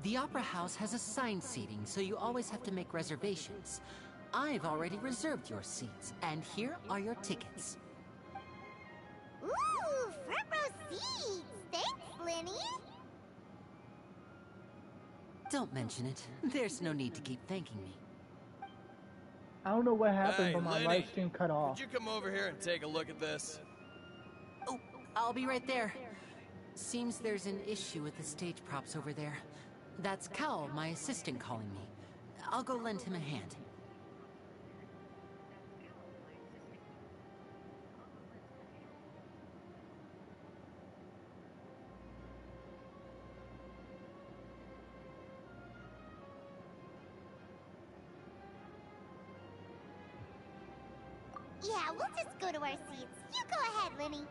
The Opera House has assigned seating, so you always have to make reservations. I've already reserved your seats, and here are your tickets. Ooh, front row seats! Thanks, Lenny! Don't mention it. There's no need to keep thanking me. I don't know what happened, Hey, but my Lenny, live stream cut off. could you come over here and take a look at this? Oh, I'll be right there. Seems there's an issue with the stage props over there. That's Cal, my assistant, calling me. I'll go lend him a hand. Yeah, we'll just go to our seats. You go ahead, Lenny.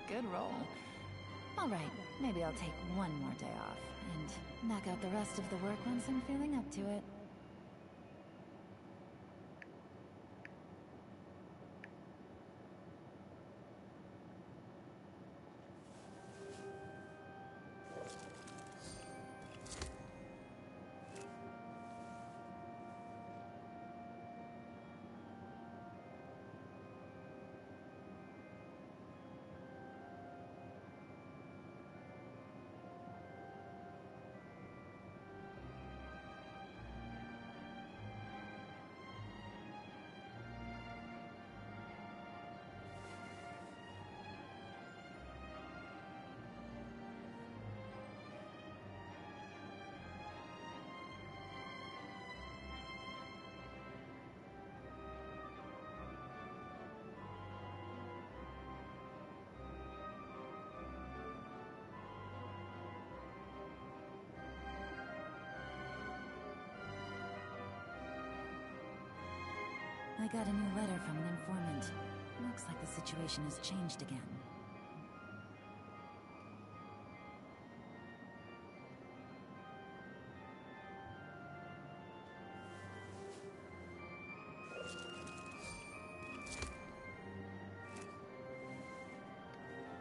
Good roll. All right, maybe I'll take one more day off and knock out the rest of the work once I'm feeling up to it. I got a new letter from an informant. Looks like the situation has changed again.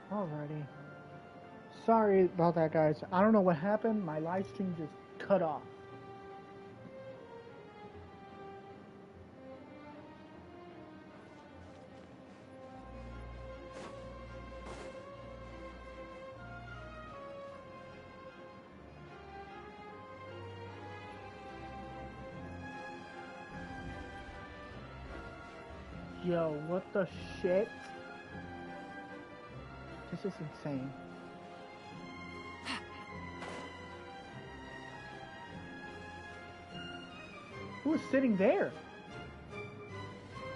Alrighty. Sorry about that, guys. I don't know what happened. My live stream just cut off. Yo, what the shit? This is insane. Who is sitting there?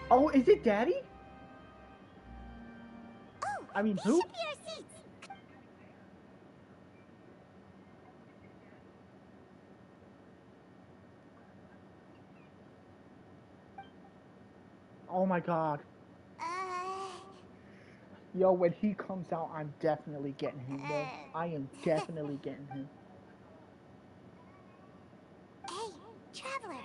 Oh, is it Daddy? Oh, I mean, these who? should be our seats. Oh my god. Yo, when he comes out, I'm definitely getting him, bro. I am definitely getting him. Hey, Traveler.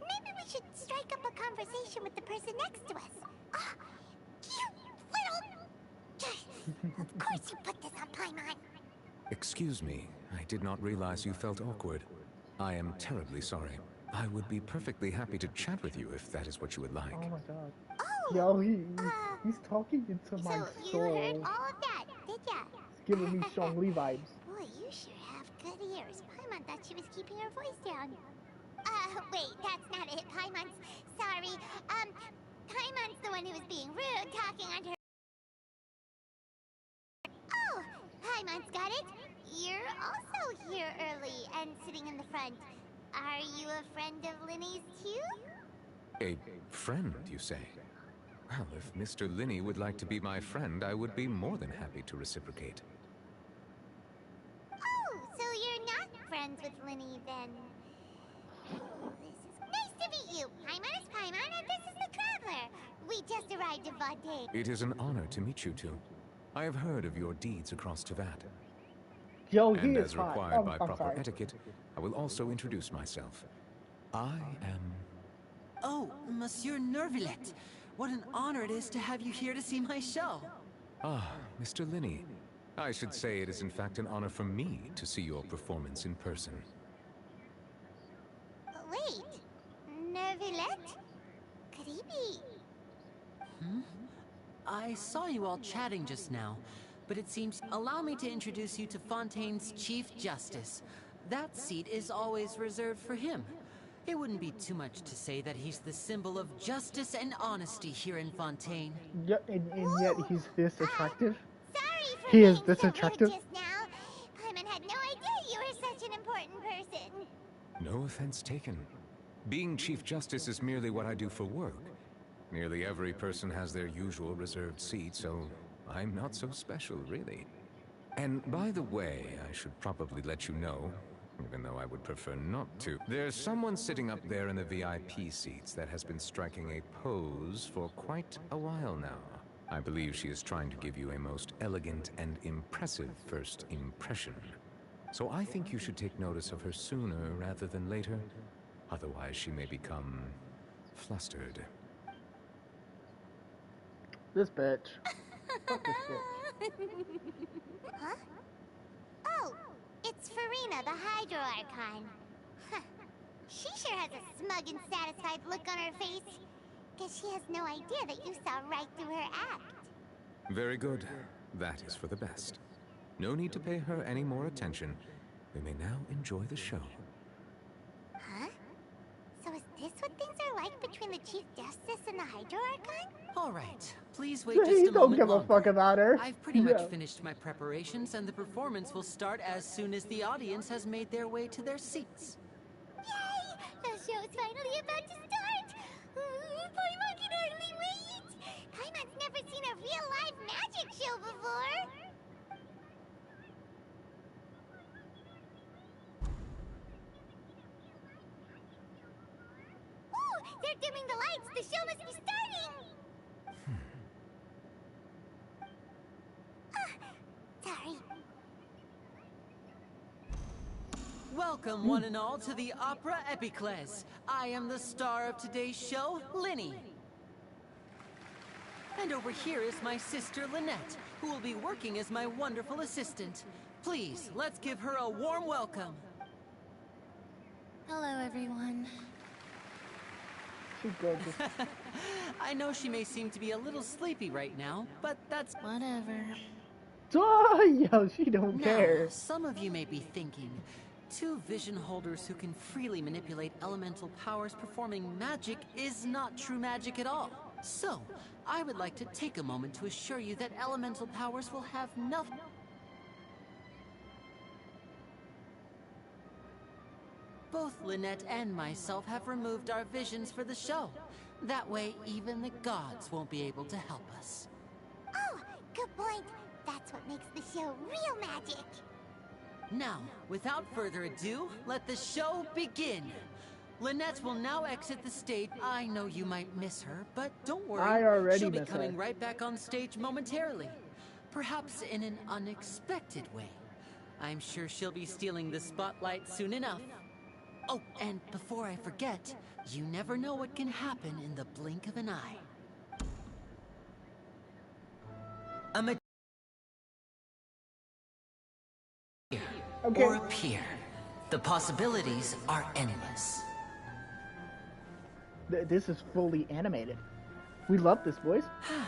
Maybe we should strike up a conversation with the person next to us. Ah, you little... Of course you put this on Paimon. Excuse me, I did not realize you felt awkward. I am terribly sorry. I would be perfectly happy to chat with you if that is what you would like. Oh my god. Oh! Yo, he's talking into my So you soul. heard all of that, did ya? It's giving me Shongli vibes. Boy, you sure have good ears. Paimon thought she was keeping her voice down. Wait, that's not it. Paimon's... Sorry. Paimon's the one who was being rude, talking under her... Paimon's got it. You're also here early and sitting in the front. Are you a friend of Linny's too? A friend, you say? Well, if Mr. Linney would like to be my friend, I would be more than happy to reciprocate. Oh, so you're not friends with Linny then? This is nice to meet you. Paimon is Paimon and this is the Traveler. We just arrived in Fontaine. It is an honor to meet you two. I have heard of your deeds across Tevat. Yo, he And is as hot. required by I'm proper sorry. etiquette, I will also introduce myself. I am... Oh, Monsieur Nervillet. What an honor it is to have you here to see my show. Ah, Mr. Linney. I should say it is in fact an honor for me to see your performance in person. Wait, Nervillet? Could he be? I saw you all chatting just now, but it seems... Allow me to introduce you to Fontaine's Chief Justice. That seat is always reserved for him. It wouldn't be too much to say that he's the symbol of justice and honesty here in Fontaine. Yeah, and yet he's this attractive. Sorry for He being is this so rude attractive? just now. Paimon had no idea you were such an important person. No offense taken. Being Chief Justice is merely what I do for work. Nearly every person has their usual reserved seat, so I'm not so special, really. And by the way, I should probably let you know, even though I would prefer not to, there's someone sitting up there in the VIP seats that has been striking a pose for quite a while now. I believe she is trying to give you a most elegant and impressive first impression. So I think you should take notice of her sooner rather than later. Otherwise, she may become flustered. This bitch. Fuck this bitch. Huh? Oh, it's Farina, the Hydro Archon. Huh. She sure has a smug and satisfied look on her face. Guess she has no idea that you saw right through her act. Very good. That is for the best. No need to pay her any more attention. We may now enjoy the show. Huh? So is this what things are like between the Chief Justice and the Hydro Archon? All right, please wait just He a don't moment give a longer. fuck about her. I've pretty much Yeah. finished my preparations, and the performance will start as soon as the audience has made their way to their seats. Yay! The show's finally about to start! Paimon can hardly wait! Paimon's never seen a real live magic show before! Ooh! They're dimming the lights! The show must be starting! Sorry. Welcome, one and all, to the Opera Epiclese. I am the star of today's show, Linny. And over here is my sister, Lynette, who will be working as my wonderful assistant. Please, let's give her a warm welcome. Hello, everyone. She's gorgeous. I know she may seem to be a little sleepy right now, but that's... Whatever. Oh, yo, she don't Now, care. some of you may be thinking, two vision holders who can freely manipulate elemental powers performing magic is not true magic at all. So, I would like to take a moment to assure you that elemental powers will have nothing... Both Lynette and myself have removed our visions for the show. That way, even the gods won't be able to help us. Oh, good point. That's what makes the show real magic. Now, without further ado, let the show begin. Lynette will now exit the stage. I know you might miss her, but don't worry. I already She'll be miss coming her. right back on stage momentarily. Perhaps in an unexpected way. I'm sure she'll be stealing the spotlight soon enough. Oh, and before I forget, you never know what can happen in the blink of an eye. Okay. Or appear. The possibilities are endless. This is fully animated. We love this, boys. Huh?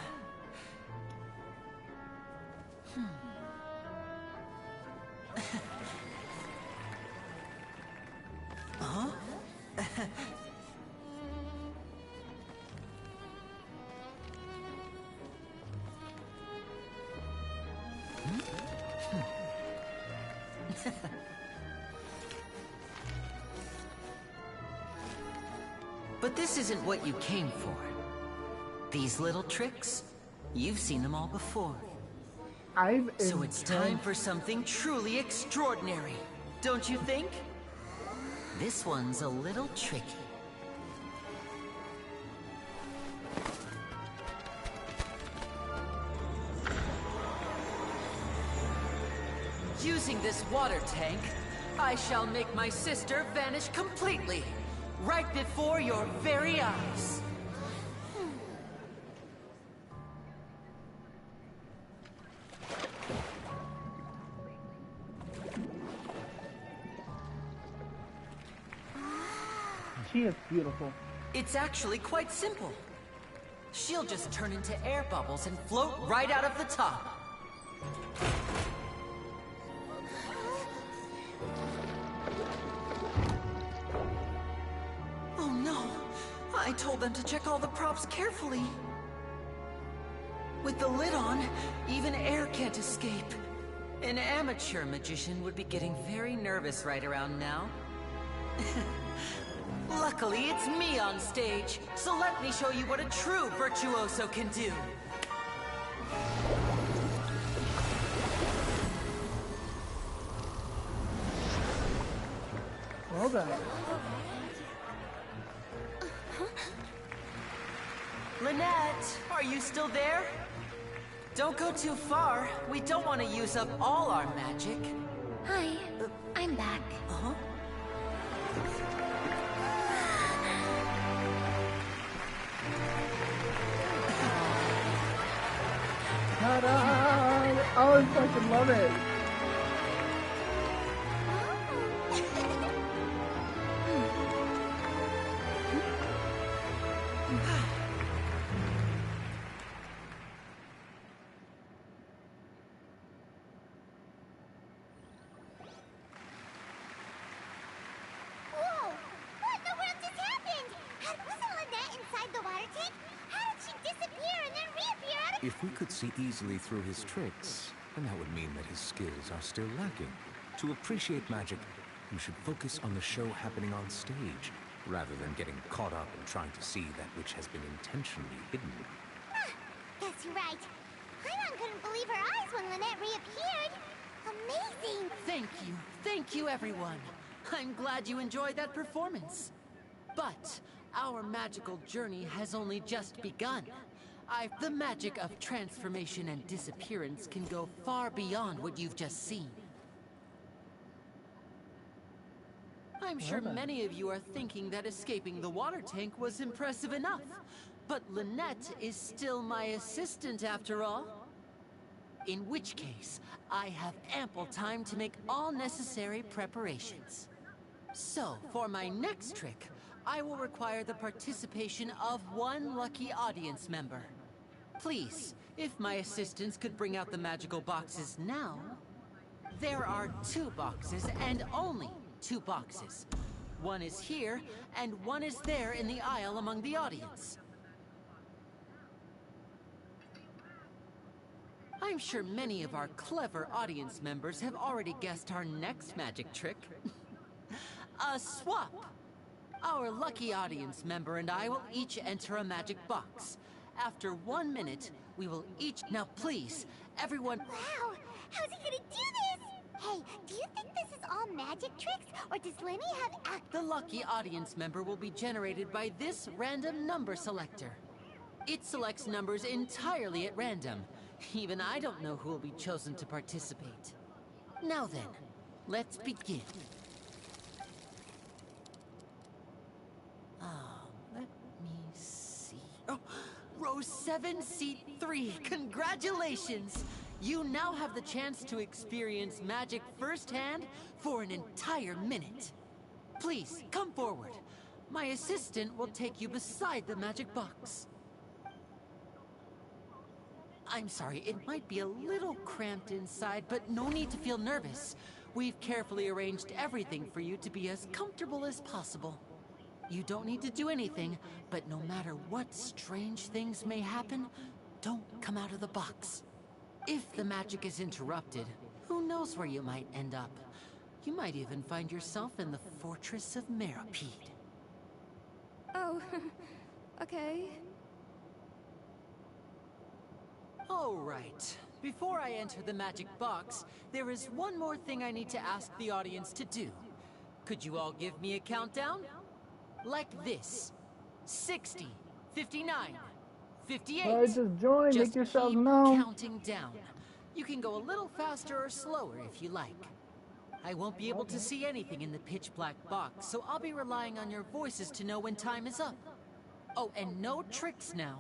But this isn't what you came for. These little tricks, you've seen them all before. So it's time for something truly extraordinary, don't you think? This one's a little tricky. Using this water tank, I shall make my sister vanish completely, right before your very eyes. She is beautiful. It's actually quite simple. She'll just turn into air bubbles and float right out of the top. Oh no! I told them to check all the props carefully. With the lid on, even air can't escape. An amateur magician would be getting very nervous right around now. Luckily, it's me on stage, so let me show you what a true virtuoso can do. Well done. Lynette, are you still there? Don't go too far. We don't want to use up all our magic. Hi, I'm back. Uh-huh. Ta-da! Oh, I fucking love it. Whoa! What in the world just happened? Wasn't Lynette inside the water tank? How did she disappear and then reappear out of... If we could see easily through his tricks, then that would mean that his skills are still lacking. To appreciate magic, you should focus on the show happening on stage, rather than getting caught up in trying to see that which has been intentionally hidden. Guess you're right. Paimon couldn't believe her eyes when Lynette reappeared. Amazing! Thank you everyone. I'm glad you enjoyed that performance. But our magical journey has only just begun. The magic of transformation and disappearance can go far beyond what you've just seen. I'm sure many of you are thinking that escaping the water tank was impressive enough. But Lynette is still my assistant after all. In which case, I have ample time to make all necessary preparations. So, for my next trick, I will require the participation of one lucky audience member. Please, if my assistants could bring out the magical boxes now. There are 2 boxes and only 2 boxes. One is here, and one is there in the aisle among the audience. I'm sure many of our clever audience members have already guessed our next magic trick. A swap! Our lucky audience member and I will each enter a magic box. After 1 minute, we will each... Now please, everyone... Wow! How's he gonna do this? Hey, do you think this is all magic tricks? Or does Lenny have The lucky audience member will be generated by this random number selector. It selects numbers entirely at random. Even I don't know who will be chosen to participate. Now then, let's begin. Let me see. Oh, row 7, seat 3. Congratulations! You now have the chance to experience magic firsthand for an entire minute. Please, come forward. My assistant will take you beside the magic box. I'm sorry, it might be a little cramped inside, but no need to feel nervous. We've carefully arranged everything for you to be as comfortable as possible. You don't need to do anything, but no matter what strange things may happen, don't come out of the box. If the magic is interrupted, who knows where you might end up. You might even find yourself in the Fortress of Meropide. Oh, okay. All right. Before I enter the magic box, there is one more thing I need to ask the audience to do. Could you all give me a countdown? Like this. 60, 59, 58. Alright, just join, make yourselves keep known. counting down. You can go a little faster or slower if you like. I won't be able to see anything in the pitch black box, so I'll be relying on your voices to know when time is up. Oh, and no tricks now.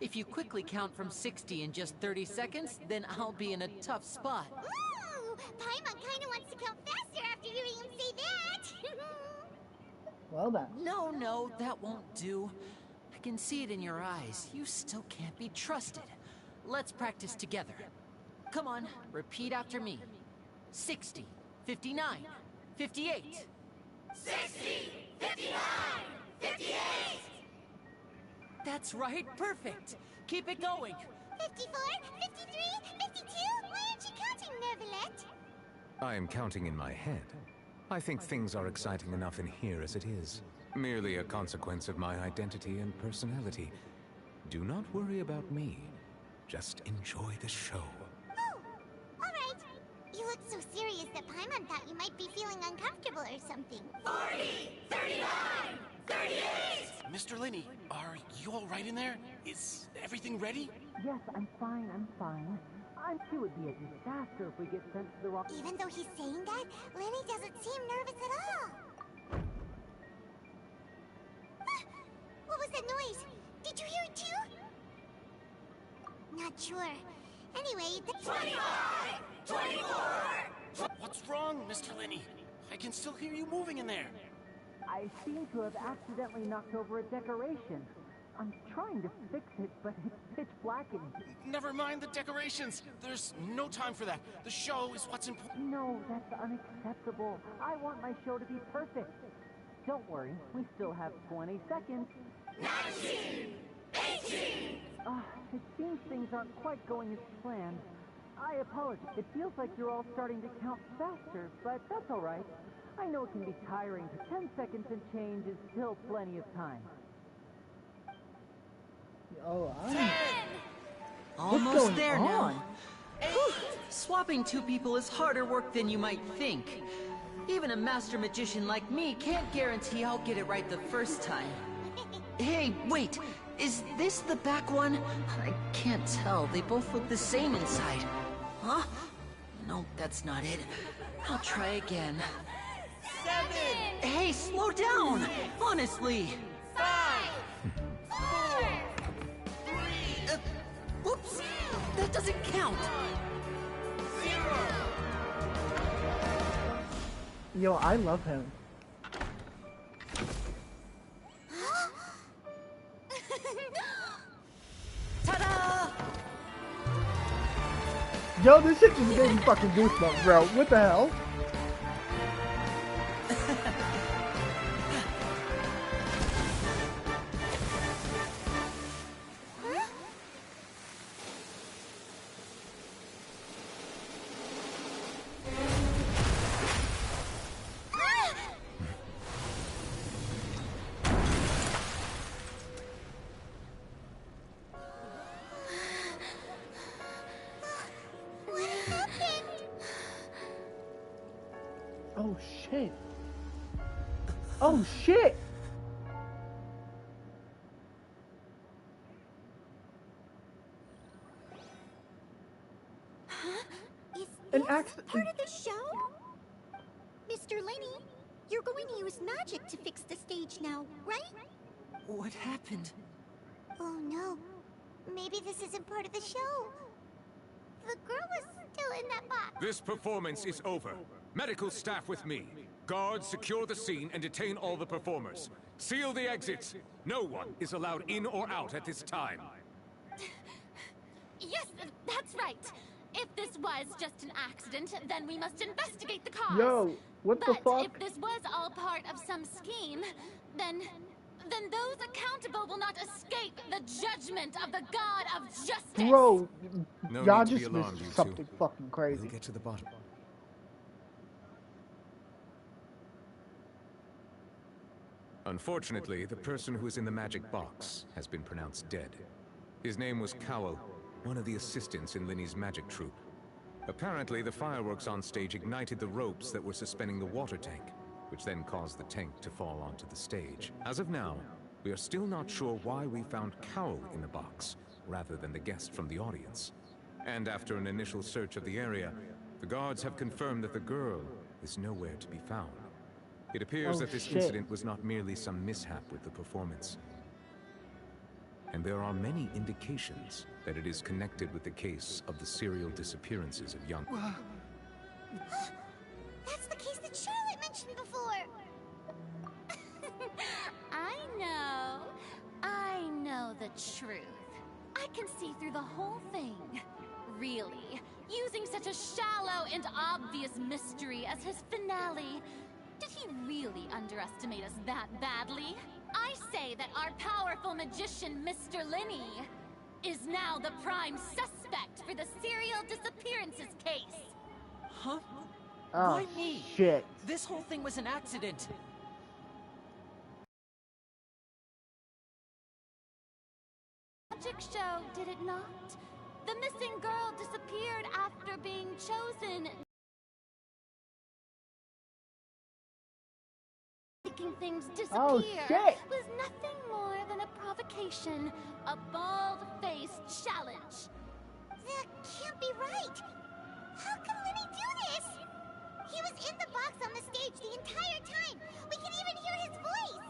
If you quickly count from 60 in just 30 seconds, then I'll be in a tough spot. Ooh, Paimon kinda wants to count faster after hearing him say that. Well then. No, that won't do. I can see it in your eyes. You still can't be trusted. Let's practice together. Come on, repeat after me. 60, 59, 58. 60, 59, 58. That's right, perfect. Keep it going. 54, 53, 52. Why aren't you counting, Nervalet? I am counting in my head. I think things are exciting enough in here as it is. Merely a consequence of my identity and personality. Do not worry about me. Just enjoy the show. Oh, all right. You look so serious that Paimon thought you might be feeling uncomfortable or something. 40, 39, 38. Mr. Linney, are you all right in there? Is everything ready? Yes, I'm fine. I'm sure it would be a disaster if we get sent to the wrong... Even though he's saying that, Lenny doesn't seem nervous at all. What was that noise? Did you hear it too? Not sure. Anyway, the... 25! 24! What's wrong, Mr. Linney? I can still hear you moving in there. I seem to have accidentally knocked over a decoration. I'm trying to fix it, but it's pitch black and... Never mind the decorations. There's no time for that. The show is what's important. No, that's unacceptable. I want my show to be perfect. Don't worry, we still have 20 seconds. 19! 18! It seems things aren't quite going as planned. I apologize. It feels like you're all starting to count faster, but that's all right. I know it can be tiring, but 10 seconds and change is still plenty of time. Oh, Almost there now. Whew. Swapping two people is harder work than you might think. Even a master magician like me can't guarantee I'll get it right the first time. Hey, wait! Is this the back one? I can't tell. They both look the same inside. Huh? No, that's not it. I'll try again. 7! Hey, slow down! Honestly! 5! 4! 3! Whoops! That doesn't count! 0! yo, I love him. Ta-da! Yo, this shit just gave me fucking goosebumps, bro. What the hell? Oh shit. Oh shit. Is An this accident. part of the show? Mr. Lenny, you're going to use magic to fix the stage now, right? What happened? Oh no. Maybe this isn't part of the show. The girl was still in that box. This performance is over. Medical staff with me. Guards, secure the scene and detain all the performers. Seal the exits. No one is allowed in or out at this time. Yes, that's right. If this was just an accident, then we must investigate the cause. Yo, what the But fuck? if this was all part of some scheme, then those accountable will not escape the judgment of the God of Justice. Bro, No y'all need to be just alarmed, missed you something two. fucking crazy. We'll get to the bottom. Unfortunately, the person who is in the magic box has been pronounced dead. His name was Cowell, one of the assistants in Linny's magic troupe. Apparently, the fireworks on stage ignited the ropes that were suspending the water tank, which then caused the tank to fall onto the stage. As of now, we are still not sure why we found Cowell in the box, rather than the guest from the audience. And after an initial search of the area, the guards have confirmed that the girl is nowhere to be found. It appears that this incident was not merely some mishap with the performance. And there are many indications that it is connected with the case of the serial disappearances of young... That's the case that Charlotte mentioned before! I know the truth. I can see through the whole thing. Really, using such a shallow and obvious mystery as his finale. Did he really underestimate us that badly? I say that our powerful magician, Mr. Linny, is now the prime suspect for the serial disappearances case. Huh? Oh, Why me? shit. This whole thing was an accident. Magic show, did it not? The missing girl disappeared after being chosen. Making things disappear was nothing more than a provocation, a bald-faced challenge. That can't be right! How can Linny do this? He was in the box on the stage the entire time! We can even hear his voice!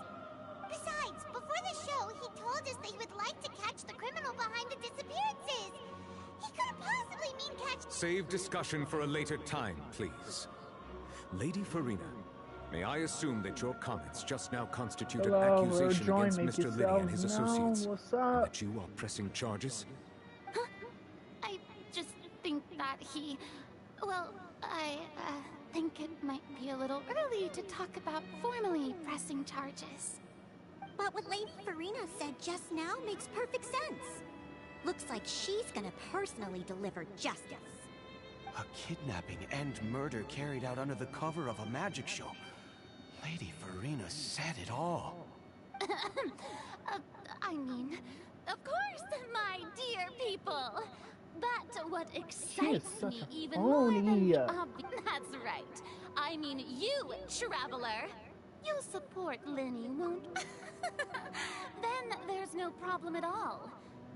Besides, before the show, he told us that he would like to catch the criminal behind the disappearances! He couldn't possibly mean catch— Save discussion for a later time, please. Lady Farina, may I assume that your comments just now constitute an accusation against Mr. Linny and his associates? What's And up? that you are pressing charges? Huh? I just think that he... Well, I think it might be a little early to talk about formally pressing charges. But what Lady Farina said just now makes perfect sense. Looks like she's gonna personally deliver justice. A kidnapping and murder carried out under the cover of a magic show. Lady Farina said it all. I mean, of course, my dear people. But what excites me even more than the obvious... That's right. I mean you, traveler. You'll support Linny, won't... Then there's no problem at all.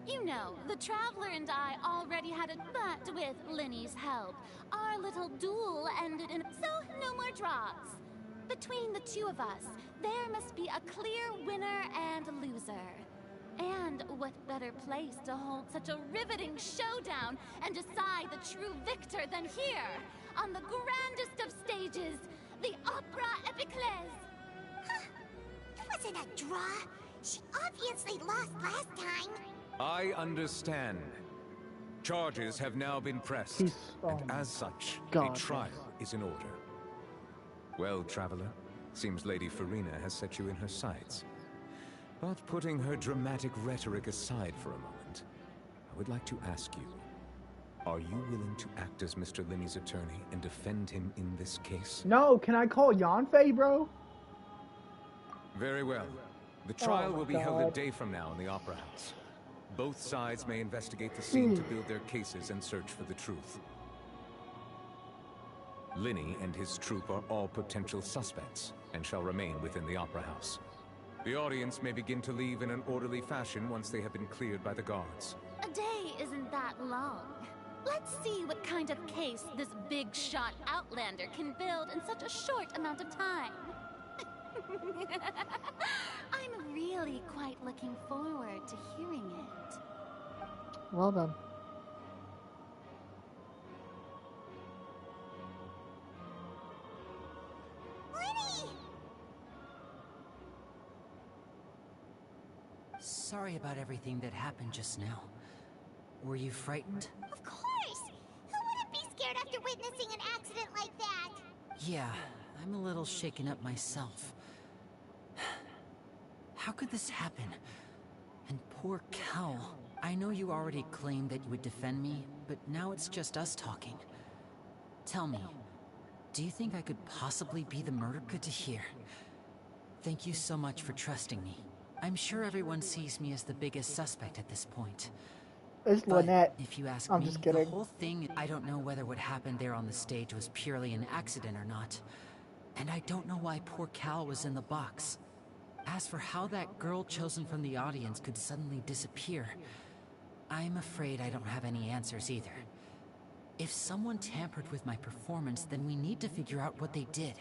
You know, the Traveler and I already had a but with Linny's help. Our little duel ended in... So, no more draws. Between the two of us, there must be a clear winner and loser. And what better place to hold such a riveting showdown and decide the true victor than here, on the grandest of stages, the Opera Epiclese. Huh. It wasn't a draw. She obviously lost last time. I understand. Charges have now been pressed, and as such, a trial is in order. Well, Traveler, seems Lady Farina has set you in her sights. But putting her dramatic rhetoric aside for a moment, I would like to ask you, are you willing to act as Mr. Linny's attorney and defend him in this case? No, can I call Yanfei, bro? Very well. The trial will be held a day from now in the Opera House. Both sides may investigate the scene to build their cases and search for the truth. Linny and his troupe are all potential suspects and shall remain within the Opera House. The audience may begin to leave in an orderly fashion once they have been cleared by the guards. A day isn't that long. Let's see what kind of case this big-shot Outlander can build in such a short amount of time. I'm really quite looking forward to hearing it. Well done. Linny! Sorry about everything that happened just now. Were you frightened? Of course! Who wouldn't be scared after witnessing an accident like that? Yeah, I'm a little shaken up myself. How could this happen? And poor Cal. I know you already claimed that you would defend me, but now it's just us talking. Tell me, do you think I could possibly be the murderer? Good to hear. Thank you so much for trusting me. I'm sure everyone sees me as the biggest suspect at this point. It's But Lynette. if you ask I'm me, just the kidding. whole thing, I don't know whether what happened there on the stage was purely an accident or not. And I don't know why poor Cal was in the box. As for how that girl chosen from the audience could suddenly disappear, I'm afraid I don't have any answers either. If someone tampered with my performance, then we need to figure out what they did.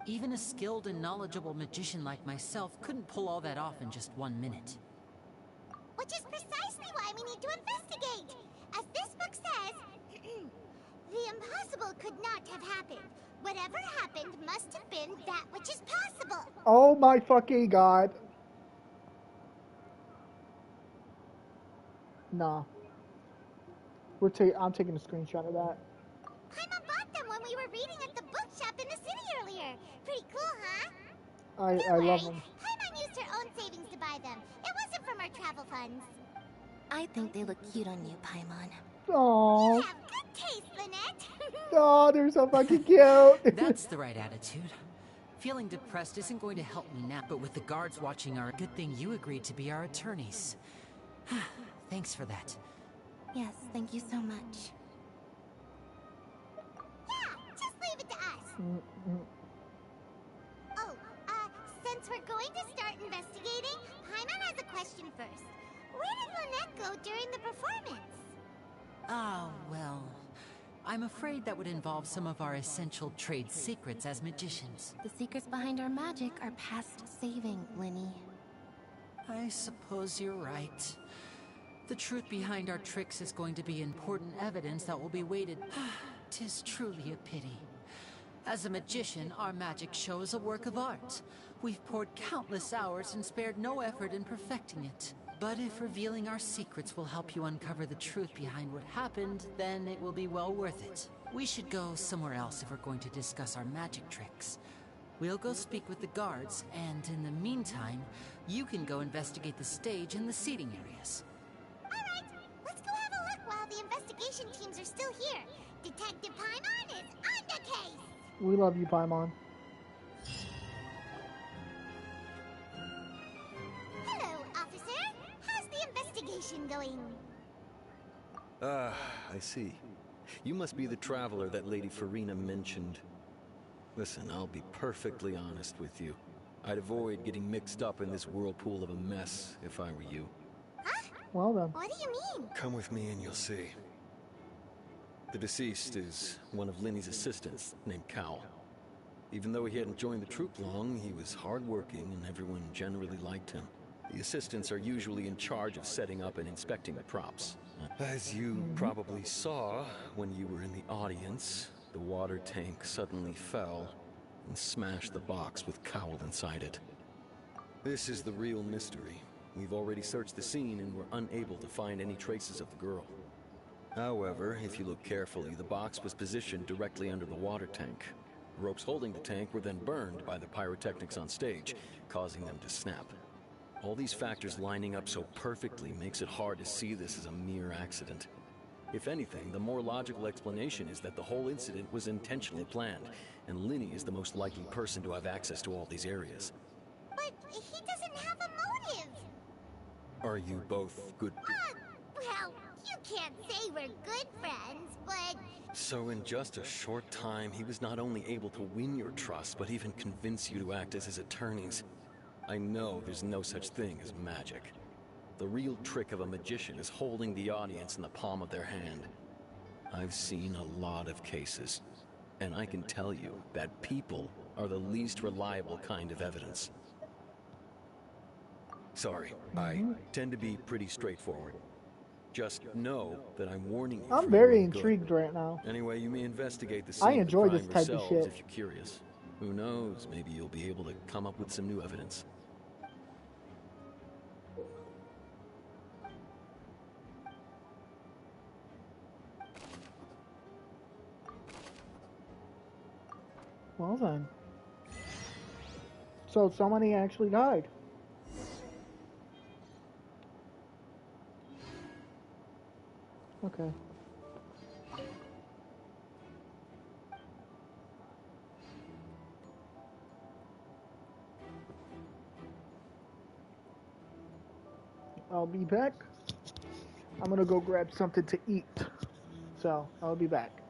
Even a skilled and knowledgeable magician like myself couldn't pull all that off in just 1 minute. Which is precisely why we need to investigate. As this book says, the impossible could not have happened. Whatever happened must have been that which is possible. Oh my fucking god. Nah. I'm taking a screenshot of that. Paimon bought them when we were reading at the bookshop in the city earlier. Pretty cool, huh? I love them. Paimon used her own savings to buy them. It wasn't from our travel funds. I think they look cute on you, Paimon. Aww. You have good taste, Lynette. Oh, they're so fucking cute. That's the right attitude. Feeling depressed isn't going to help me now, but with the guards watching our good thing you agreed to be our attorneys. Thanks for that. Yes, thank you so much. Yeah, just leave it to us. Oh, since we're going to start investigating, Paimon has a question first. Where did Lynette go during the performance? Oh, well, I'm afraid that would involve some of our essential trade secrets as magicians. The secrets behind our magic are past saving, Linny. I suppose you're right. The truth behind our tricks is going to be important evidence that will be weighted. 'Tis truly a pity. As a magician, our magic show is a work of art. We've poured countless hours and spared no effort in perfecting it. But if revealing our secrets will help you uncover the truth behind what happened, then it will be well worth it. We should go somewhere else if we're going to discuss our magic tricks. We'll go speak with the guards, and in the meantime, you can go investigate the stage and the seating areas. Alright, let's go have a look while the investigation teams are still here. Detective Paimon is on the case! We love you, Paimon. Hello, officer. How's the investigation going? I see. You must be the traveler that Lady Farina mentioned. Listen, I'll be perfectly honest with you. I'd avoid getting mixed up in this whirlpool of a mess if I were you. Huh? Well then. What do you mean? Come with me and you'll see. The deceased is one of Linny's assistants, named Cal. Even though he hadn't joined the troupe long, he was hardworking and everyone generally liked him. The assistants are usually in charge of setting up and inspecting the props. As you probably saw when you were in the audience, the water tank suddenly fell and smashed the box with Cowl inside it. This is the real mystery. We've already searched the scene and were unable to find any traces of the girl. However, if you look carefully, the box was positioned directly under the water tank. The ropes holding the tank were then burned by the pyrotechnics on stage, causing them to snap. All these factors lining up so perfectly makes it hard to see this as a mere accident. If anything, the more logical explanation is that the whole incident was intentionally planned, and Linny is the most likely person to have access to all these areas. But he doesn't have a motive. Are you both good? Well, you can't say we're good friends, but... So in just a short time, he was not only able to win your trust, but even convince you to act as his attorneys. I know there's no such thing as magic. The real trick of a magician is holding the audience in the palm of their hand. I've seen a lot of cases, and I can tell you that people are the least reliable kind of evidence. Sorry, I tend to be pretty straightforward. Just know that I'm warning you. I'm very intrigued right now. Anyway, you may investigate the scene I enjoy this type of yourselves shit. if you're curious. Who knows, maybe you'll be able to come up with some new evidence. Well then. So somebody actually died. Okay. I'll be back. I'm gonna go grab something to eat. So, I'll be back.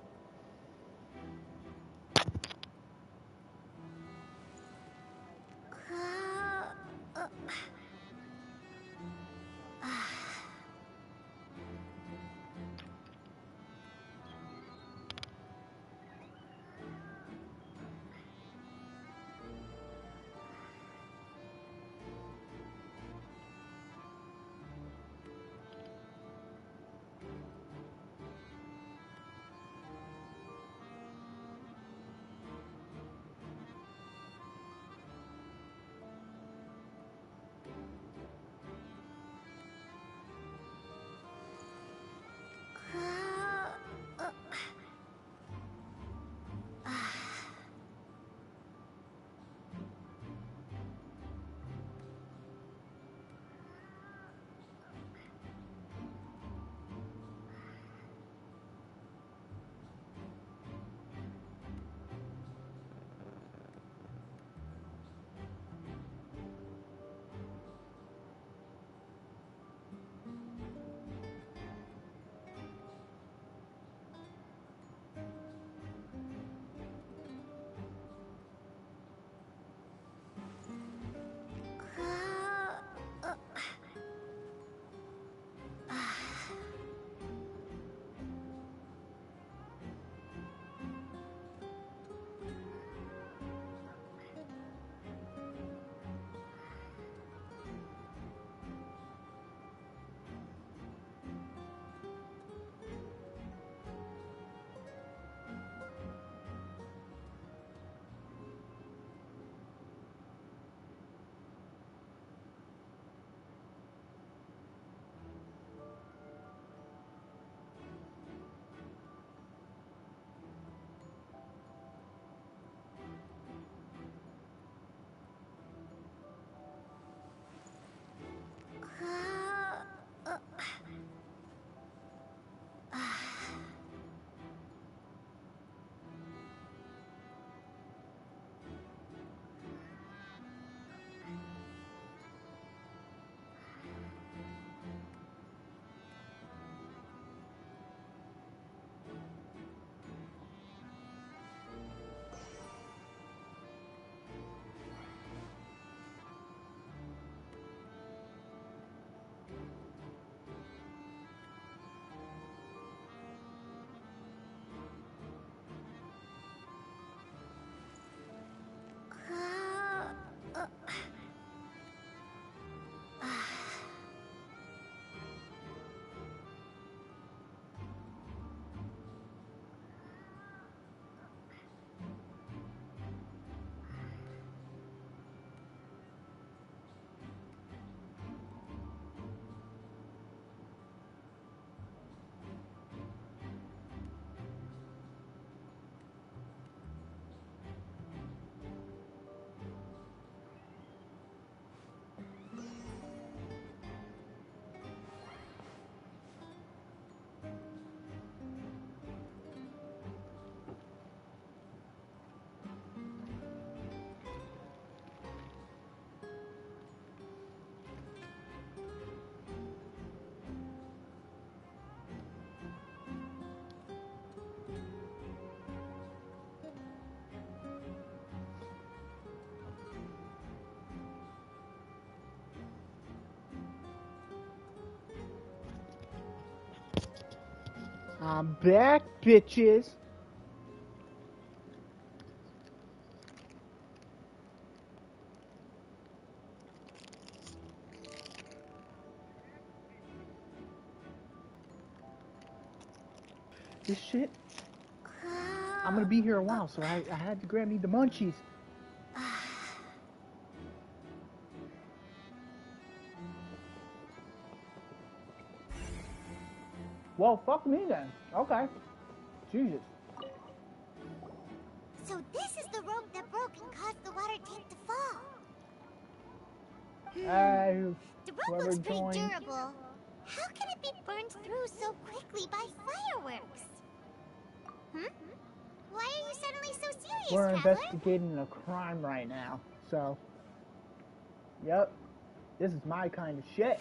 I'm back, bitches. This shit, I'm gonna be here a while, so I had to grab me the munchies. Well, fuck me then. Okay. Jesus. So this is the rope that broke and caused the water tank to fall. The rope looks pretty durable. How can it be burned through so quickly by fireworks? Why are you suddenly so serious, We're Traveler? investigating a crime right now, so... Yep. This is my kind of shit.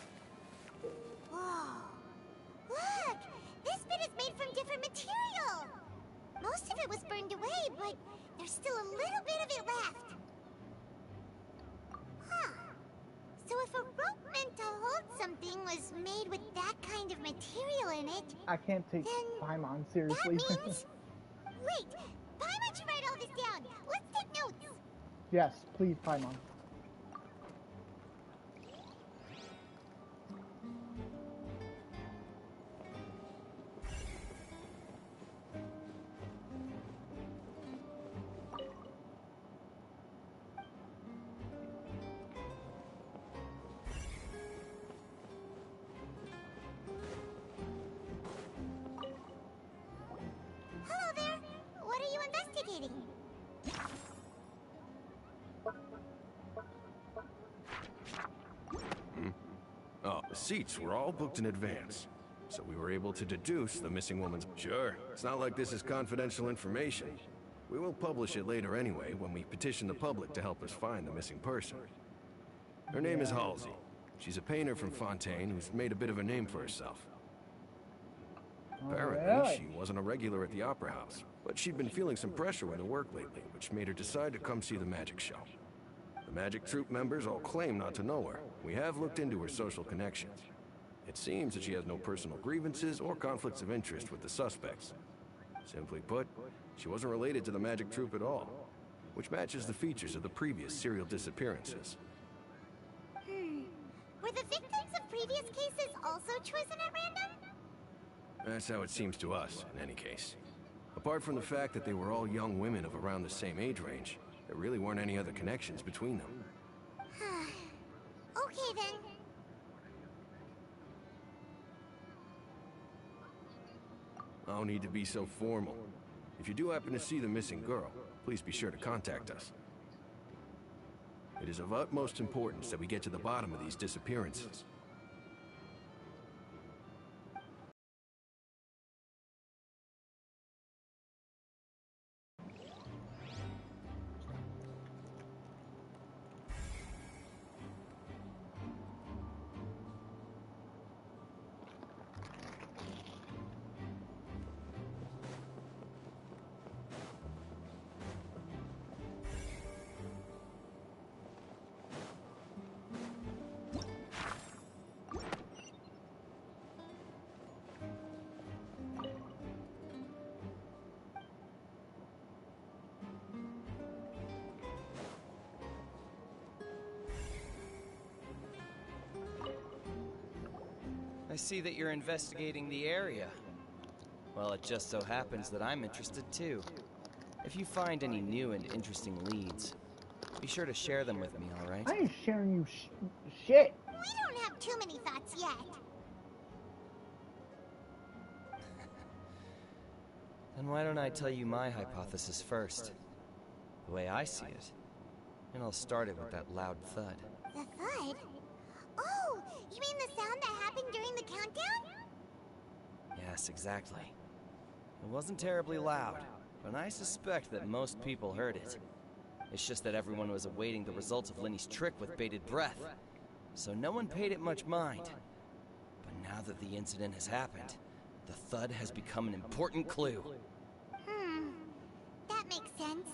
Most of it was burned away, but there's still a little bit of it left. Huh. So if a rope meant to hold something was made with that kind of material in it... I can't take Paimon seriously. That means... Wait! Paimon should write all this down! Let's take notes! Yes, please, Paimon. Hello there! What are you investigating? Oh, the seats were all booked in advance, so we were able to deduce the missing woman's... Sure, it's not like this is confidential information. We will publish it later anyway, when we petition the public to help us find the missing person. Her name is Halsey. She's a painter from Fontaine who's made a bit of a name for herself. Apparently, she wasn't a regular at the Opera House, but she'd been feeling some pressure with her work lately, which made her decide to come see the magic show. The magic troupe members all claim not to know her. We have looked into her social connections. It seems that she has no personal grievances or conflicts of interest with the suspects. Simply put, she wasn't related to the magic troupe at all, which matches the features of the previous serial disappearances. Were the victims of previous cases also chosen at random? That's how it seems to us, in any case. Apart from the fact that they were all young women of around the same age range, there really weren't any other connections between them. Okay then. No need to be so formal. If you do happen to see the missing girl, please be sure to contact us. It is of utmost importance that we get to the bottom of these disappearances. I see that you're investigating the area. Well, it just so happens that I'm interested too. If you find any new and interesting leads, be sure to share them with me, all right? I ain't sharing you shit. We don't have too many thoughts yet. Then why don't I tell you my hypothesis first? The way I see it. And I'll start it with that loud thud. The thud? Oh, you mean the sound that happened during the countdown? Yes, exactly. It wasn't terribly loud, but I suspect that most people heard it. It's just that everyone was awaiting the results of Lenny's trick with bated breath, so no one paid it much mind. But now that the incident has happened, the thud has become an important clue. That makes sense.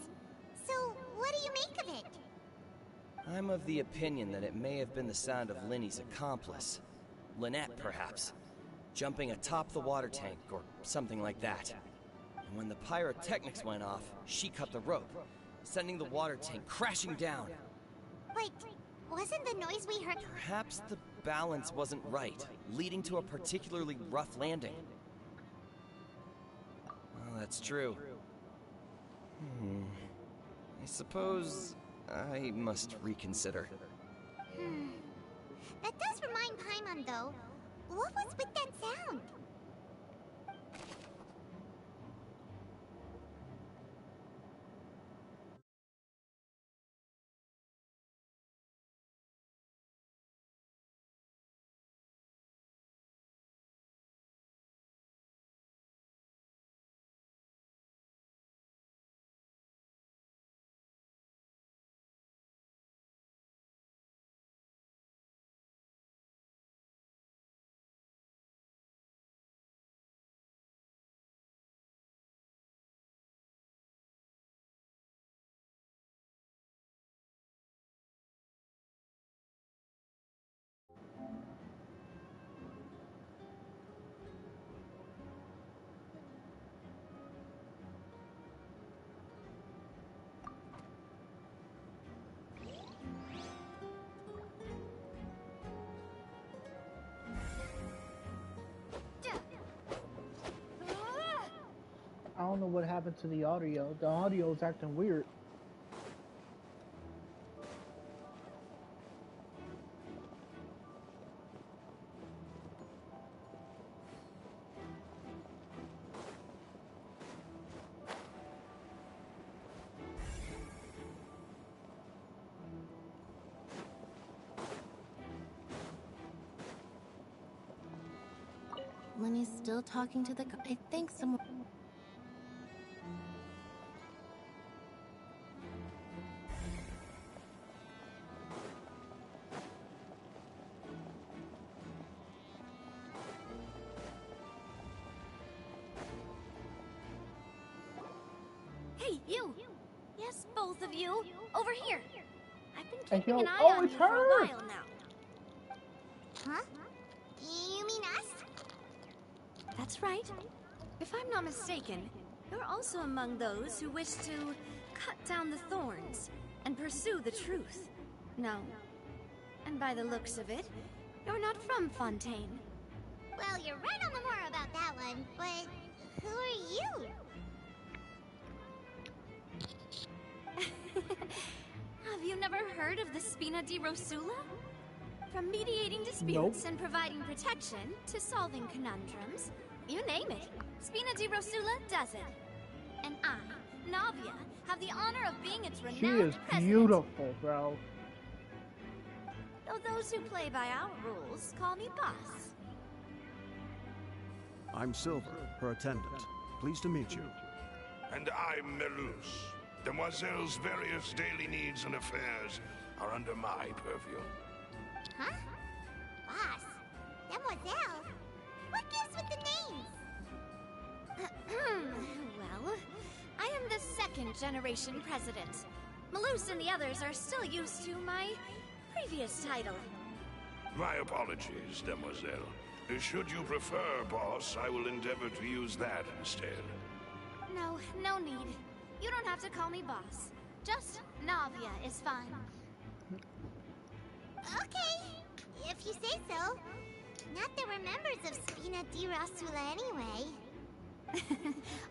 So, what do you make of it? I'm of the opinion that it may have been the sound of Lenny's accomplice. Lynette, perhaps. Jumping atop the water tank, or something like that. And when the pyrotechnics went off, she cut the rope, sending the water tank crashing down. But wasn't the noise we heard... Perhaps the balance wasn't right, leading to a particularly rough landing. Well, that's true. I suppose I must reconsider. That does remind Paimon, though. What was with that sound? don't know what happened to the audio. The audio is acting weird. Lenny's still talking to the guy. I think someone... Hey, you! Yes, both of you! Over here! I've been keeping an eye on you for a while now. Huh? You mean us? That's right. If I'm not mistaken, you're also among those who wish to cut down the thorns and pursue the truth. No. And by the looks of it, you're not from Fontaine. Well, you're right on the more about that one, but who are you? Have you never heard of the Spina di Rosula? From mediating disputes and providing protection to solving conundrums, you name it, Spina di Rosula does it. And I, Navia, have the honor of being its renowned president. She is beautiful, bro. Though those who play by our rules call me boss. I'm Silver, her attendant. Pleased to meet you. And I'm Melus. Demoiselle's various daily needs and affairs are under my purview. Huh? Boss? Demoiselle? What gives with the names? Well, I am the second generation president. Melus and the others are still used to my previous title. My apologies, Demoiselle. Should you prefer, boss, I will endeavor to use that instead. No, no need. You don't have to call me boss. Just Navia is fine. Okay, if you say so. Not that we're members of Spina di Rosula anyway.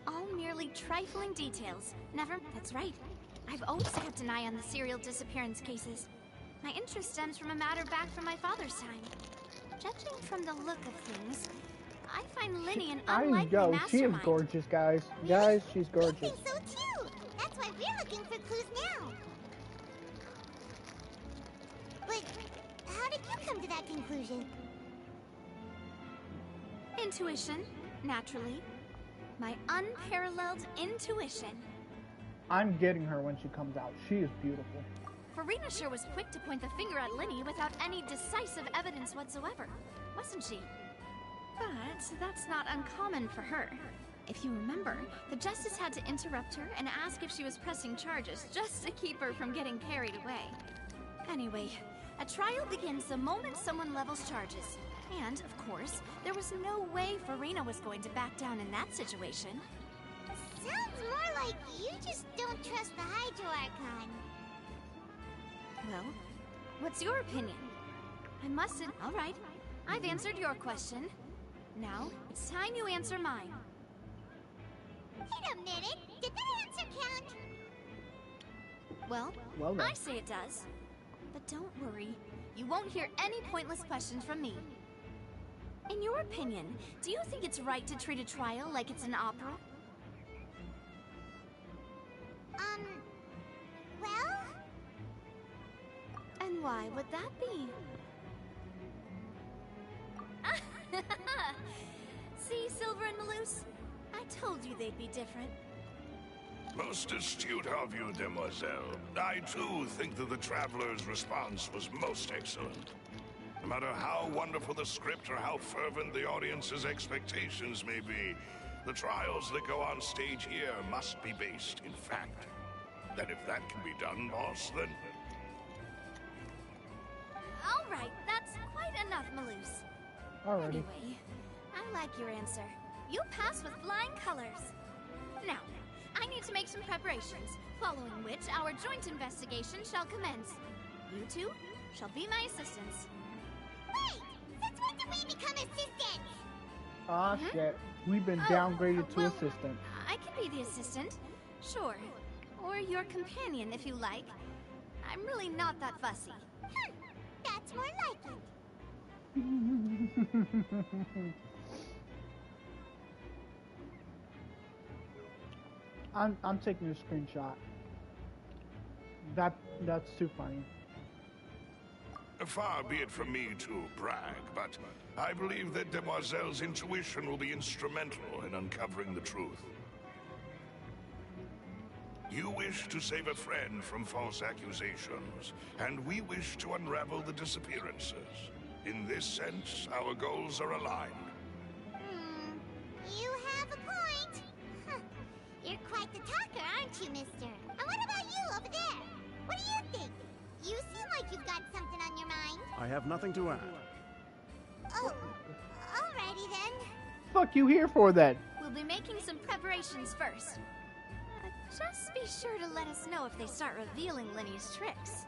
All merely trifling details. Never... That's right. I've always kept an eye on the serial disappearance cases. My interest stems from a matter back from my father's time. Judging from the look of things, I find Linny an unlikely mastermind. She is gorgeous, guys. Guys, she's gorgeous. I think so too. That's why we're looking for clues now. But how did you come to that conclusion? Intuition, naturally. My unparalleled intuition. I'm getting her when she comes out. She is beautiful. Farina sure was quick to point the finger at Linny without any decisive evidence whatsoever, wasn't she? But that's not uncommon for her. If you remember, the Justice had to interrupt her and ask if she was pressing charges just to keep her from getting carried away. Anyway, a trial begins the moment someone levels charges. And, of course, there was no way Farina was going to back down in that situation. Sounds more like you just don't trust the Hydro Archon. Well, what's your opinion? I mustn't... All right, I've answered your question. Now, it's time you answer mine. Wait a minute, did that answer count? Well, I say it does. But don't worry, you won't hear any pointless questions from me. In your opinion, do you think it's right to treat a trial like it's an opera? Well? And why would that be? See, Silver and Melus? I told you they'd be different. Most astute of you, Demoiselle. I, too, think that the Traveler's response was most excellent. No matter how wonderful the script or how fervent the audience's expectations may be, the trials that go on stage here must be based in fact. And if that can be done, boss, then... All right, that's quite enough, Melus. Alrighty. Anyway, I like your answer. You pass with flying colors. Now, I need to make some preparations, following which our joint investigation shall commence. You two shall be my assistants. Wait! Since when did we become assistants? Shit. We've been downgraded to assistant. I can could be the assistant. Sure. Or your companion, if you like. I'm really not that fussy. That's more like it. I'm taking a screenshot. That's too funny. Far be it from me to brag, but I believe that Demoiselle's intuition will be instrumental in uncovering the truth. You wish to save a friend from false accusations, and we wish to unravel the disappearances. In this sense, our goals are aligned. You have a point. Huh. You're quite the talker, aren't you, mister? And what about you over there? What do you think? You seem like you've got something on your mind. I have nothing to add. Oh, alrighty then. Fuck you here for then? We'll be making some preparations first. Just be sure to let us know if they start revealing Lenny's tricks.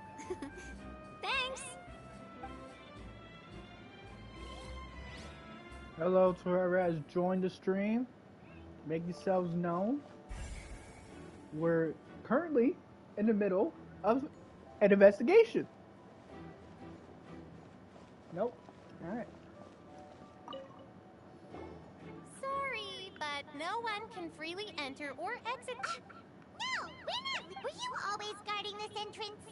Thanks! Hello to whoever has joined the stream. Make yourselves known. We're currently in the middle of an investigation. Nope. Alright. Sorry, but no one can freely enter or exit. No, we're not. Were you always guarding this entrance?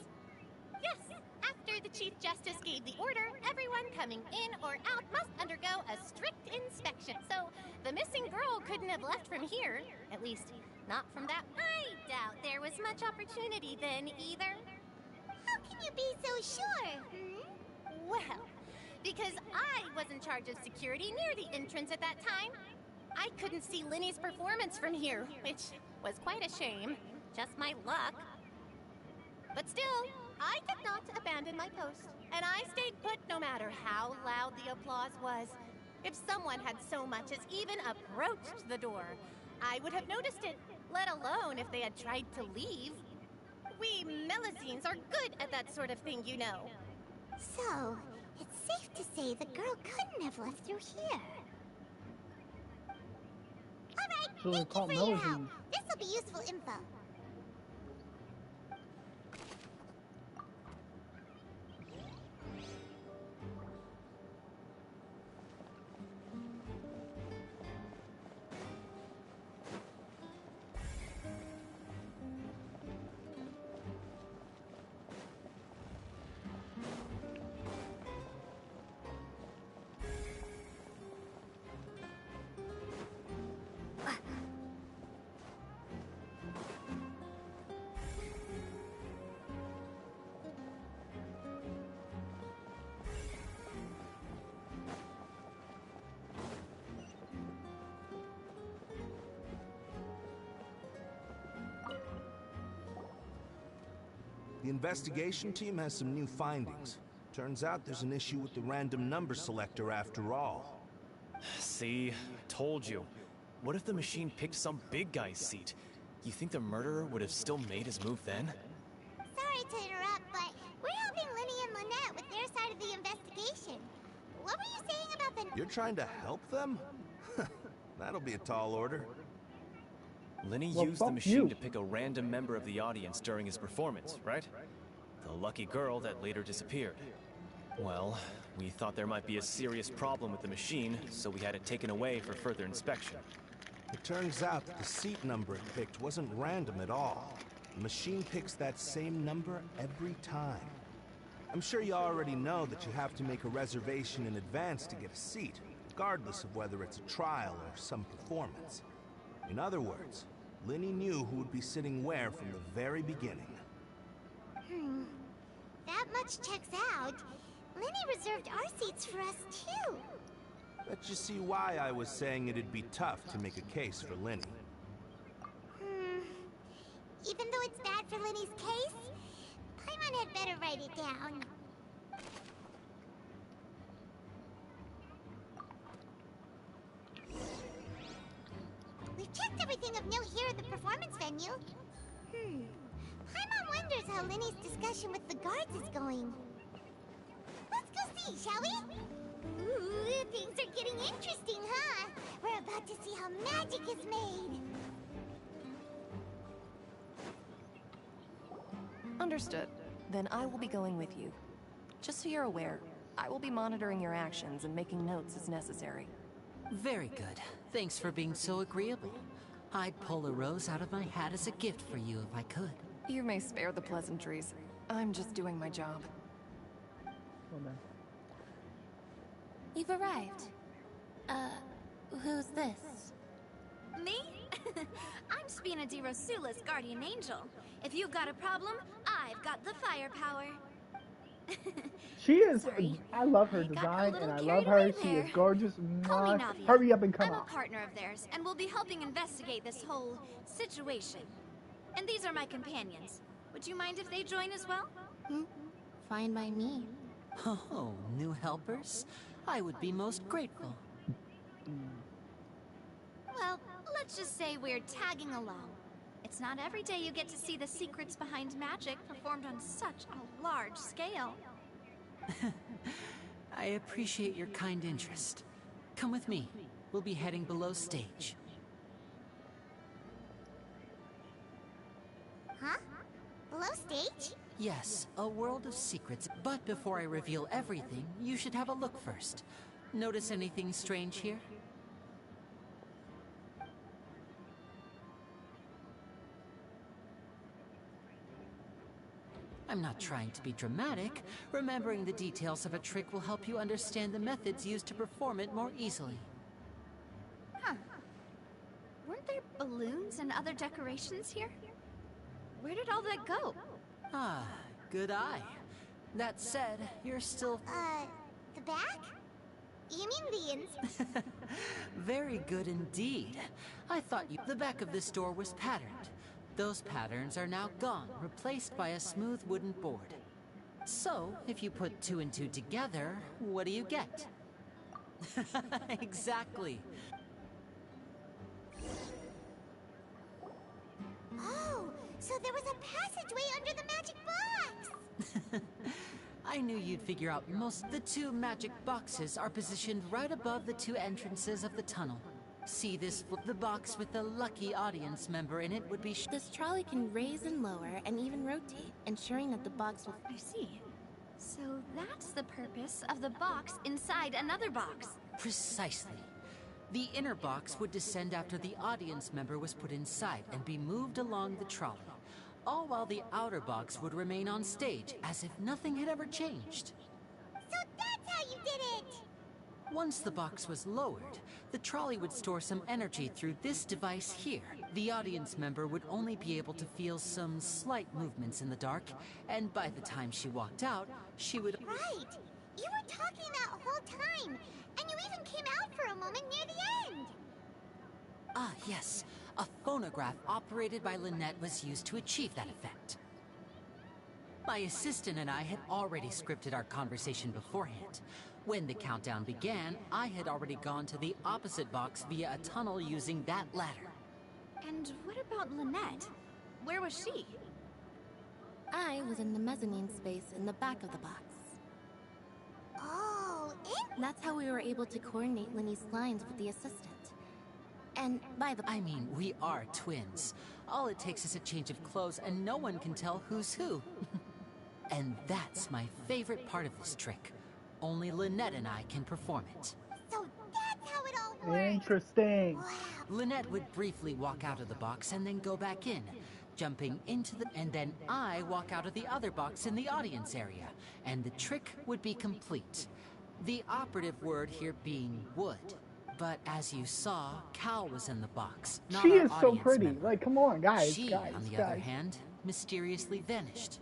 Yes, after the Chief Justice gave the order, everyone coming in or out must undergo a strict inspection. So the missing girl couldn't have left from here. At least, not from that. I doubt there was much opportunity then either. How can you be so sure? Well, because I was in charge of security near the entrance at that time. I couldn't see Lenny's performance from here, which was quite a shame. Just my luck. But still, I did not abandon my post, and I stayed put no matter how loud the applause was. If someone had so much as even approached the door, I would have noticed it, let alone if they had tried to leave. We Melusines are good at that sort of thing, you know. So, it's safe to say the girl couldn't have left through here. Alright, So thank you for your help. Melusines. This'll be useful info. The investigation team has some new findings. Turns out there's an issue with the random number selector after all. See? Told you. What if the machine picked some big guy's seat? You think the murderer would have still made his move then? Sorry to interrupt, but we're helping Lenny and Lynette with their side of the investigation. What were you saying about the... You're trying to help them? That'll be a tall order. Lenny Well, used the fuck machine you. to pick a random member of the audience during his performance, right? The lucky girl that later disappeared. Well, we thought there might be a serious problem with the machine, so we had it taken away for further inspection. It turns out that the seat number it picked wasn't random at all. The machine picks that same number every time. I'm sure you already know that you have to make a reservation in advance to get a seat, regardless of whether it's a trial or some performance. In other words, Lenny knew who would be sitting where from the very beginning. That much checks out. Lenny reserved our seats for us, too. Bet you see why I was saying it'd be tough to make a case for Lenny. Even though it's bad for Lenny's case, Paimon had better write it down. We've checked everything of note here at the performance venue. Paimon wonders how Lenny's discussion with the guards is going. Let's go see, shall we? Ooh, things are getting interesting, huh? We're about to see how magic is made. Understood. Then I will be going with you. Just so you're aware, I will be monitoring your actions and making notes as necessary. Very good. Thanks for being so agreeable. I'd pull a rose out of my hat as a gift for you if I could. You may spare the pleasantries. I'm just doing my job. You've arrived. Who's this? Me? I'm Spina di Rosula's guardian angel. If you've got a problem, I've got the firepower. She is. I love her design and I love her. She is gorgeous. Call me Navia. Hurry up and come I'm on. a partner of theirs, and we'll be helping investigate this whole situation. And these are my companions. Would you mind if they join as well? Fine by me. Oh, new helpers? I would be most grateful. Well, let's just say we're tagging along. It's not every day you get to see the secrets behind magic performed on such a large scale. I appreciate your kind interest. Come with me. We'll be heading below stage. Huh? Below stage? Yes, a world of secrets. But before I reveal everything, you should have a look first. Notice anything strange here? I'm not trying to be dramatic. Remembering the details of a trick will help you understand the methods used to perform it more easily. Huh. Weren't there balloons and other decorations here? Where did all that go? Ah, good eye. That said, you're still... The back? You mean the ins? Very good indeed. I thought the back of this door was patterned. Those patterns are now gone, replaced by a smooth wooden board. So, if you put 2 and 2 together, what do you get? Exactly. Oh, so there was a passageway under the magic box! I knew you'd figure out the 2 magic boxes are positioned right above the 2 entrances of the tunnel. See the box with the lucky audience member in it would be... This trolley can raise and lower and even rotate, ensuring that the box will... I see. So that's the purpose of the box inside another box. Precisely. The inner box would descend after the audience member was put inside and be moved along the trolley, all while the outer box would remain on stage as if nothing had ever changed. So that's how you did it! Once the box was lowered, the trolley would store some energy through this device here. The audience member would only be able to feel some slight movements in the dark, and by the time she walked out, she would... Right! You were talking that whole time, and you even came out for a moment near the end! Ah, yes. A phonograph operated by Lynette was used to achieve that effect. My assistant and I had already scripted our conversation beforehand. When the countdown began, I had already gone to the opposite box via a tunnel using that ladder. And what about Lynette? Where was she? I was in the mezzanine space in the back of the box. Oh, That's how we were able to coordinate Linny's lines with the assistant. And by the... I mean, we are twins. All it takes is a change of clothes and no one can tell who's who. And that's my favorite part of this trick. Only Lynette and I can perform it. So that's how it all works! Interesting. Wow. Lynette would briefly walk out of the box and then go back in, jumping into the... And then I walk out of the other box in the audience area, and the trick would be complete. The operative word here being would. But as you saw, Cal was in the box, not She our is so audience pretty. member. Like, come on, guys, She, guys, on the guys. other hand, mysteriously vanished.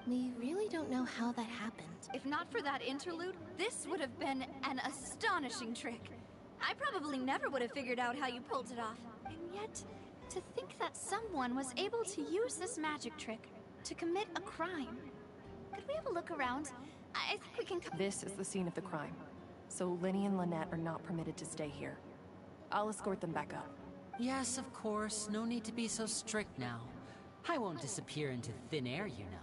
We really don't know how that happened. If not for that interlude, this would have been an astonishing trick. I probably never would have figured out how you pulled it off. And yet, to think that someone was able to use this magic trick to commit a crime. Could we have a look around? I think we can... This is the scene of the crime. So Linny and Lynette are not permitted to stay here. I'll escort them back up. Yes, of course. No need to be so strict now. I won't disappear into thin air, you know.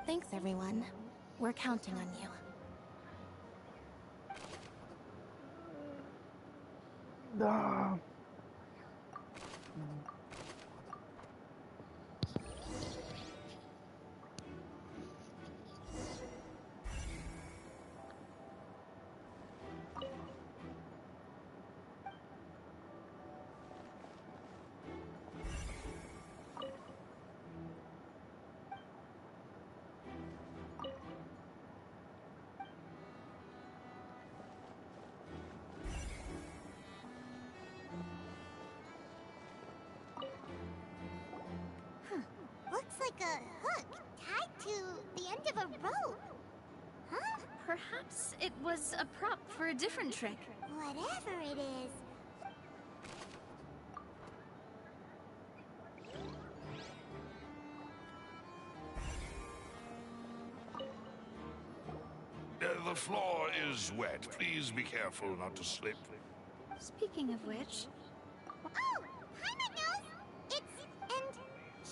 Thanks, everyone. We're counting on you. a hook tied to the end of a rope. Huh? Perhaps it was a prop for a different trick. Whatever it is. The floor is wet. Please be careful not to slip. Speaking of which... Oh! Paimon knows! And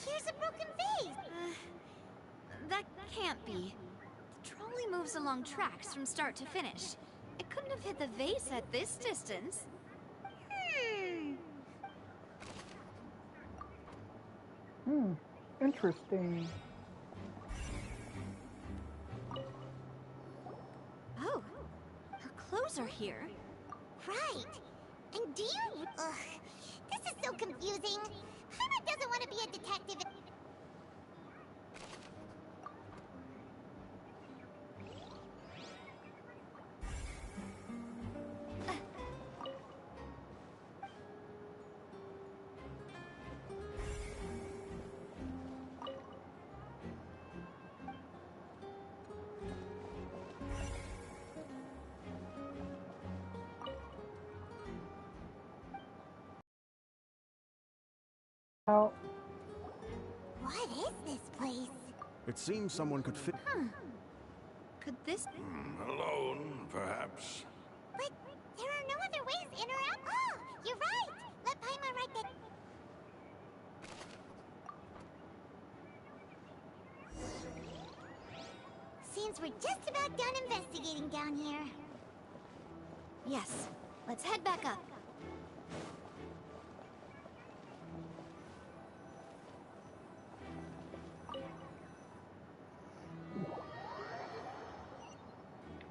here's a broken vase! That can't be. The trolley moves along tracks from start to finish. It couldn't have hit the vase at this distance. Interesting. Oh, her clothes are here. Right. And do you... Ugh. This is so confusing. Paimon doesn't want to be a detective. How? What is this place? It seems someone could fit. Could this... Alone, perhaps. But there are no other ways in or out. Oh, you're right. Let Paimon write that. Seems we're just about done investigating down here. Yes, let's head back up.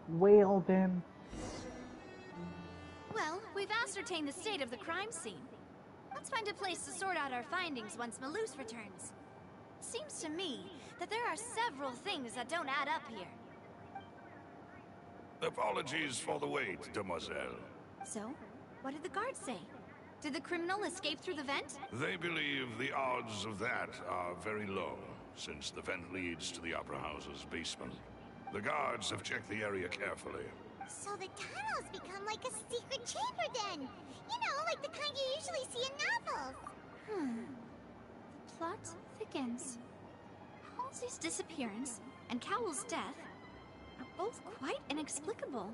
Well then. Well, we've ascertained the state of the crime scene. Let's find a place to sort out our findings once Malus returns. Seems to me that there are several things that don't add up here. Apologies for the wait, demoiselle. So, what did the guards say? Did the criminal escape through the vent? They believe the odds of that are very low, since the vent leads to the Opera House's basement. The guards have checked the area carefully. So the tunnels become like a secret chamber then! You know, like the kind you usually see in novels! The plot thickens. Halsey's disappearance and Cowell's death are both quite inexplicable.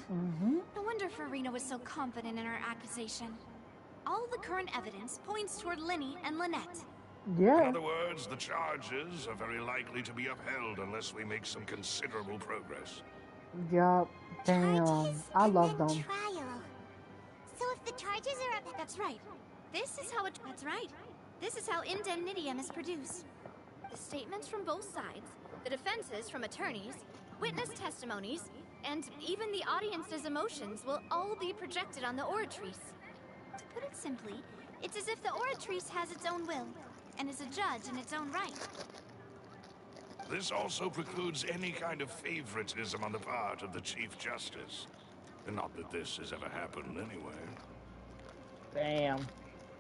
No wonder Farina was so confident in her accusation. All the current evidence points toward Linny and Lynette. Yeah. In other words, the charges are very likely to be upheld unless we make some considerable progress. Yup. Damn. I love them. Trial. So if the charges are up... That's right. This is how indemnitium is produced. The statements from both sides, the defenses from attorneys, witness testimonies, and even the audience's emotions will all be projected on the oratrice. To put it simply, it's as if the oratrice has its own will, and is a judge in its own right. This also precludes any kind of favoritism on the part of the Chief Justice. And not that this has ever happened anyway. Damn.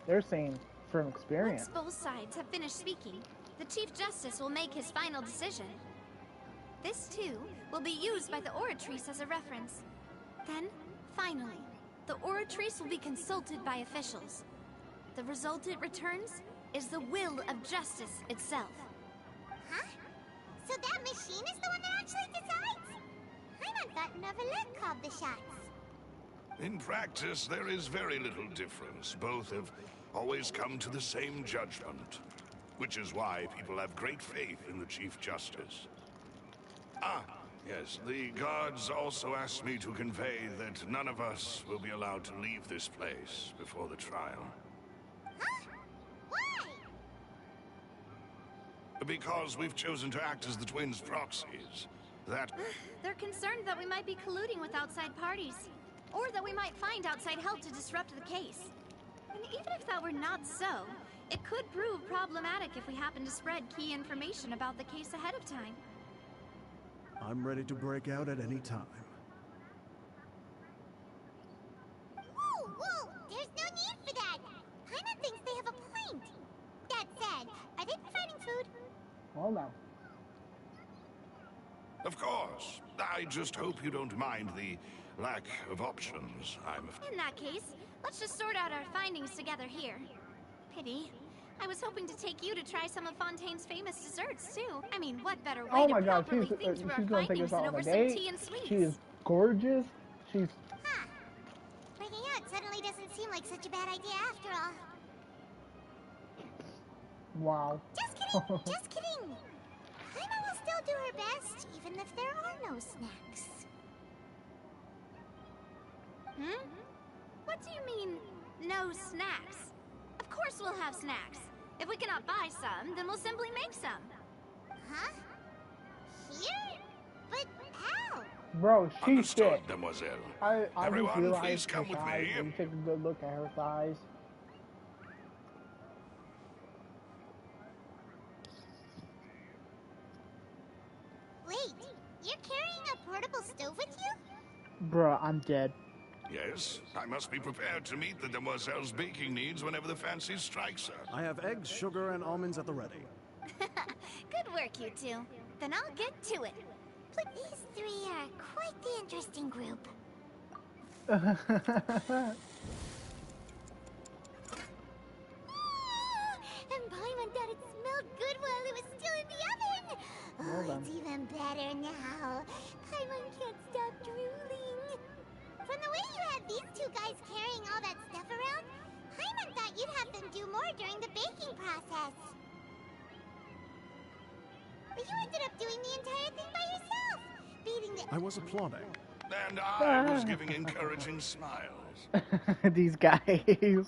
They're saying from experience. Once both sides have finished speaking, the Chief Justice will make his final decision. This, too, will be used by the oratrice as a reference. Then, finally, the oratrice will be consulted by officials. The result it returns is the will of justice itself. Huh? So that machine is the one that actually decides? Paimon thought Neverlet called the shots. In practice, there is very little difference. Both have always come to the same judgment. Which is why people have great faith in the Chief Justice. Ah, yes, the guards also asked me to convey that none of us will be allowed to leave this place before the trial. Huh? Why? Because we've chosen to act as the twins' proxies. They're concerned that we might be colluding with outside parties, or that we might find outside help to disrupt the case. And even if that were not so, it could prove problematic if we happen to spread key information about the case ahead of time. I'm ready to break out at any time. Whoa, whoa! There's no need for that! Paimon thinks they have a point! That said, are they providing food? Hold on. Of course. I just hope you don't mind the lack of options. In that case, let's just sort out our findings together here. Pity. I was hoping to take you to try some of Fontaine's famous desserts, too. I mean, what better way Oh to my god, properly think through our she's gonna take findings us than out on over a some date. tea and sweets? She is gorgeous. She's... Breaking out suddenly doesn't seem like such a bad idea after all. Wow. Just kidding! Just kidding! Paimon will still do her best, even if there are no snacks. Hmm? What do you mean, no snacks? Of course we'll have snacks. If we cannot buy some, then we'll simply make some. Huh? Here? But how? Bro, she's Understood, thick. Demoiselle. I just Everyone, realized please come her with thighs. me. When you take a good look at her thighs. Wait, you're carrying a portable stove with you? Bruh, I'm dead. Yes, I must be prepared to meet the demoiselle's baking needs whenever the fancy strikes her. I have eggs, sugar, and almonds at the ready. Good work, you two. Then I'll get to it. These three are quite the interesting group. And Paimon thought it smelled good while it was still in the oven. Well done. It's even better now. Paimon can't stop drooling. From the way you had these two guys carrying all that stuff around, Paimon thought you'd have them do more during the baking process. But you ended up doing the entire thing by yourself, beating the... I was applauding. And I was giving encouraging smiles. These guys. Paimon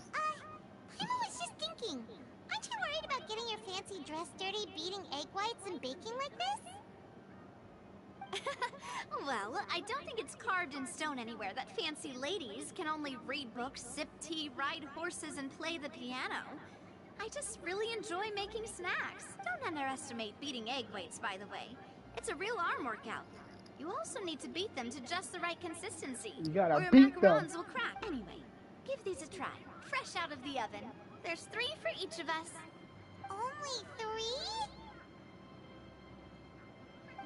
was just thinking, aren't you worried about getting your fancy dress dirty beating egg whites and baking like this? Well, I don't think it's carved in stone anywhere that fancy ladies can only read books, sip tea, ride horses, and play the piano. I just really enjoy making snacks. Don't underestimate beating egg whites, by the way. It's a real arm workout. You also need to beat them to just the right consistency, You gotta or your beat them. macarons will crack. Anyway, give these a try. Fresh out of the oven. There's 3 for each of us. Only 3?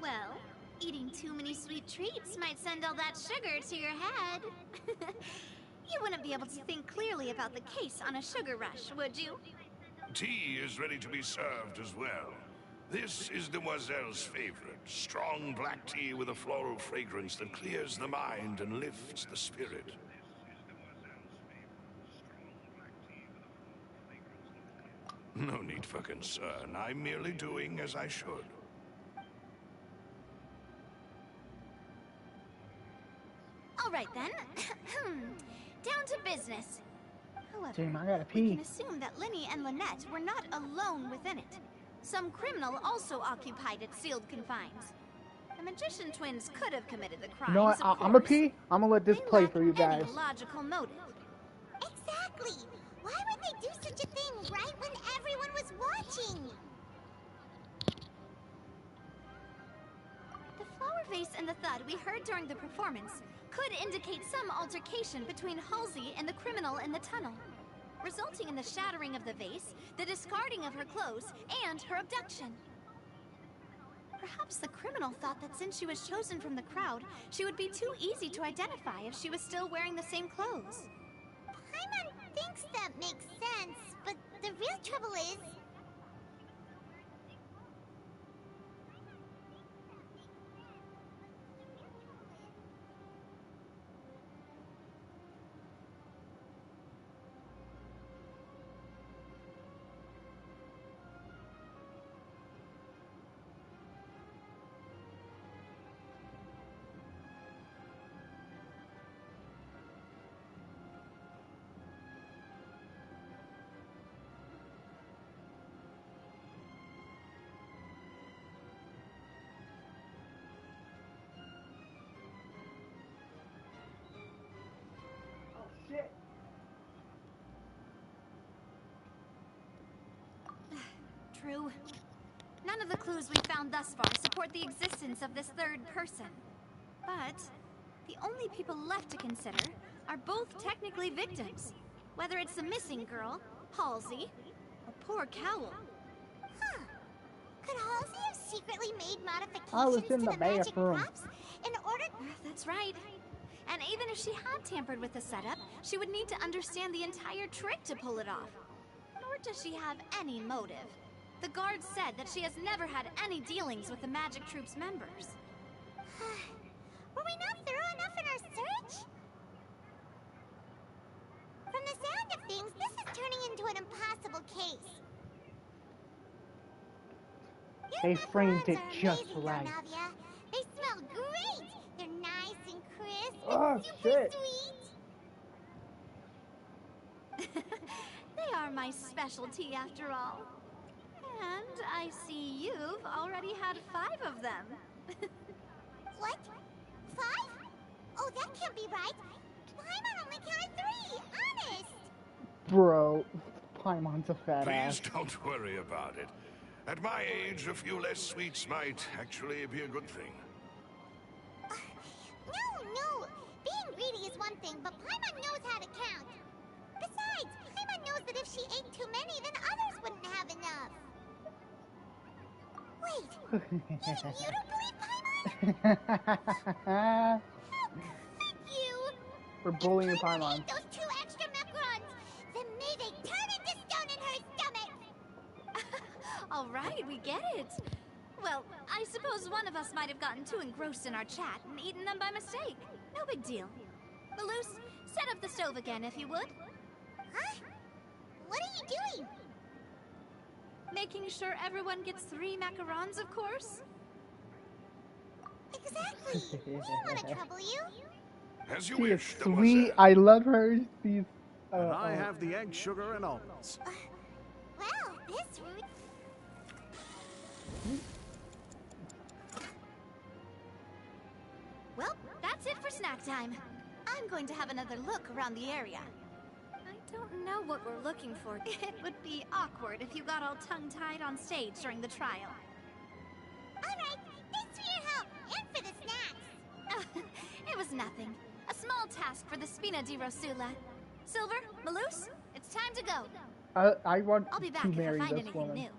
Well, eating too many sweet treats might send all that sugar to your head. You wouldn't be able to think clearly about the case on a sugar rush, would you? Tea is ready to be served as well. This is Demoiselle's favorite, strong black tea with a floral fragrance that clears the mind and lifts the spirit. No need for concern. I'm merely doing as I should. All right then. Down to business. However, Damn, I gotta we pee. can assume that Linny and Lynette were not alone within it. Some criminal also occupied its sealed confines. The magician twins could have committed the crimes. You know what? of I'm gonna course. pee. I'm gonna let this play for you guys. Any logical motive. Exactly! Why would they do such a thing right when everyone was watching? The flower vase and the thud we heard during the performance could indicate some altercation between Halsey and the criminal in the tunnel, resulting in the shattering of the vase, the discarding of her clothes, and her abduction. Perhaps the criminal thought that since she was chosen from the crowd, she would be too easy to identify if she was still wearing the same clothes. Paimon thinks that makes sense, but the real trouble is... True. None of the clues we found thus far support the existence of this third person. But the only people left to consider are both technically victims. Whether it's the missing girl, Halsey, or poor Cowl. Huh. Could Halsey have secretly made I was modifications in to the the magic bathroom. props in order? That's right. And even if she had tampered with the setup, she would need to understand the entire trick to pull it off. Nor does she have any motive. The guard said that she has never had any dealings with the Magic Troop's members. Were we not thorough enough in our search? From the sound of things, this is turning into an impossible case. They framed it just Amazing, right. Navia. They smell great. They're nice and crisp Oh, and super shit. sweet. They are my specialty after all. And I see you've already had 5 of them. What? 5? Oh, that can't be right. Paimon only counted 3. Honest. Bro, Paimon's a fat Please ass. don't worry about it. At my age, a few less sweets might actually be a good thing. No. Being greedy is one thing, but Paimon knows how to count. Besides, Paimon knows that if she ate too many, then others wouldn't have enough. Wait, even you don't believe Paimon? Thank you! For bullying If Paimon Paimon. ate those 2 extra macarons, then may they turn into stone in her stomach! All right, we get it. Well, I suppose one of us might have gotten too engrossed in our chat and eaten them by mistake. No big deal. Malus, set up the stove again if you would. Huh? What are you doing? Making sure everyone gets 3 macarons, of course. Exactly. We don't want to trouble you. As you She is wish, sweet. I love her. She's. And I have the egg, sugar, and almonds. Well, this route. Well, that's it for snack time. I'm going to have another look around the area. I don't know what we're looking for. It would be awkward if you got all tongue-tied on stage during the trial. Alright, thanks for your help, and for the snacks. It was nothing. A small task for the Spina di Rosula. Silver, Malus, it's time to go. I want I'll be back to if I marry find this anything woman. new.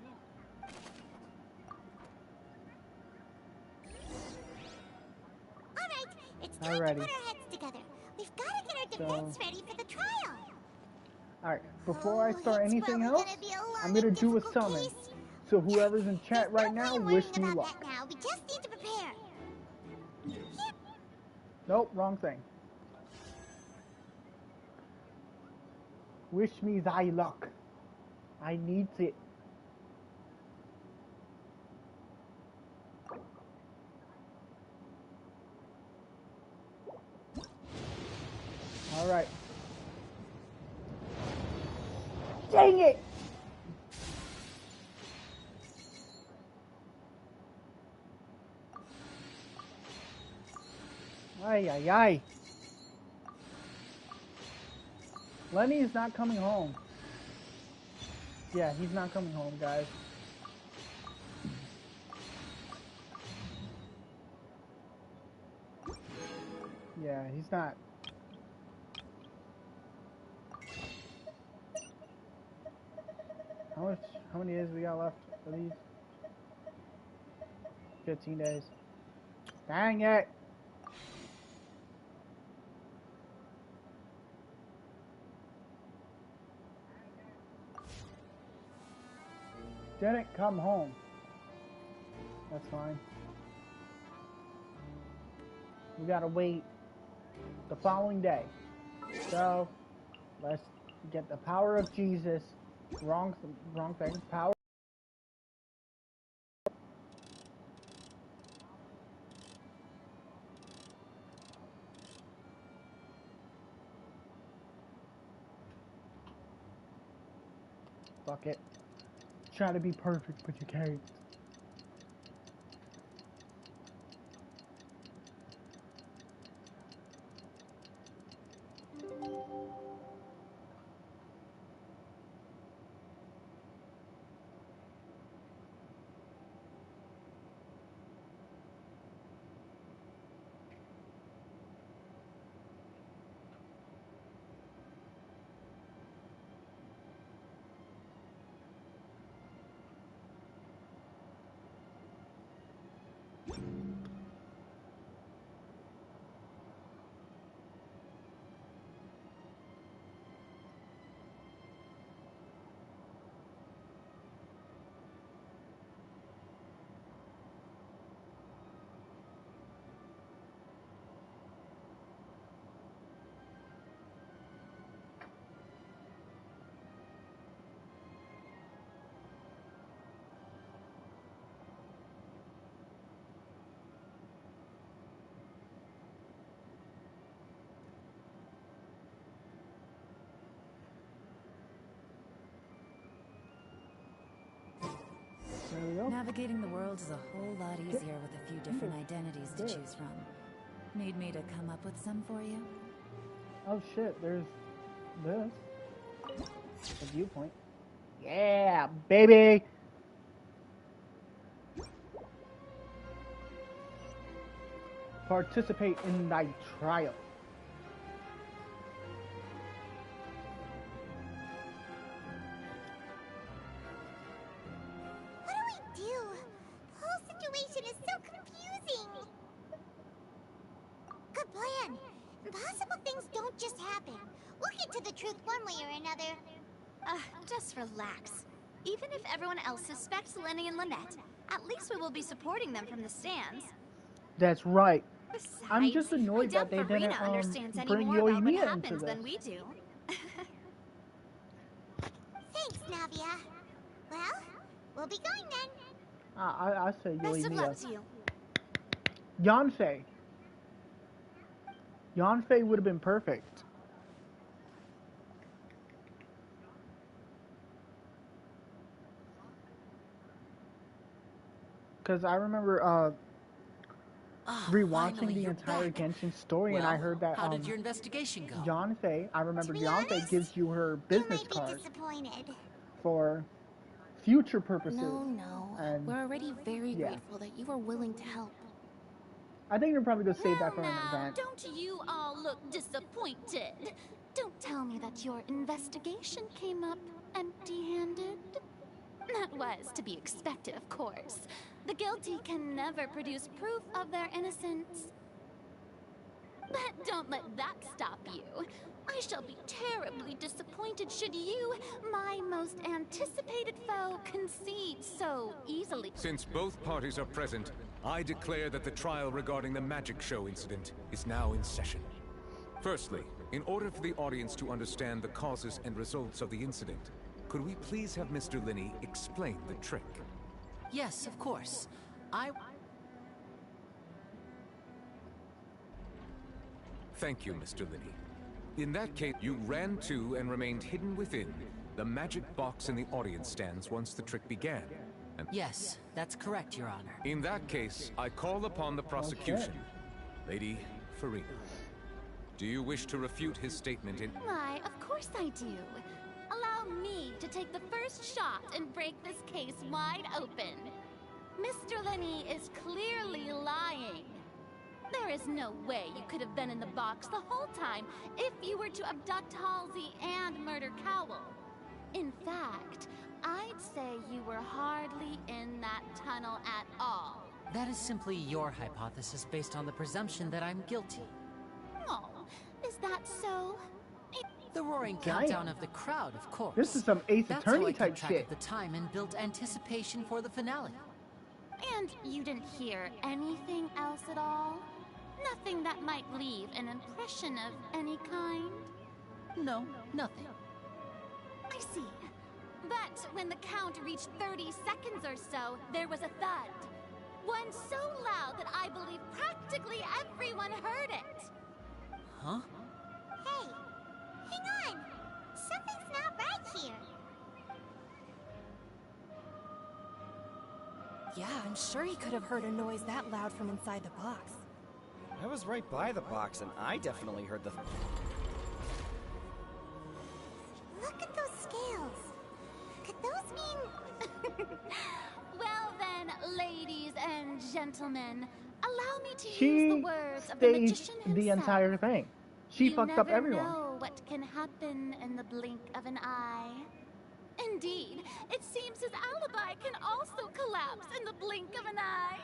Alright, it's time to put our heads together. We've got to get our defense ready for the trial. Alright, before I start it's anything probably else, gonna be a long I'm gonna and do a difficult summon. case. So whoever's in chat right now, wish me About luck. that now. We just need to prepare. Nope, wrong thing. Wish me thy luck. I need it. Alright. Dang it! Ay, ay, ay. Lenny is not coming home. Yeah, he's not coming home, guys. Yeah, he's not. How many days we got left of these? 15 days. Dang it! Didn't come home. That's fine. We gotta wait the following day. So, let's get the power of Jesus. Wrong thing. Power. Fuck it. Try to be perfect, but you can't. Navigating the world is a whole lot easier with a few different identities to choose from. Need me to come up with some for you? Oh shit, there's this. A viewpoint. Yeah, baby! Participate in thy trial. What do we do? The whole situation is so confusing. Good plan. Impossible things don't just happen. We'll get to the truth one way or another. Just relax. Even if everyone else suspects Lenny and Lynette, at least we will be supporting them from the stands. That's right. Besides, I'm just annoyed I that they doubt didn't Farina understands any bring more about what Yoimiya into happens this. than we do. Thanks, Navia. Well, we'll be going then. I say Best of luck Yoimiya. to you. Yanfei. Yanfei would have been perfect. Because I remember rewatching the entire Genshin story, and I heard that how did your investigation go? Yanfei, I remember Yanfei gives you her business card for future purposes. No. And We're already very yeah. grateful that you were willing to help. I think they're probably going to save that for an event. Don't you all look disappointed? Don't tell me that your investigation came up empty-handed. That was to be expected, of course. The guilty can never produce proof of their innocence. But don't let that stop you. I shall be terribly disappointed should you, my most anticipated foe, concede so easily. Since both parties are present, I declare that the trial regarding the magic show incident is now in session. Firstly, in order for the audience to understand the causes and results of the incident, could we please have Mr. Linney explain the trick? Yes, of course. Thank you, Mr. Linney. In that case, you ran to and remained hidden within the magic box in the audience stands once the trick began. And yes, that's correct, Your Honor. in that case, I call upon the prosecution. Lady Farina, do you wish to refute his statement in... Why, of course I do. Allow me to take the first shot and break this case wide open. Mr. Linney is clearly lying. There is no way you could have been in the box the whole time if you were to abduct Halsey and murder Cowell. In fact, I'd say you were hardly in that tunnel at all. That is simply your hypothesis based on the presumption that I'm guilty. Oh, is that so? The roaring countdown of the crowd, of course. This is some Ace That's Attorney how I type kept track shit. of the time and built anticipation for the finale. And you didn't hear anything else at all? Nothing that might leave an impression of any kind? No, nothing. I see. But when the count reached 30 seconds or so, there was a thud. One so loud that I believe practically everyone heard it. Huh? Hey, hang on. Something's not right here. Yeah, I'm sure he could have heard a noise that loud from inside the box. I was right by the box, and I definitely heard the... Look at those scales. Could those mean... Well then, ladies and gentlemen, allow me to use She the words of the staged magician himself. the entire thing. She fucked up everyone. You never know what can happen in the blink of an eye. Indeed, it seems his alibi can also collapse in the blink of an eye.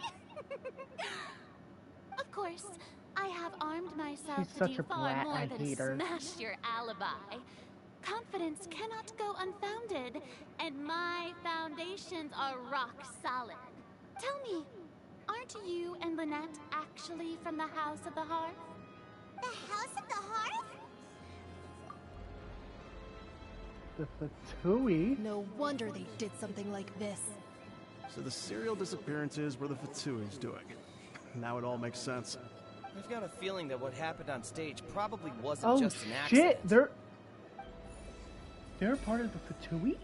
Of course, I have armed myself She's to such do a far brat, more I than hate her. smash your alibi. Confidence cannot go unfounded, and my foundations are rock solid. Tell me, aren't you and Lynette actually from the House of the Hearth? The House of the Hearth? The Fatui? No wonder they did something like this. So the serial disappearances were the Fatui's doing. Now it all makes sense. I've got a feeling that what happened on stage probably wasn't just an accident. Shit! They're part of the Fatui?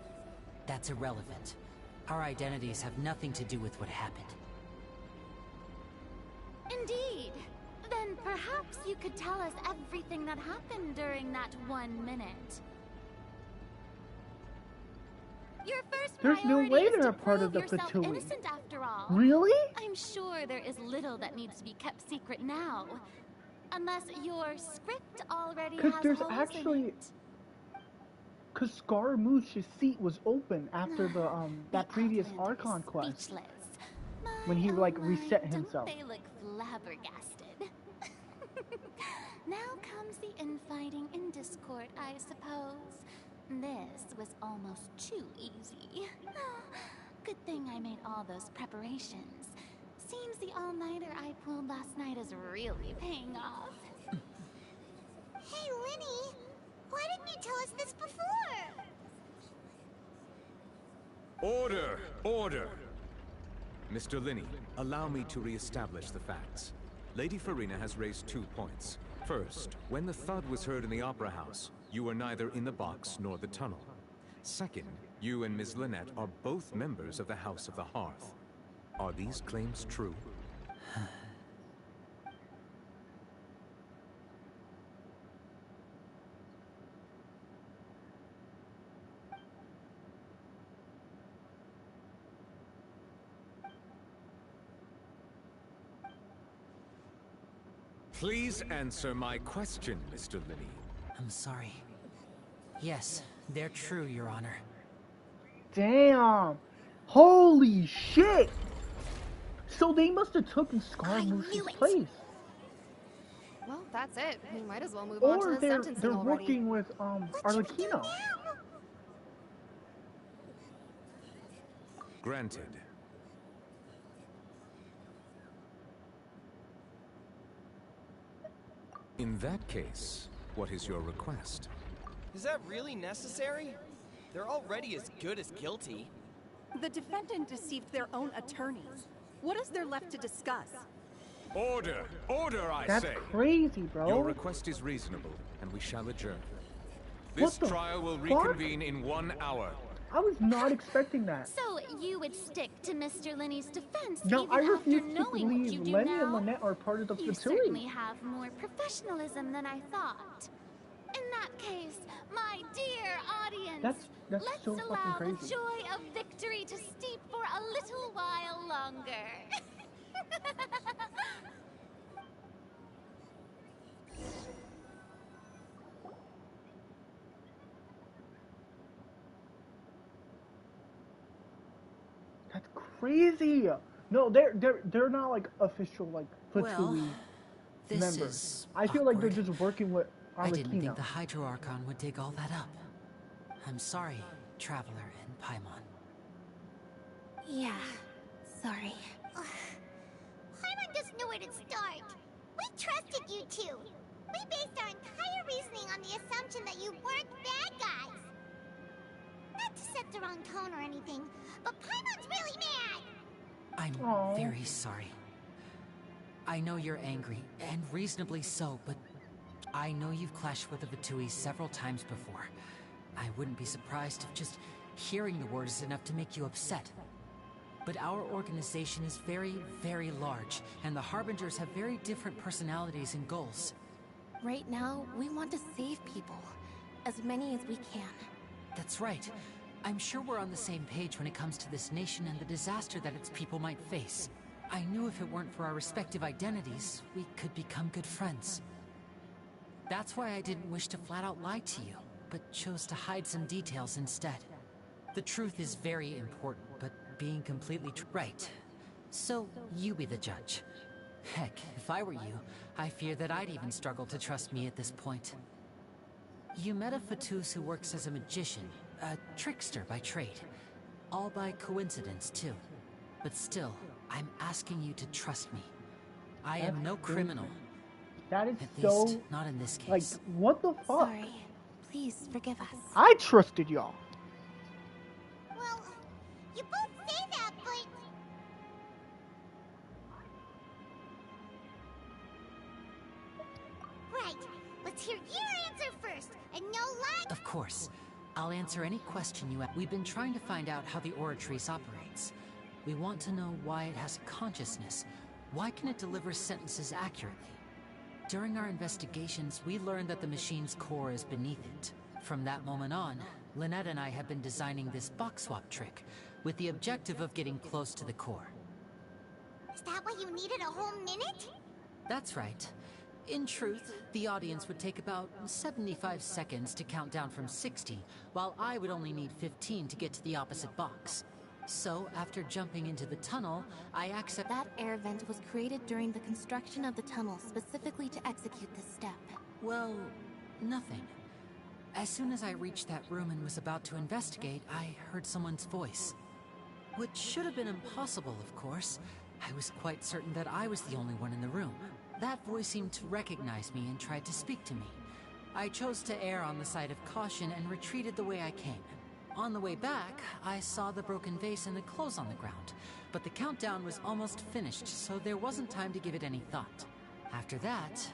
That's irrelevant. Our identities have nothing to do with what happened. Indeed. Then perhaps you could tell us everything that happened during that 1 minute. Your first There's no way they're a part of the Fatui. Innocent after all. Really? I'm sure there is little that needs to be kept secret now. Unless your script already has there's holes actually in it. Because Scaramouche's seat was open after the that previous Archon quest. When he like reset himself. Don't they look flabbergasted? Now comes the infighting in Discord, I suppose. This was almost too easy. Good thing I made all those preparations. Seems the all-nighter I pulled last night is really paying off. Hey, Linny! Why didn't you tell us this before? Order! Order! Mr. Linney, allow me to re-establish the facts. Lady Farina has raised 2 points. First, when the thud was heard in the Opera House, you were neither in the box nor the tunnel. Second, you and Ms. Lynette are both members of the House of the Hearth. Are these claims true? Please answer my question, Mr. Linney. I'm sorry. Yes, they're true, Your Honor. Damn! Holy shit! So they must have taken Scaramouche's place. Well, that's it. We might as well move on to the sentencing they're already. working with Arlecchino. Granted. In that case, what is your request? Is that really necessary? They're already as good as guilty. The defendant deceived their own attorneys. What is there left to discuss? Order! Order, I That's say! That's crazy, bro. Your request is reasonable, and we shall adjourn. This trial will reconvene in 1 hour. I was not expecting that. So you would stick to Mr. Linney's defense no, even I refuse after to knowing what believe you do Lenny now? and Lynette are part of the You Fatui. certainly have more professionalism than I thought. In that case, my dear audience, That's let's so allow fucking the crazy. joy of victory to steep for a little while longer. That's crazy. No, they're not like official like Fatui this members. is I feel like they're awkward. just working with Arlecchino. I didn't think the Hydro Archon would dig all that up. I'm sorry, Traveler and Paimon. Yeah, sorry. Paimon doesn't know where to start. We trusted you two. We based our entire reasoning on the assumption that you weren't bad guys. Not to set the wrong tone or anything, but Paimon's really mad. I'm very sorry. I know you're angry, and reasonably so, but I know you've clashed with the Fatui several times before. I wouldn't be surprised if just hearing the word is enough to make you upset. But our organization is very, very large, and the Harbingers have very different personalities and goals. Right now, we want to save people. As many as we can. That's right. I'm sure we're on the same page when it comes to this nation and the disaster that its people might face. I knew if it weren't for our respective identities, we could become good friends. That's why I didn't wish to flat out lie to you, but chose to hide some details instead. The truth is very important, but being completely right. So, you be the judge. Heck, if I were you, I fear that I'd even struggle to trust me at this point. You met a Fatus who works as a magician, a trickster by trade. All by coincidence, too. But still, I'm asking you to trust me. I am no criminal. That is At so... least, not in this case. Like, what the fuck? Sorry. Please forgive us. I trusted y'all. Well, you both say that, but... Right. Let's hear your answer first, and no lie... Of course. I'll answer any question you ask. We've been trying to find out how the Oratrice operate. We want to know why it has consciousness. Why can it deliver sentences accurately? During our investigations, we learned that the machine's core is beneath it. From that moment on, Lynette and I have been designing this box swap trick, with the objective of getting close to the core. Is that why you needed a whole minute? That's right. In truth, the audience would take about 75 seconds to count down from 60, while I would only need 15 to get to the opposite box. So, after jumping into the tunnel, I accept— That air vent was created during the construction of the tunnel specifically to execute this step. Well, nothing. As soon as I reached that room and was about to investigate, I heard someone's voice. Which should have been impossible, of course. I was quite certain that I was the only one in the room. That voice seemed to recognize me and tried to speak to me. I chose to err on the side of caution and retreated the way I came. On the way back, I saw the broken vase and the clothes on the ground, but the countdown was almost finished, so there wasn't time to give it any thought. After that,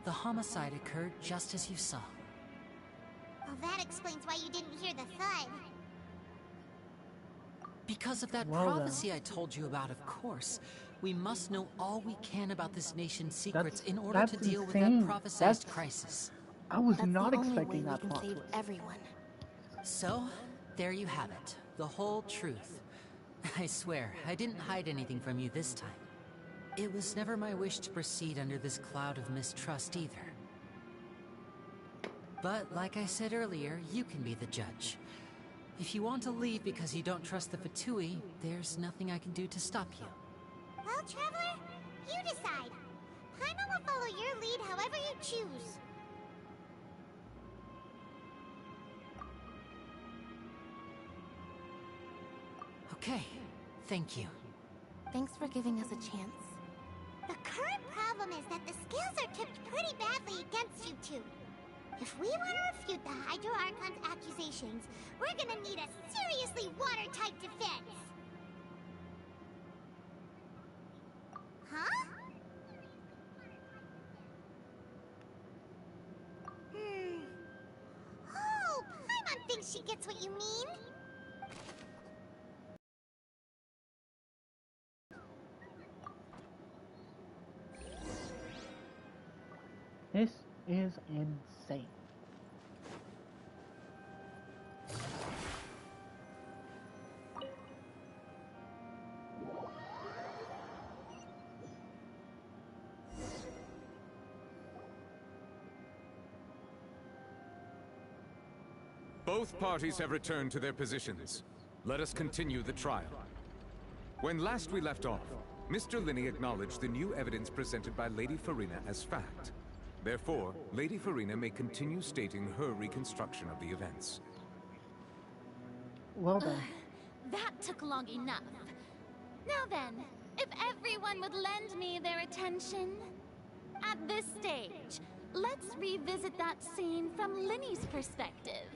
the homicide occurred just as you saw. Well, that explains why you didn't hear the thud. Because of that Well, prophecy I told you about, of course. We must know all we can about this nation's secrets in order to deal with that prophesized crisis. I was not expecting that plot twist. Everyone. So, there you have it. The whole truth. I swear, I didn't hide anything from you this time. It was never my wish to proceed under this cloud of mistrust either. But, like I said earlier, you can be the judge. If you want to leave because you don't trust the Fatui, there's nothing I can do to stop you. Well, Traveler, you decide. Paimon will follow your lead however you choose. Okay, thank you. Thanks for giving us a chance. The current problem is that the scales are tipped pretty badly against you two. If we want to refute the Hydro Archon's accusations, we're gonna need a seriously watertight defense. Huh? Oh, Paimon thinks she gets what you mean. This is insane. Both parties have returned to their positions. Let us continue the trial. When last we left off, Mr. Linney acknowledged the new evidence presented by Lady Farina as fact. Therefore, Lady Farina may continue stating her reconstruction of the events. Well then. That took long enough. Now then, if everyone would lend me their attention. At this stage, let's revisit that scene from Linney's perspective.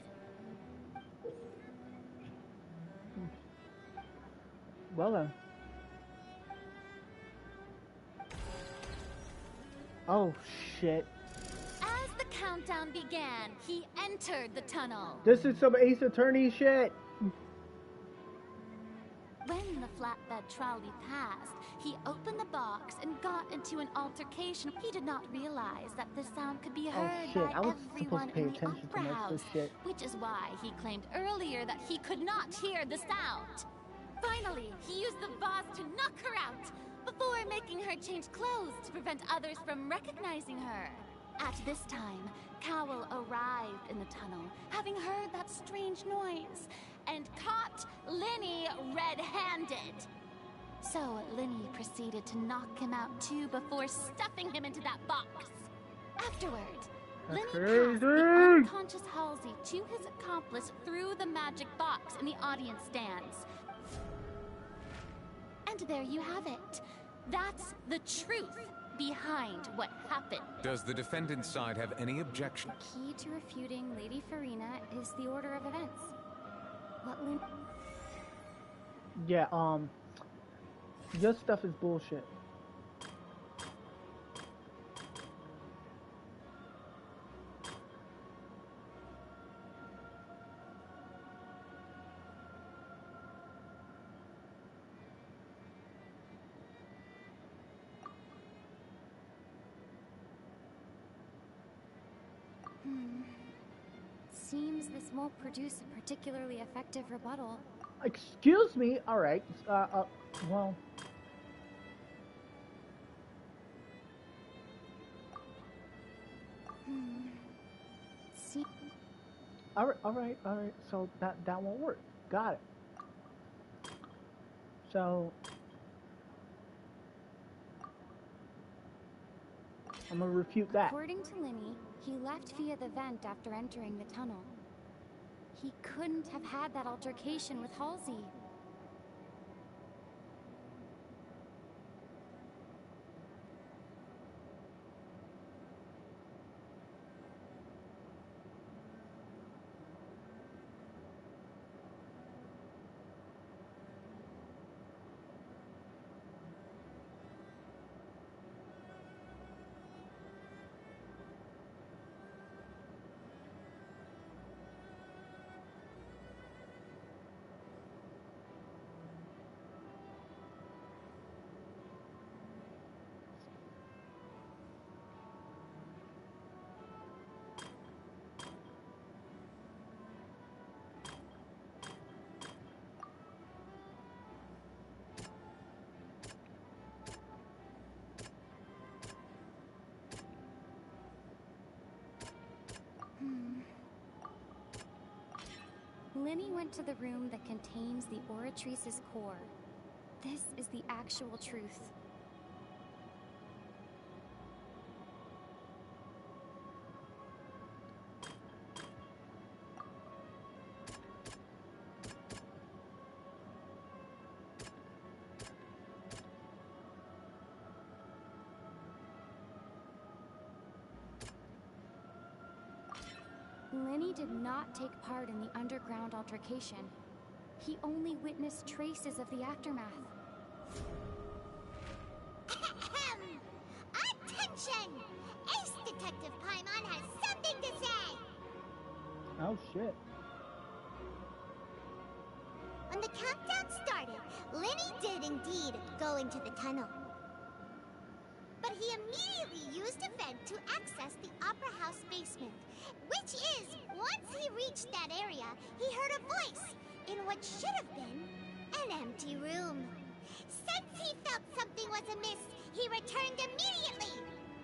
Well then. Oh shit. As the countdown began, he entered the tunnel. This is some Ace Attorney shit. When the flatbed trolley passed, he opened the box and got into an altercation. He did not realize that the sound could be heard by I was everyone supposed to pay in the attention to opera most of house, this shit. which is why he claimed earlier that he could not hear the sound. Finally, he used the vase to knock her out, before making her change clothes to prevent others from recognizing her. At this time, Cowell arrived in the tunnel, having heard that strange noise, and caught Linney red-handed. So Linney proceeded to knock him out too before stuffing him into that box. Afterward, Linney passed the unconscious Halsey to his accomplice through the magic box in the audience stands. And there you have it. That's the truth behind what happened. Does the defendant's side have any objection? Key to refuting Lady Farina is the order of events. What Lynn... Yeah, your stuff is bullshit. seems this won't produce a particularly effective rebuttal. Excuse me? Alright, well... See? Alright, so that won't work. Got it. So... I'm gonna refute that. According to Linny, he left via the vent after entering the tunnel. He couldn't have had that altercation with Halsey. Linny went to the room that contains the Oratrice's core. This is the actual truth. Linny did not take part in the underground altercation. He only witnessed traces of the aftermath. Attention! Ace Detective Paimon has something to say! Oh shit. When the countdown started, Linny did indeed go into the tunnel. But he immediately used a vent to access the Opera House basement, which is, once he reached that area, he heard a voice in what should have been an empty room. Since he felt something was amiss, he returned immediately.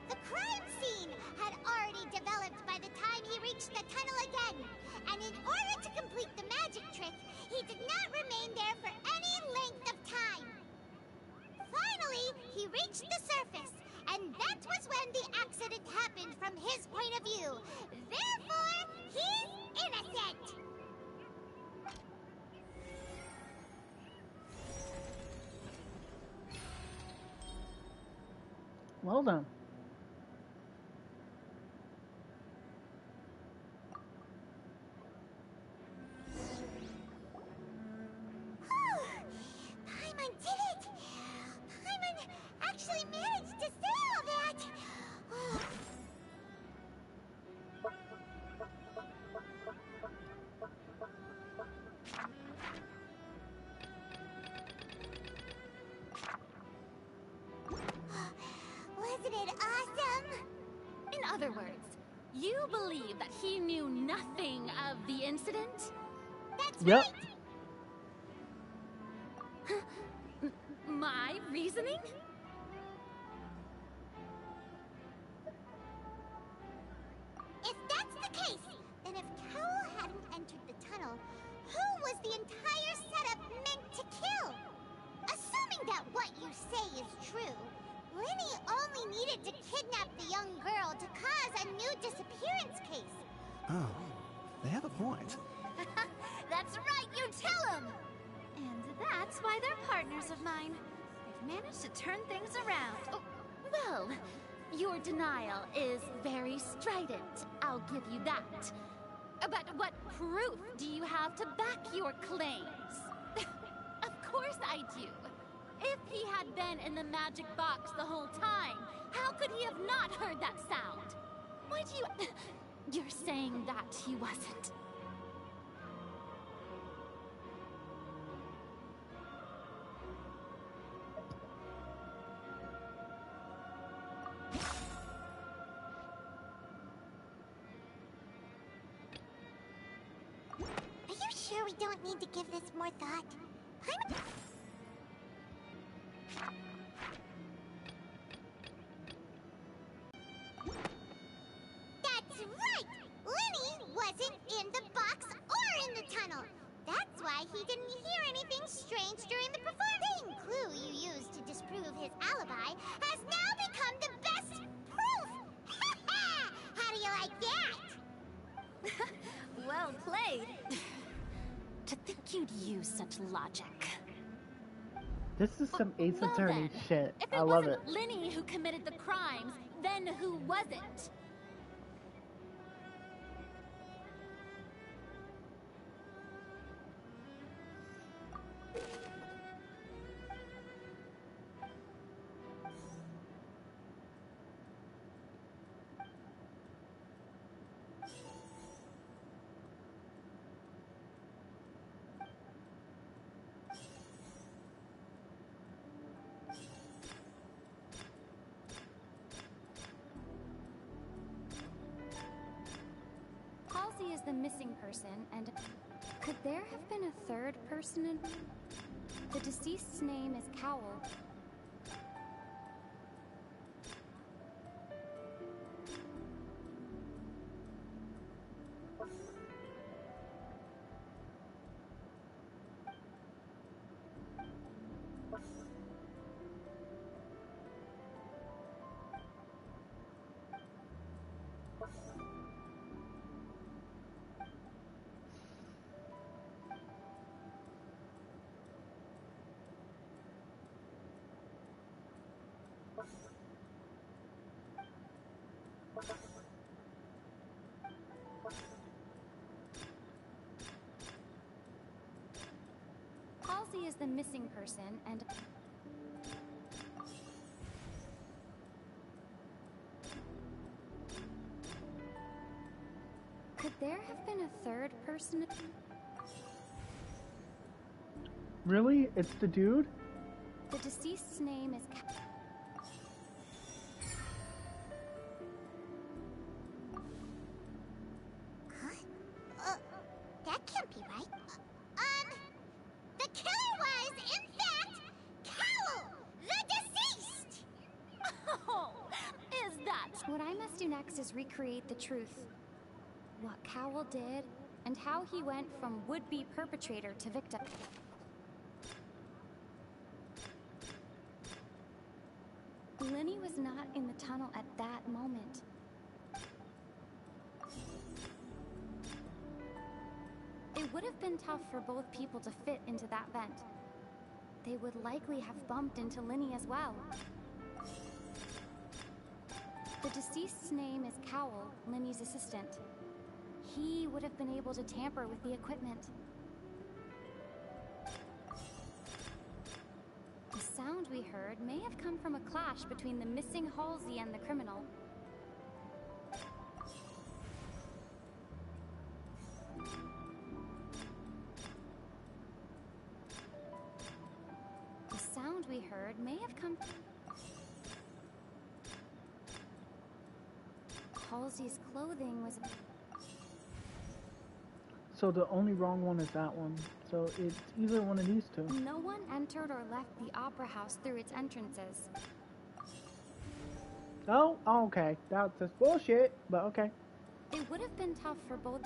The crime scene had already developed by the time he reached the tunnel again, and in order to complete the magic trick, he did not remain there for any length of time. Finally, he reached the surface, and that was when the accident happened from his point of view. Therefore, he's innocent! Well done. Paimon did it! Paimon actually managed to say all that! Wasn't it awesome? In other words, you believe that he knew nothing of the incident? That's Yep. right! My reasoning? If that's the case, then if Cowell hadn't entered the tunnel, who was the entire setup meant to kill? Assuming that what you say is true, Linny only needed to kidnap the young girl to cause a new disappearance case. Oh, they have a point. That's right, you tell him! And that's why they're partners of mine. They've managed to turn things around. Oh, well, your denial is very strident, I'll give you that. But what proof do you have to back your claims? Of course I do. If he had been in the magic box the whole time, how could he have not heard that sound? Why do you... You're saying that he wasn't. we don't need to give this more thought. That's right! Lenny wasn't in the box or in the tunnel. That's why he didn't hear anything strange during the performance. The same clue you used to disprove his alibi has now become the best proof! How do you like that? Well played. To think you'd use such logic. This is some Ace Well Attorney then, shit. If I it love wasn't it. Lenny who committed the crimes, then who was it? Halsey is the missing person, and could there have been a third person in... The deceased's name is Cowell. Halsey is the missing person, and... Could there have been a third person? Really? It's the dude? The deceased's name is... That can't be right. The killer was, in fact, Cowell, the deceased! Oh, is that... What I must do next is recreate the truth. What Cowell did, and how he went from would-be perpetrator to victim. Lenny was not in the tunnel at that moment. It would have been tough for both people to fit into that vent. They would likely have bumped into Lenny as well. The deceased's name is Cowell, Lenny's assistant. He would have been able to tamper with the equipment. The sound we heard may have come from a clash between the missing Halsey and the criminal. The sound we heard may have come... Halsey's clothing was... So the only wrong one is that one. So it's either one of these two. No one entered or left the Opera House through its entrances. Oh, okay. That's just bullshit, but okay. It would have been tough for both...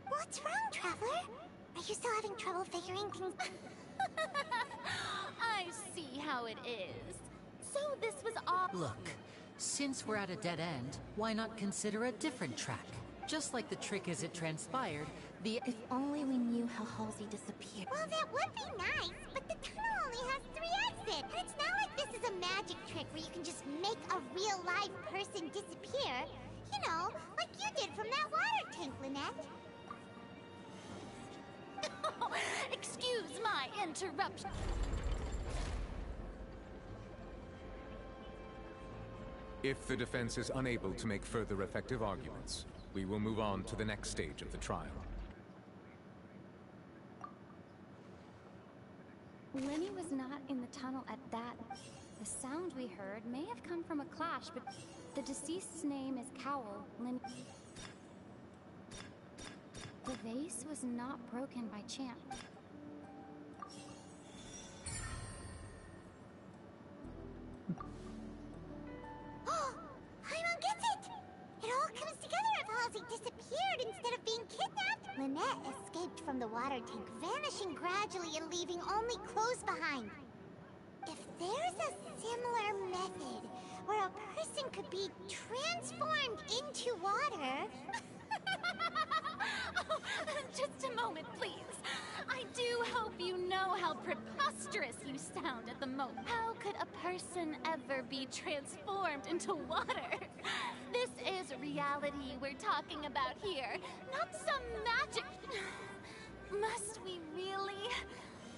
What's wrong, Traveler? Are you still having trouble figuring things? I see how it is. So this was all... Look, since we're at a dead end, why not consider a different track? Just like the trick as it transpired, the... If only we knew how Halsey disappeared. Well, that would be nice, but the tunnel only has 3 exits. And it's not like this is a magic trick where you can just make a real live person disappear. You know, like you did from that water tank, Lynette. Excuse my interruption. If the defense is unable to make further effective arguments, We will move on to the next stage of the trial. Lenny was not in the tunnel at that. The sound we heard may have come from a clash, but the deceased's name is Cowell. The vase was not broken by chance. Paimon gets it! It all comes together if Halsey disappeared instead of being kidnapped. Lynette escaped from the water tank, vanishing gradually and leaving only clothes behind. If there's a similar method where a person could be transformed into water... Oh, just a moment, please. I do hope you know how preposterous you sound at the moment. How could a person ever be transformed into water? This is reality we're talking about here, not some magic... Must we really?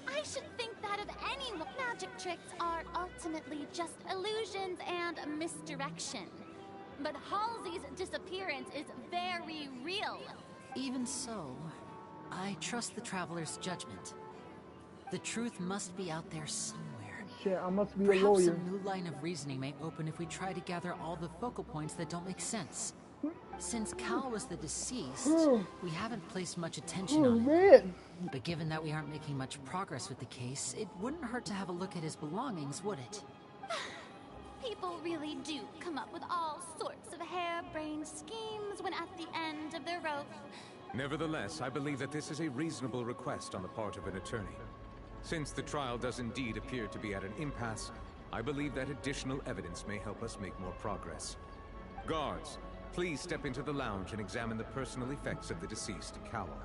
I should think that of anyone. Magic tricks are ultimately just illusions and misdirection. But Halsey's disappearance is very real. Even so, I trust the Traveler's judgment. The truth must be out there somewhere. Shit, I must be a Perhaps lawyer. some new line of reasoning may open if we try to gather all the focal points that don't make sense. Since Cal was the deceased, we haven't placed much attention on it. But given that we aren't making much progress with the case, it wouldn't hurt to have a look at his belongings, would it? People really do come up with all sorts of harebrained schemes when at the end of their rope. Nevertheless, I believe that this is a reasonable request on the part of an attorney. Since the trial does indeed appear to be at an impasse, I believe that additional evidence may help us make more progress. Guards, please step into the lounge and examine the personal effects of the deceased, Cowell.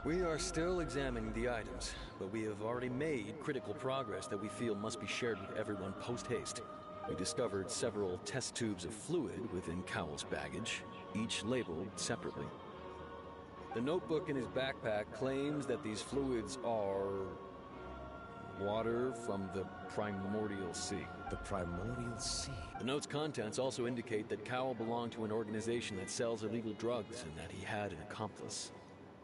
We are still examining the items, but we have already made critical progress that we feel must be shared with everyone post-haste. We discovered several test tubes of fluid within Cowell's baggage, each labeled separately. The notebook in his backpack claims that these fluids are... water from the Primordial Sea. The Primordial Sea? The note's contents also indicate that Cowell belonged to an organization that sells illegal drugs and that he had an accomplice.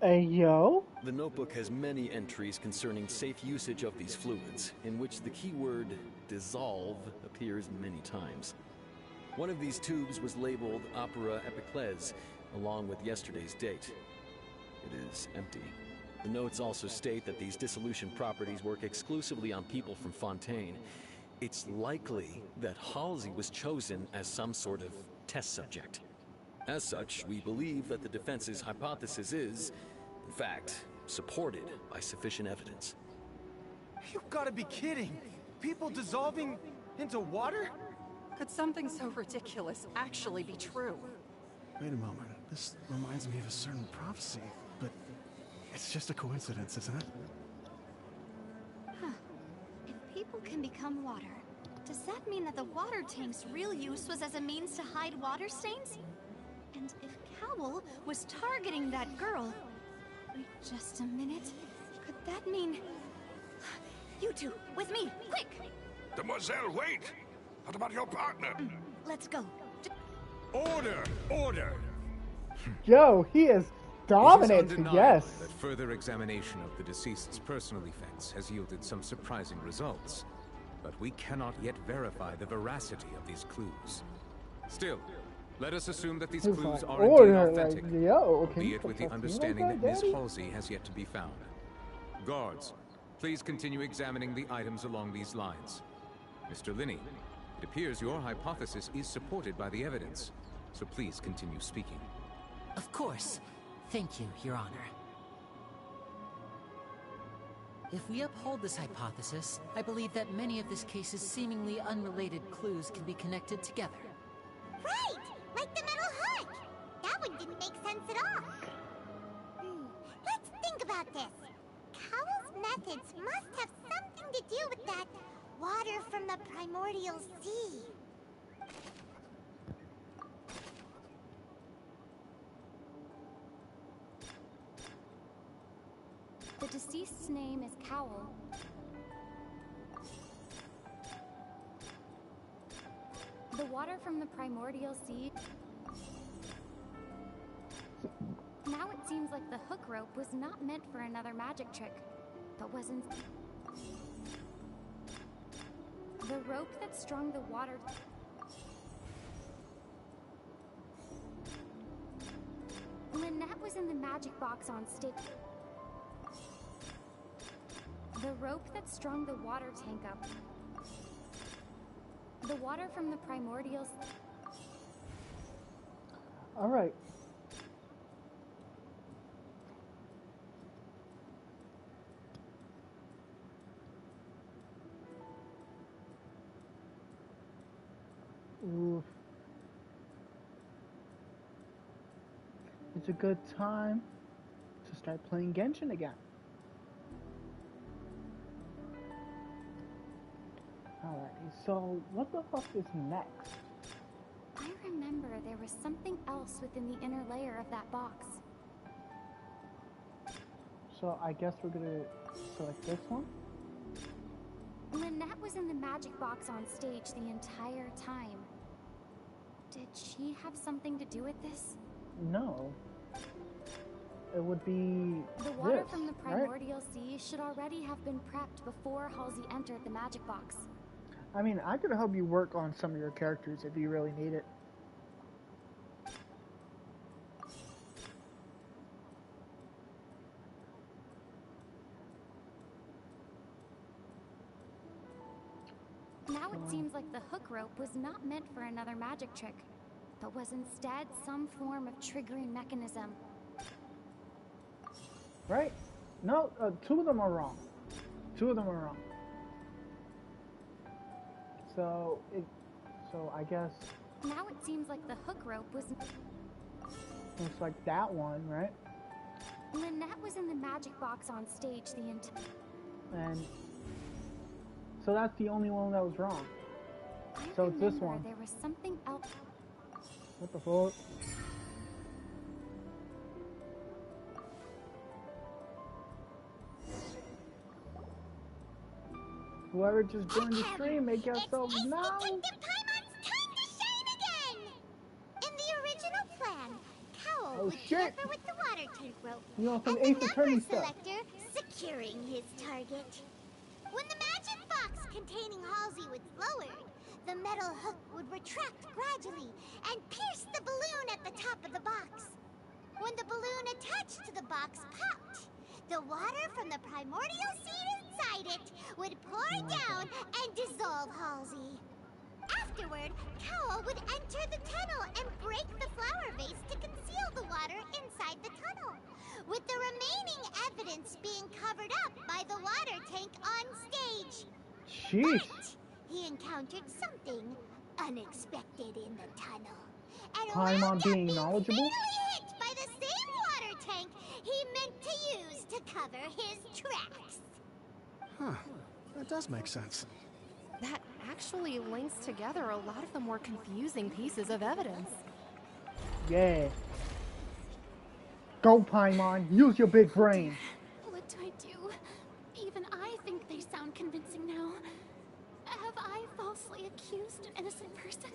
Hey, yo. The notebook has many entries concerning safe usage of these fluids, in which the keyword dissolve appears many times. One of these tubes was labeled Opera Epiclese, along with yesterday's date. It is empty. The notes also state that these dissolution properties work exclusively on people from Fontaine. It's likely that Halsey was chosen as some sort of test subject. As such, we believe that the defense's hypothesis is, in fact, supported by sufficient evidence. You've got to be kidding! People dissolving into water? Could something so ridiculous actually be true? Wait a moment. This reminds me of a certain prophecy, but it's just a coincidence, isn't it? Huh. If people can become water, does that mean that the water tank's real use was as a means to hide water stains? And if Cowell was targeting that girl... Wait just a minute. Could that mean... You two, with me, quick! Demoiselle, wait! What about your partner? Let's go. Order! Order! Yo, he is dominant, It is undeniable yes. that further examination of the deceased's personal effects has yielded some surprising results, but we cannot yet verify the veracity of these clues. Still, let us assume that these He's clues like, are indeed order, authentic, like, yo, can you albeit with the talk to me understanding like that that, Miss Daddy? Halsey has yet to be found. Guards, please continue examining the items along these lines. Mr. Linney, it appears your hypothesis is supported by the evidence, so please continue speaking. Of course. Thank you, Your Honor. If we uphold this hypothesis, I believe that many of this case's seemingly unrelated clues can be connected together. Right! Like the metal hut! That one didn't make sense at all. Let's think about this. Cowell's methods must have something to do with that water from the Primordial Sea. The deceased's name is Cowell. The water from the primordial sea. Now it seems like the hook rope was not meant for another magic trick, but was in... The rope that strung the water... Lynette was in the magic box on stage. The rope that strung the water tank up. The water from the primordial... Alright. Ooh. It's a good time to start playing Genshin again. Alrighty, so what the fuck is next? I remember there was something else within the inner layer of that box. So I guess we're gonna select this one. Lynette was in the magic box on stage the entire time. Did she have something to do with this? No. It would be the water this, from the primordial right? sea should already have been prepped before Halsey entered the magic box. I mean, I could help you work on some of your characters if you really need it. Now it seems like the hook rope was not meant for another magic trick, but was instead some form of triggering mechanism. Right? No, two of them are wrong. Two of them are wrong. So I guess... Now it seems like the hook rope was... It's like that one, right? Lynette was in the magic box on stage the entire... And... So that's the only one that was wrong. So it's this one. There was something else. What the fuck? Whoever just joined the stream, make yourselves now. Detective Paimon's time to shine again! In the original plan, Cowell would tamper with the water tank rope You know, some and Ace the Attorney number stuff. selector securing his target. When the magic box containing Halsey was lowered, the metal hook would retract gradually and pierce the balloon at the top of the box. When the balloon attached to the box popped, the water from the primordial seed inside it would pour down and dissolve Halsey. Afterward, Cowell would enter the tunnel and break the flower vase to conceal the water inside the tunnel, with the remaining evidence being covered up by the water tank on stage. Jeez. But he encountered something unexpected in the tunnel, and Paimon being knowledgeable? hit by the same water tank he meant to use to cover his tracks. Huh. That does make sense. That actually links together a lot of the more confusing pieces of evidence. Yeah. Go, Paimon. Use your big brain. What do I do? Even I think they sound convincing now. Have I falsely accused an innocent person?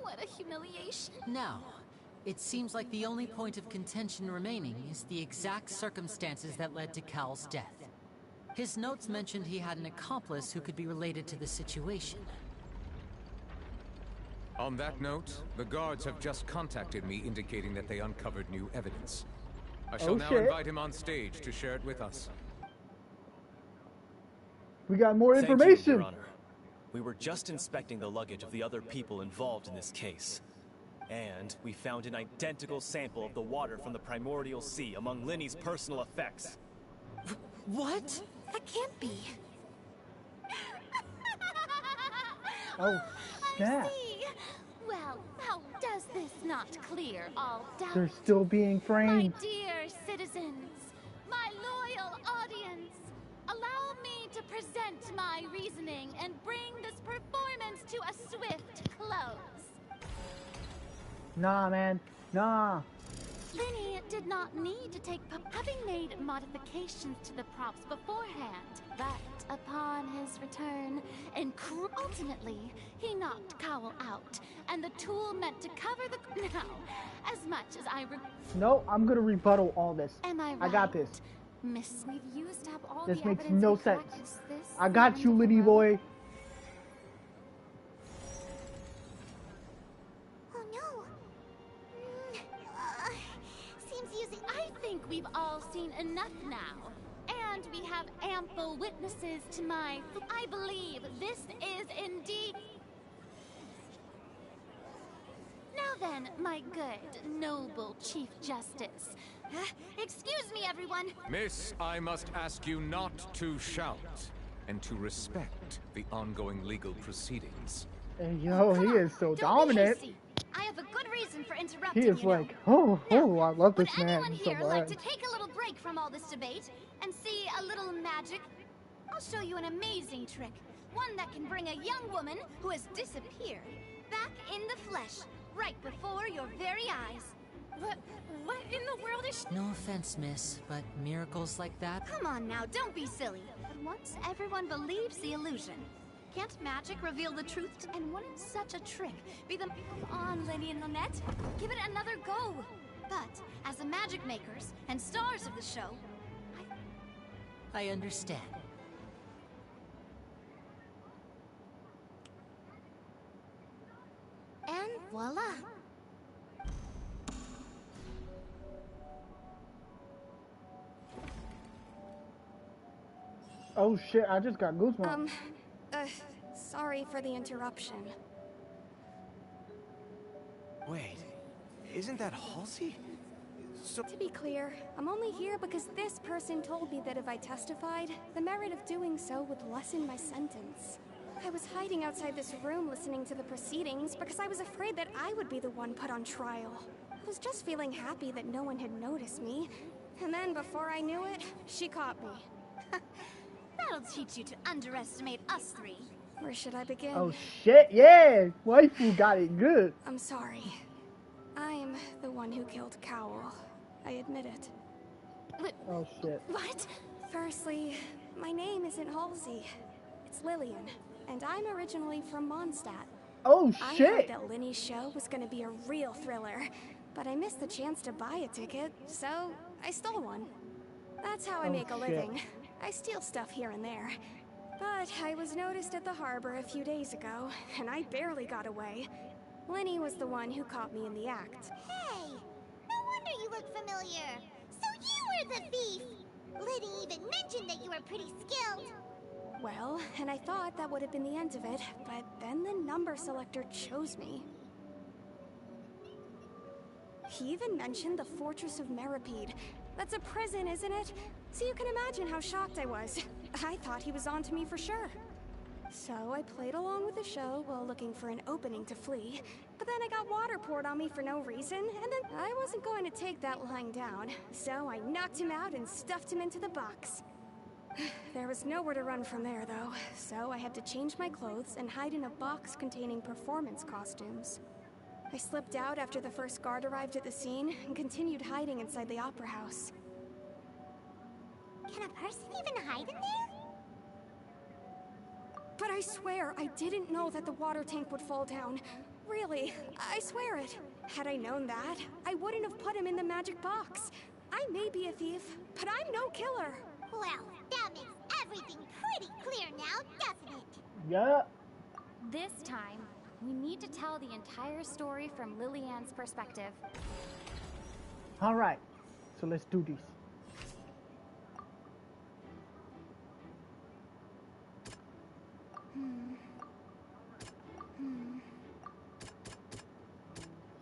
What a humiliation. Now, it seems like the only point of contention remaining is the exact circumstances that led to Cal's death. His notes mentioned he had an accomplice who could be related to the situation. On that note, the guards have just contacted me indicating that they uncovered new evidence. I shall now invite him on stage to share it with us. We got more Thank information. you, Your Honor. We were just inspecting the luggage of the other people involved in this case. And we found an identical sample of the water from the primordial sea among Linny's personal effects. What? That can't be. Oh, snap. I see. Well, how does this not clear all doubt? They're still being framed. My dear citizens, my loyal audience, allow me to present my reasoning and bring this performance to a swift close. Nah, man. Nah. Linny did not need to take having made modifications to the props beforehand, but upon his return, ultimately, he knocked Cowell out, and the tool meant to cover the... Now, as much as I... No, I'm gonna rebuttal all this. Am I right? I got this. Miss, we've used up all This the makes evidence no we sense. collected. Is this I the got end you, of the Liddy road? boy. Oh no. Seems using... I think we've all seen enough now. And we have ample witnesses to my... I believe this is indeed... Now then, my good, noble Chief Justice. Excuse me, everyone. Miss, I must ask you not to shout and to respect the ongoing legal proceedings. And yo, he is so dominant. I have a good reason for interrupting. He is like, oh, I love this man so Here, like to much. take a little break from all this debate and see a little magic? I'll show you an amazing trick. One that can bring a young woman who has disappeared back in the flesh, right before your very eyes. What in the world is... No offense, miss, but miracles like that... Come on now, don't be silly. But once everyone believes the illusion, can't magic reveal the truth? And wouldn't such a trick be the... Come on, Lady and Lynette, give it another go. But as the magic makers and stars of the show, I understand. And voila. Oh shit, I just got goosebumps. Sorry for the interruption. Wait, isn't that Halsey? So... To be clear, I'm only here because this person told me that if I testified, the merit of doing so would lessen my sentence. I was hiding outside this room listening to the proceedings because I was afraid that I would be the one put on trial. I was just feeling happy that no one had noticed me. And then before I knew it, she caught me. that'll teach you to underestimate us three. Where should I begin? Oh shit, yeah! Waifu got it good. I'm sorry. I'm the one who killed Cowell. I admit it. Oh shit. What? Firstly, my name isn't Halsey. It's Lillian, and I'm originally from Mondstadt. Oh shit! I heard that Linny's show was gonna be a real thriller, but I missed the chance to buy a ticket, so I stole one. That's how I make a living. I steal stuff here and there. But I was noticed at the harbor a few days ago, and I barely got away. Linny was the one who caught me in the act. Hey, no wonder you look familiar. So you were the thief. Liddy even mentioned that you were pretty skilled. Well, and I thought that would have been the end of it, but then the number selector chose me. He even mentioned the Fortress of Meripede. That's a prison, isn't it? So you can imagine how shocked I was. I thought he was on to me for sure. So I played along with the show while looking for an opening to flee. But then I got water poured on me for no reason, and then I wasn't going to take that lying down. So I knocked him out and stuffed him into the box. There was nowhere to run from there, though, so I had to change my clothes and hide in a box containing performance costumes. I slipped out after the first guard arrived at the scene and continued hiding inside the opera house. Can a person even hide in there? But I swear, I didn't know that the water tank would fall down. Really, I swear it. Had I known that, I wouldn't have put him in the magic box. I may be a thief, but I'm no killer. Well, that makes everything pretty clear now, doesn't it? Yeah. This time, we need to tell the entire story from Lillian's perspective. Alright, so let's do this.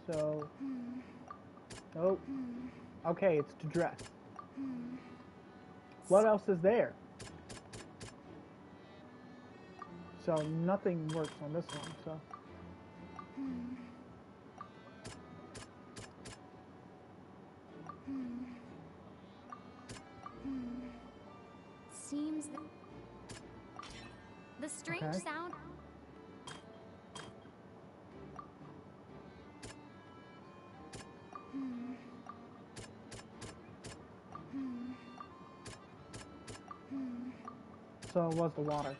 So, oh, okay, it's to dress. What else is there? So nothing works on this one, so. Seems that the strange sound. so it was the water.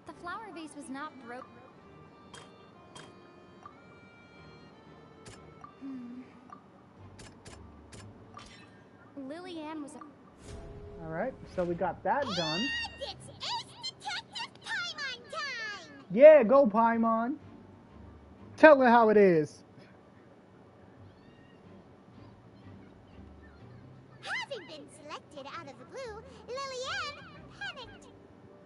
The flower vase was not broke. Lillian was a... Alright, so we got that done. And it's Ace Detective Paimon time! Yeah, go Paimon. Tell her how it is. Having been selected out of the blue, Lillian panicked.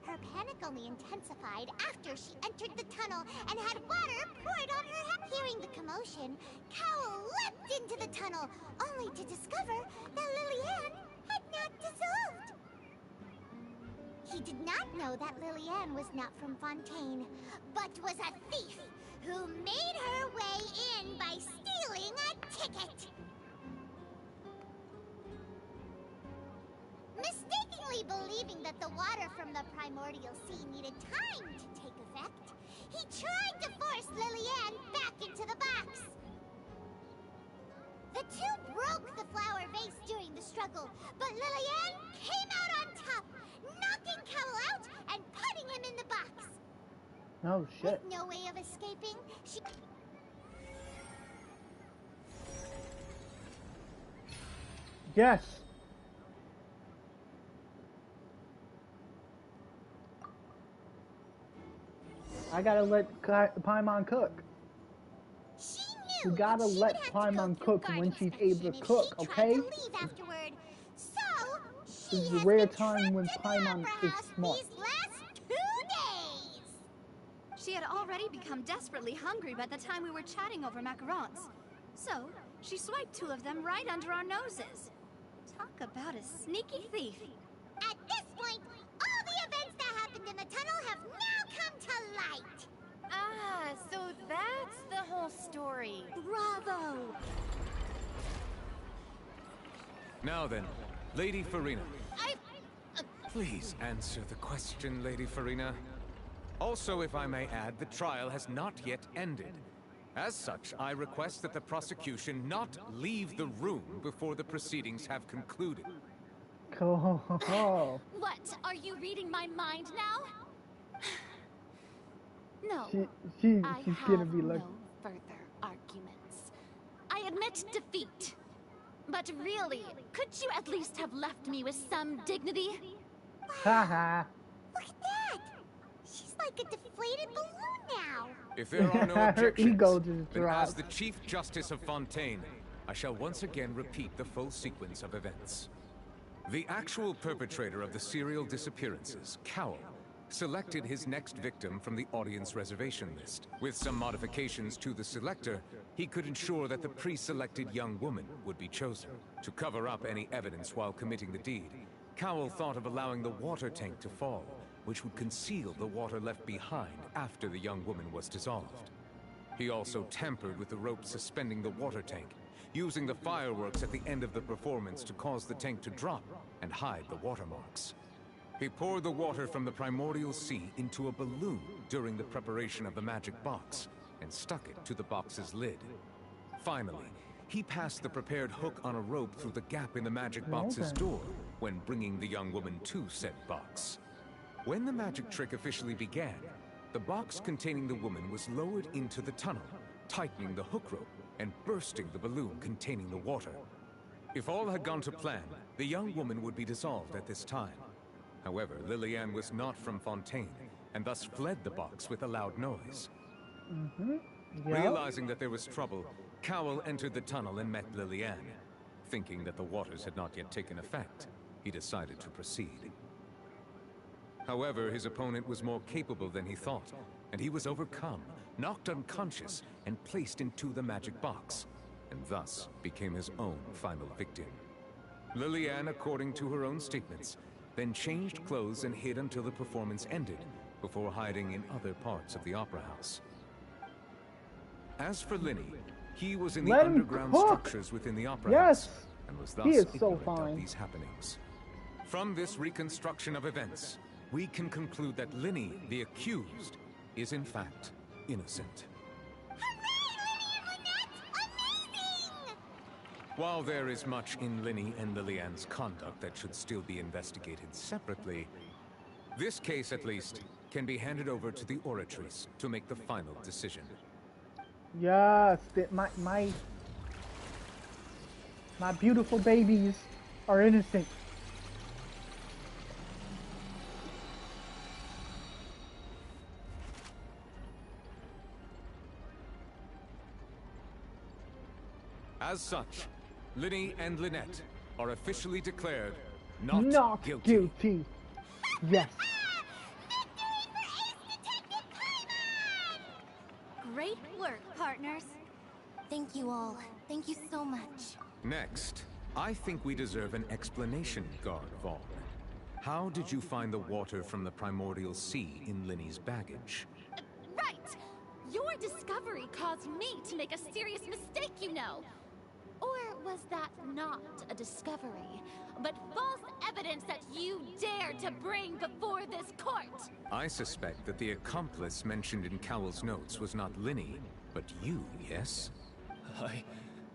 Her panic only intensified after she entered the tunnel and had water poured on her head. Hearing the commotion, Cowell leapt into the tunnel, only to discover that Lillian had not dissolved. He did not know that Lillian was not from Fontaine, but was a thief who made her way in by stealing a ticket. Mistakenly believing that the water from the primordial sea needed time to take effect, he tried to force Lillian back into the box. The two broke the flower vase during the struggle, but Lillian came out on top, knocking Cowell out and putting him in the box. Oh shit. With no way of escaping, she... Yes. I gotta let Paimon cook. You gotta let Paimon cook when she's able to cook, okay? This is a rare time when Paimon is smart. She had already become desperately hungry by the time we were chatting over macarons. So, she swiped 2 of them right under our noses. Talk about a sneaky thief. At this point, all the events that happened in the tunnel have now come to light. Ah, so that's the whole story. Bravo! Now then, Lady Farina. Please answer the question, Lady Farina. Also, if I may add, the trial has not yet ended. As such, I request that the prosecution not leave the room before the proceedings have concluded. Oh. What? Are you reading my mind now? No. She's I gonna have be like... no further arguments. I admit defeat. But really, could you at least have left me with some dignity? Haha. Look at that! She's like a deflated balloon now. If there are no Her objections, ego just then dropped. as the Chief Justice of Fontaine, I shall once again repeat the full sequence of events. The actual perpetrator of the serial disappearances, Cowell, selected his next victim from the audience reservation list. With some modifications to the selector, he could ensure that the pre-selected young woman would be chosen. To cover up any evidence while committing the deed, Cowell thought of allowing the water tank to fall, which would conceal the water left behind after the young woman was dissolved. He also tampered with the rope suspending the water tank, using the fireworks at the end of the performance to cause the tank to drop and hide the watermarks. He poured the water from the primordial sea into a balloon during the preparation of the magic box and stuck it to the box's lid. Finally, he passed the prepared hook on a rope through the gap in the magic box's door when bringing the young woman to said box. When the magic trick officially began, the box containing the woman was lowered into the tunnel, tightening the hook rope and bursting the balloon containing the water. If all had gone to plan, the young woman would be dissolved at this time. However, Lillian was not from Fontaine, and thus fled the box with a loud noise. Yep. Realizing that there was trouble, Cowell entered the tunnel and met Lillian. Thinking that the waters had not yet taken effect, he decided to proceed. However, his opponent was more capable than he thought, and he was overcome, knocked unconscious, and placed into the magic box, and thus became his own final victim. Lillian, according to her own statements, then changed clothes and hid until the performance ended, before hiding in other parts of the opera house. As for Linny, he was in the underground structures within the opera house, and was thus ignorant of these happenings. From this reconstruction of events, we can conclude that Linny, the accused, is in fact innocent. While there is much in Linny and Lillian's conduct that should still be investigated separately, This case, at least, can be handed over to the Oratrice to make the final decision. Yes, my beautiful babies are innocent. As such, Linny and Lynette are officially declared not guilty. Yes. Great work, partners. Thank you all. Thank you so much. Next, I think we deserve an explanation, Guard Vaughn. How did you find the water from the primordial sea in Linny's baggage? Right! Your discovery caused me to make a serious mistake, you know. Or was that not a discovery, but false evidence that you dared to bring before this court? I suspect that the accomplice mentioned in Cowell's notes was not Linny, but you, yes?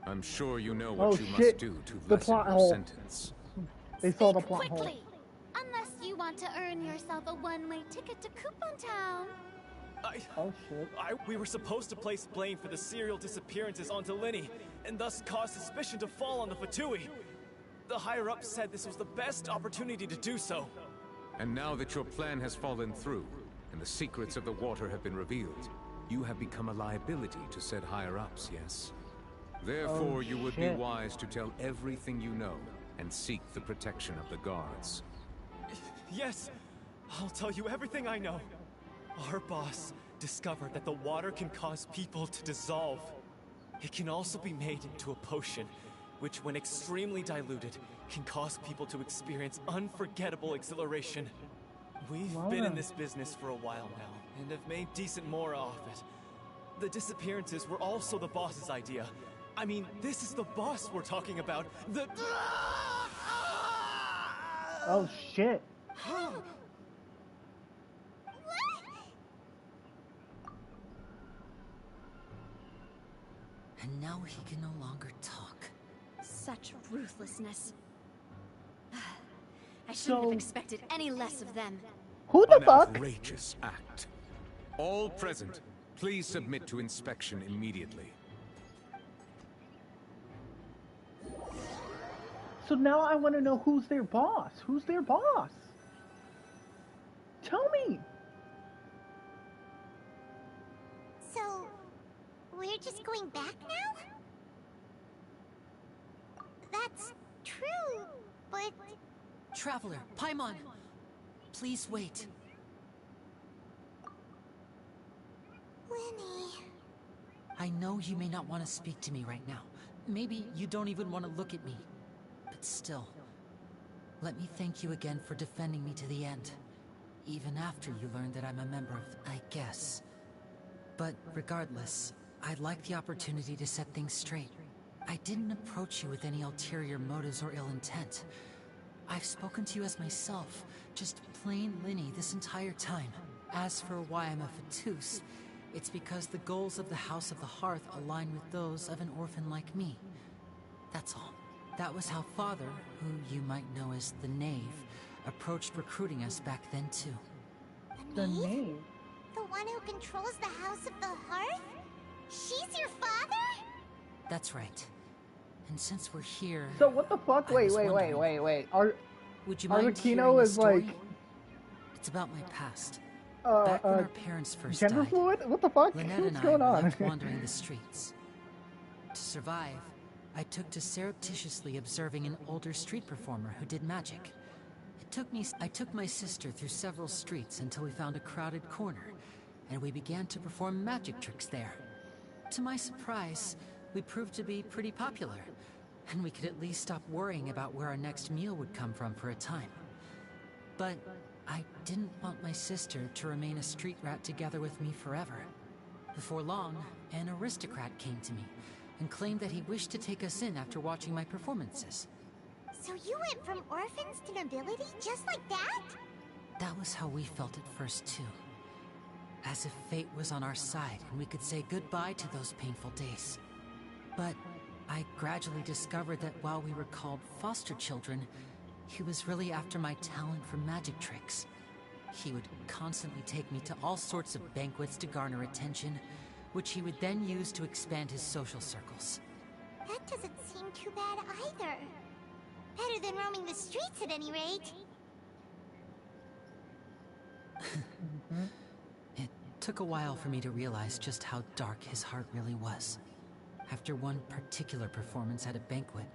I'm sure you know what you must do to lessen your sentence. They saw the plot hole. Quickly! Unless you want to earn yourself a one-way ticket to Coupon Town. Oh shit. We were supposed to place blame for the serial disappearances onto Linny, and thus cause suspicion to fall on the Fatui. The higher-ups said this was the best opportunity to do so. And now that your plan has fallen through, and the secrets of the water have been revealed, you have become a liability to said higher-ups, yes? Therefore, you would be wise to tell everything you know, and seek the protection of the guards. Yes, I'll tell you everything I know. Our boss discovered that the water can cause people to dissolve. It can also be made into a potion, which when extremely diluted, can cause people to experience unforgettable exhilaration. We've been in this business for a while now, and have made decent more off it. The disappearances were also the boss's idea. I mean, this is the boss we're talking about. The... Oh shit. And now he can no longer talk. Such ruthlessness. I shouldn't have expected any less of them. Who the fuck? An outrageous act. All present, please submit to inspection immediately. So now I want to know who's their boss. Who's their boss? Tell me. So, we're just going back now? That's true, but... Traveler, Paimon, please wait. Linny... I know you may not want to speak to me right now. Maybe you don't even want to look at me. But still, let me thank you again for defending me to the end. Even after you learned that I'm a member of, I guess. But regardless, I'd like the opportunity to set things straight. I didn't approach you with any ulterior motives or ill intent. I've spoken to you as myself, just plain Linny this entire time. As for why I'm a Fatus, it's because the goals of the House of the Hearth align with those of an orphan like me. That's all. That was how Father, who you might know as the Knave, approached recruiting us back then too. The Knave? The one who controls the House of the Hearth? She's your father? That's right. And since we're here... So what the fuck? Wait. Would you mind Arlecchino is like... It's about my past. Back when our parents first gender died, fluid? What the fuck? Lynette What's and I going were on? left wandering the streets. To survive, I took to surreptitiously observing an older street performer who did magic. I took my sister through several streets until we found a crowded corner, and we began to perform magic tricks there. To my surprise, we proved to be pretty popular, and we could at least stop worrying about where our next meal would come from for a time. But I didn't want my sister to remain a street rat together with me forever. Before long, an aristocrat came to me and claimed that he wished to take us in after watching my performances. So you went from orphans to nobility just like that? That was how we felt at first too. As if fate was on our side and we could say goodbye to those painful days. But I gradually discovered that while we were called foster children, he was really after my talent for magic tricks. He would constantly take me to all sorts of banquets to garner attention, which he would then use to expand his social circles. That doesn't seem too bad either. Better than roaming the streets at any rate. It took a while for me to realize just how dark his heart really was. After one particular performance at a banquet,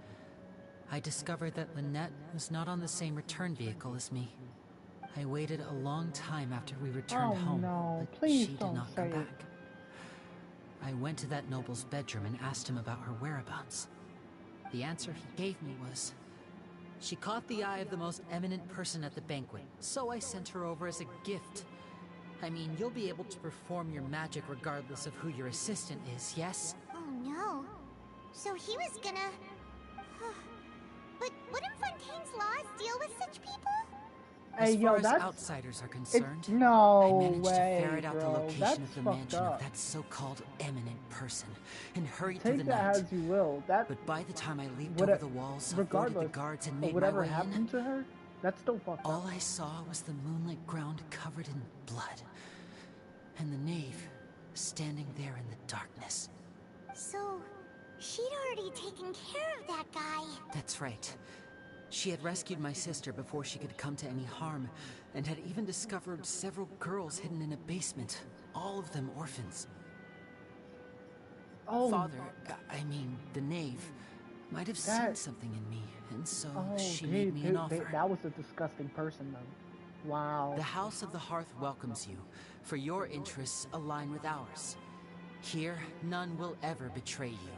I discovered that Lynette was not on the same return vehicle as me. I waited a long time after we returned home, but she did not come back. I went to that noble's bedroom and asked him about her whereabouts. The answer he gave me was, she caught the eye of the most eminent person at the banquet, so I sent her over as a gift. I mean, you'll be able to perform your magic regardless of who your assistant is, yes? Oh no. So he was gonna... But wouldn't Fontaine's laws deal with such people? As far as outsiders are concerned, no I managed way, to ferret out the bro. location That's of the fucked mansion up. of that so-called eminent person and hurried Take through the that night. as you will. That, but by the time I leaped over the walls, avoided regardless the guards and of made my whatever way happened in, to her, that's still fucked up. all I saw was the moonlit ground covered in blood, and the knave standing there in the darkness. So, she'd already taken care of that guy. That's right. She had rescued my sister before she could come to any harm, and had even discovered several girls hidden in a basement, all of them orphans. Oh. Father, I mean, the knave, might have seen something in me, and so she made me an offer. That was a disgusting person, though. Wow. The House of the Hearth welcomes you, for your interests align with ours. Here, none will ever betray you.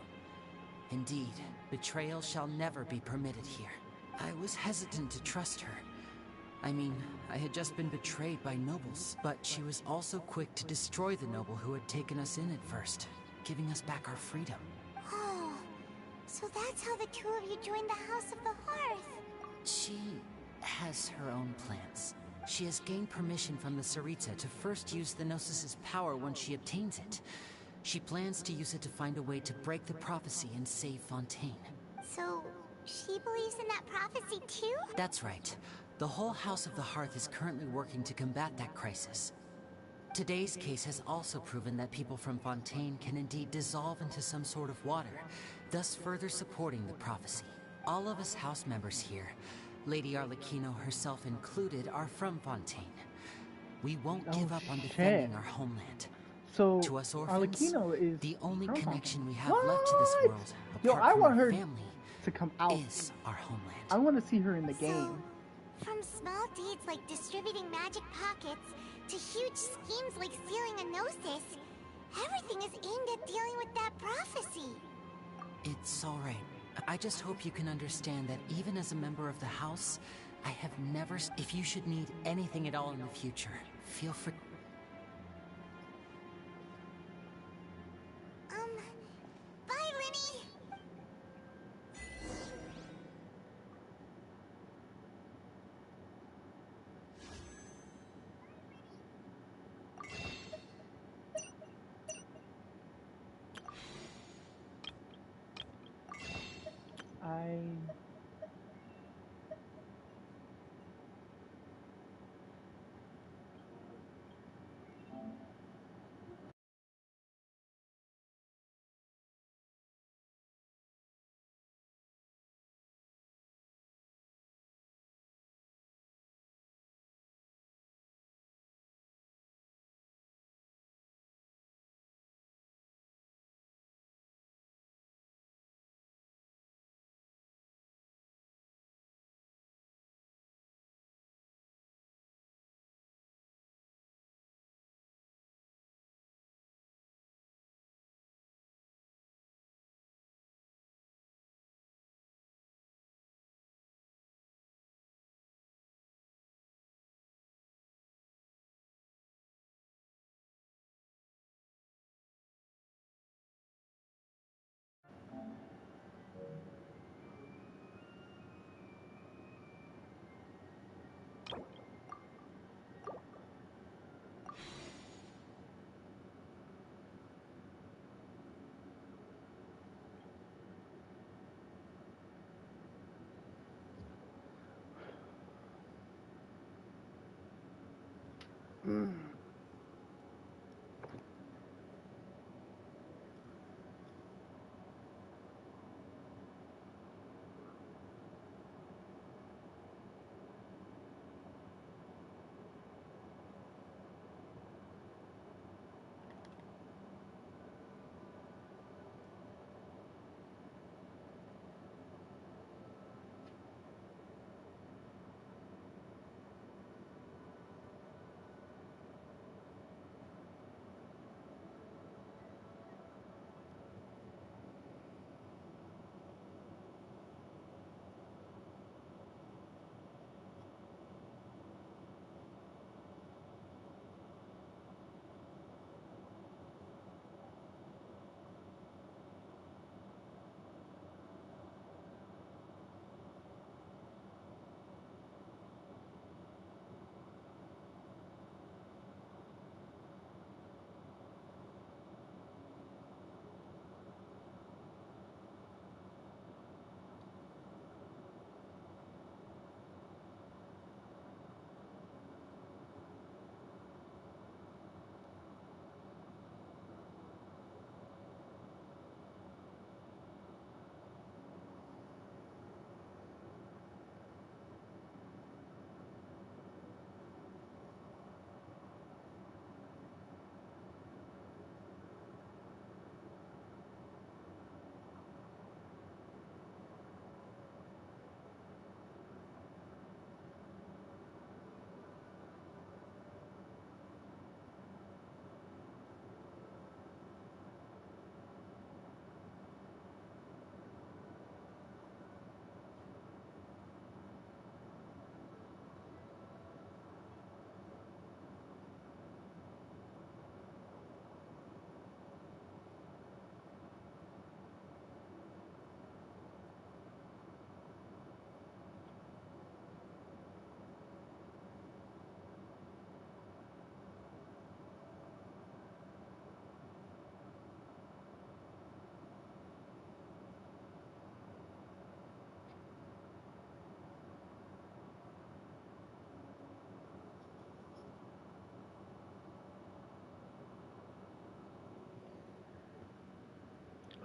Indeed, betrayal shall never be permitted here. I was hesitant to trust her. I mean, I had just been betrayed by nobles, but she was also quick to destroy the noble who had taken us in at first, giving us back our freedom. Oh, so that's how the two of you joined the House of the Hearth. She has her own plans. She has gained permission from the Tsaritsa to first use the Gnosis' power when she obtains it. She plans to use it to find a way to break the prophecy and save Fontaine. So, she believes in that prophecy too? That's right. The whole House of the Hearth is currently working to combat that crisis. Today's case has also proven that people from Fontaine can indeed dissolve into some sort of water, thus further supporting the prophecy. All of us house members here, Lady Arlecchino herself included, are from Fontaine. We won't give up on defending our homeland. So, to us orphans, Arlecchino is the only from connection we have Fontaine. left to this What? world, Yo, apart I from want our her family, to come out. is our homeland. I want to see her in the game. From small deeds like distributing magic pockets to huge schemes like stealing a Gnosis, everything is aimed at dealing with that prophecy. It's all right. I just hope you can understand that even as a member of the House, I have never... If you should need anything at all in the future, feel free... Bye, Linny!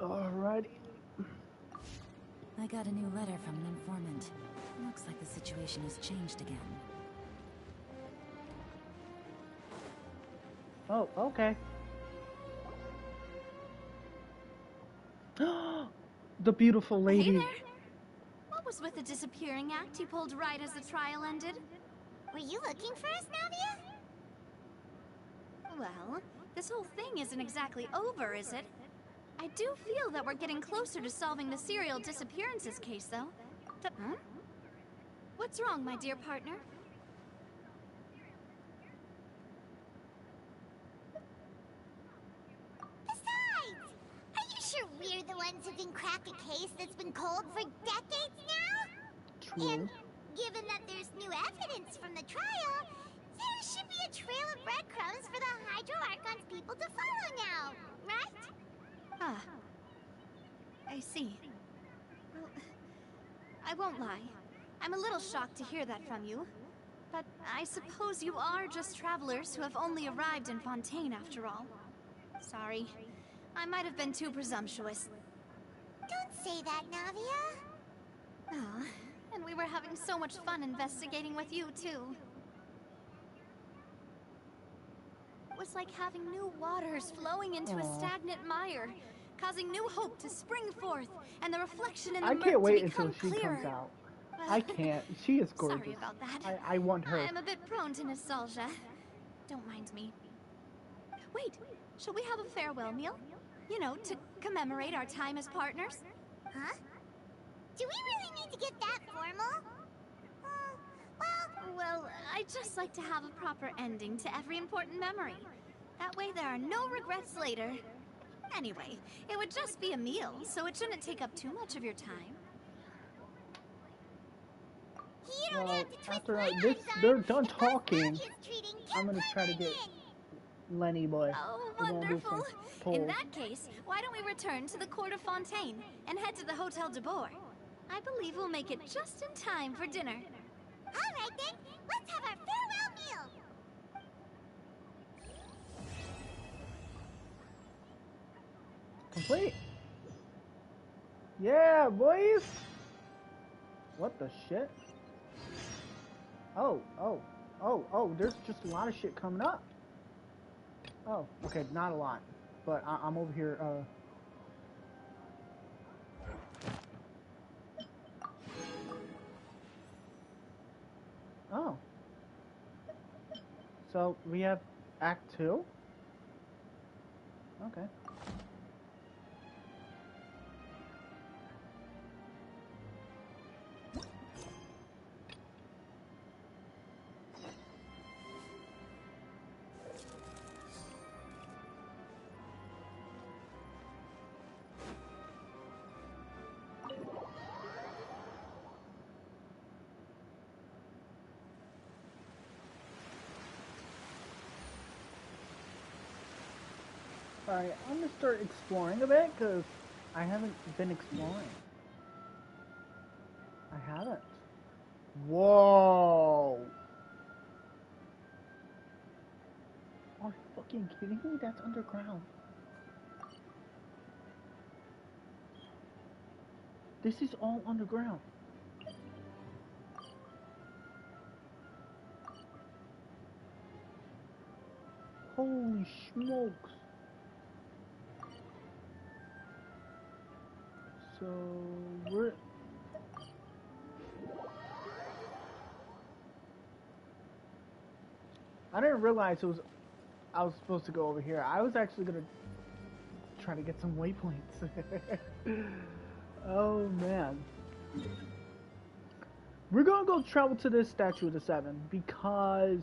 Alrighty. I got a new letter from an informant. Looks like the situation has changed again. Oh, okay. The beautiful lady. Hey there. What was with the disappearing act you pulled right as the trial ended? Were you looking for us, Navia? Well, this whole thing isn't exactly over, is it? I do feel that we're getting closer to solving the serial disappearances case, though. Huh? What's wrong, my dear partner? Besides, are you sure we're the ones who can crack a case that's been cold for decades now? True. And given that there's new evidence from the trial, there should be a trail of breadcrumbs for the Hydro Archon's people to follow now, right? Ah. I see. Well, I won't lie. I'm a little shocked to hear that from you. But I suppose you are just travelers who have only arrived in Fontaine after all. Sorry. I might have been too presumptuous. Don't say that, Navia. Ah, and we were having so much fun investigating with you, too. It was like having new waters flowing into a stagnant mire, causing new hope to spring forth, and the reflection in the I murk can't wait to become until she clearer. comes out. I can't. She is gorgeous. Sorry about that. I want her. I'm a bit prone to nostalgia. Don't mind me. Wait, shall we have a farewell meal? You know, to commemorate our time as partners? Huh? Do we really need to get that formal? Well, I'd just like to have a proper ending to every important memory. That way there are no regrets later. Anyway, it would just be a meal, so it shouldn't take up too much of your time. Well, after they're done talking, I'm gonna try to get Lenny boy. Oh, We're gonna do some wonderful! polls. In that case, why don't we return to the court of Fontaine and head to the Hotel de Boer? I believe we'll make it just in time for dinner. All right then, let's have our farewell meal. complete. Yeah, boys. What the shit? Oh, there's just a lot of shit coming up. Oh, okay, not a lot. But I'm over here, Oh. So, we have Act 2? Okay. Alright, I'm gonna start exploring a bit, because I haven't been exploring. I haven't. Whoa! Are you fucking kidding me? That's underground. This is all underground. Holy smokes. So, we're... I didn't realize I was supposed to go over here. I was actually gonna try to get some waypoints. Oh man. We're gonna go travel to this Statue of the Seven because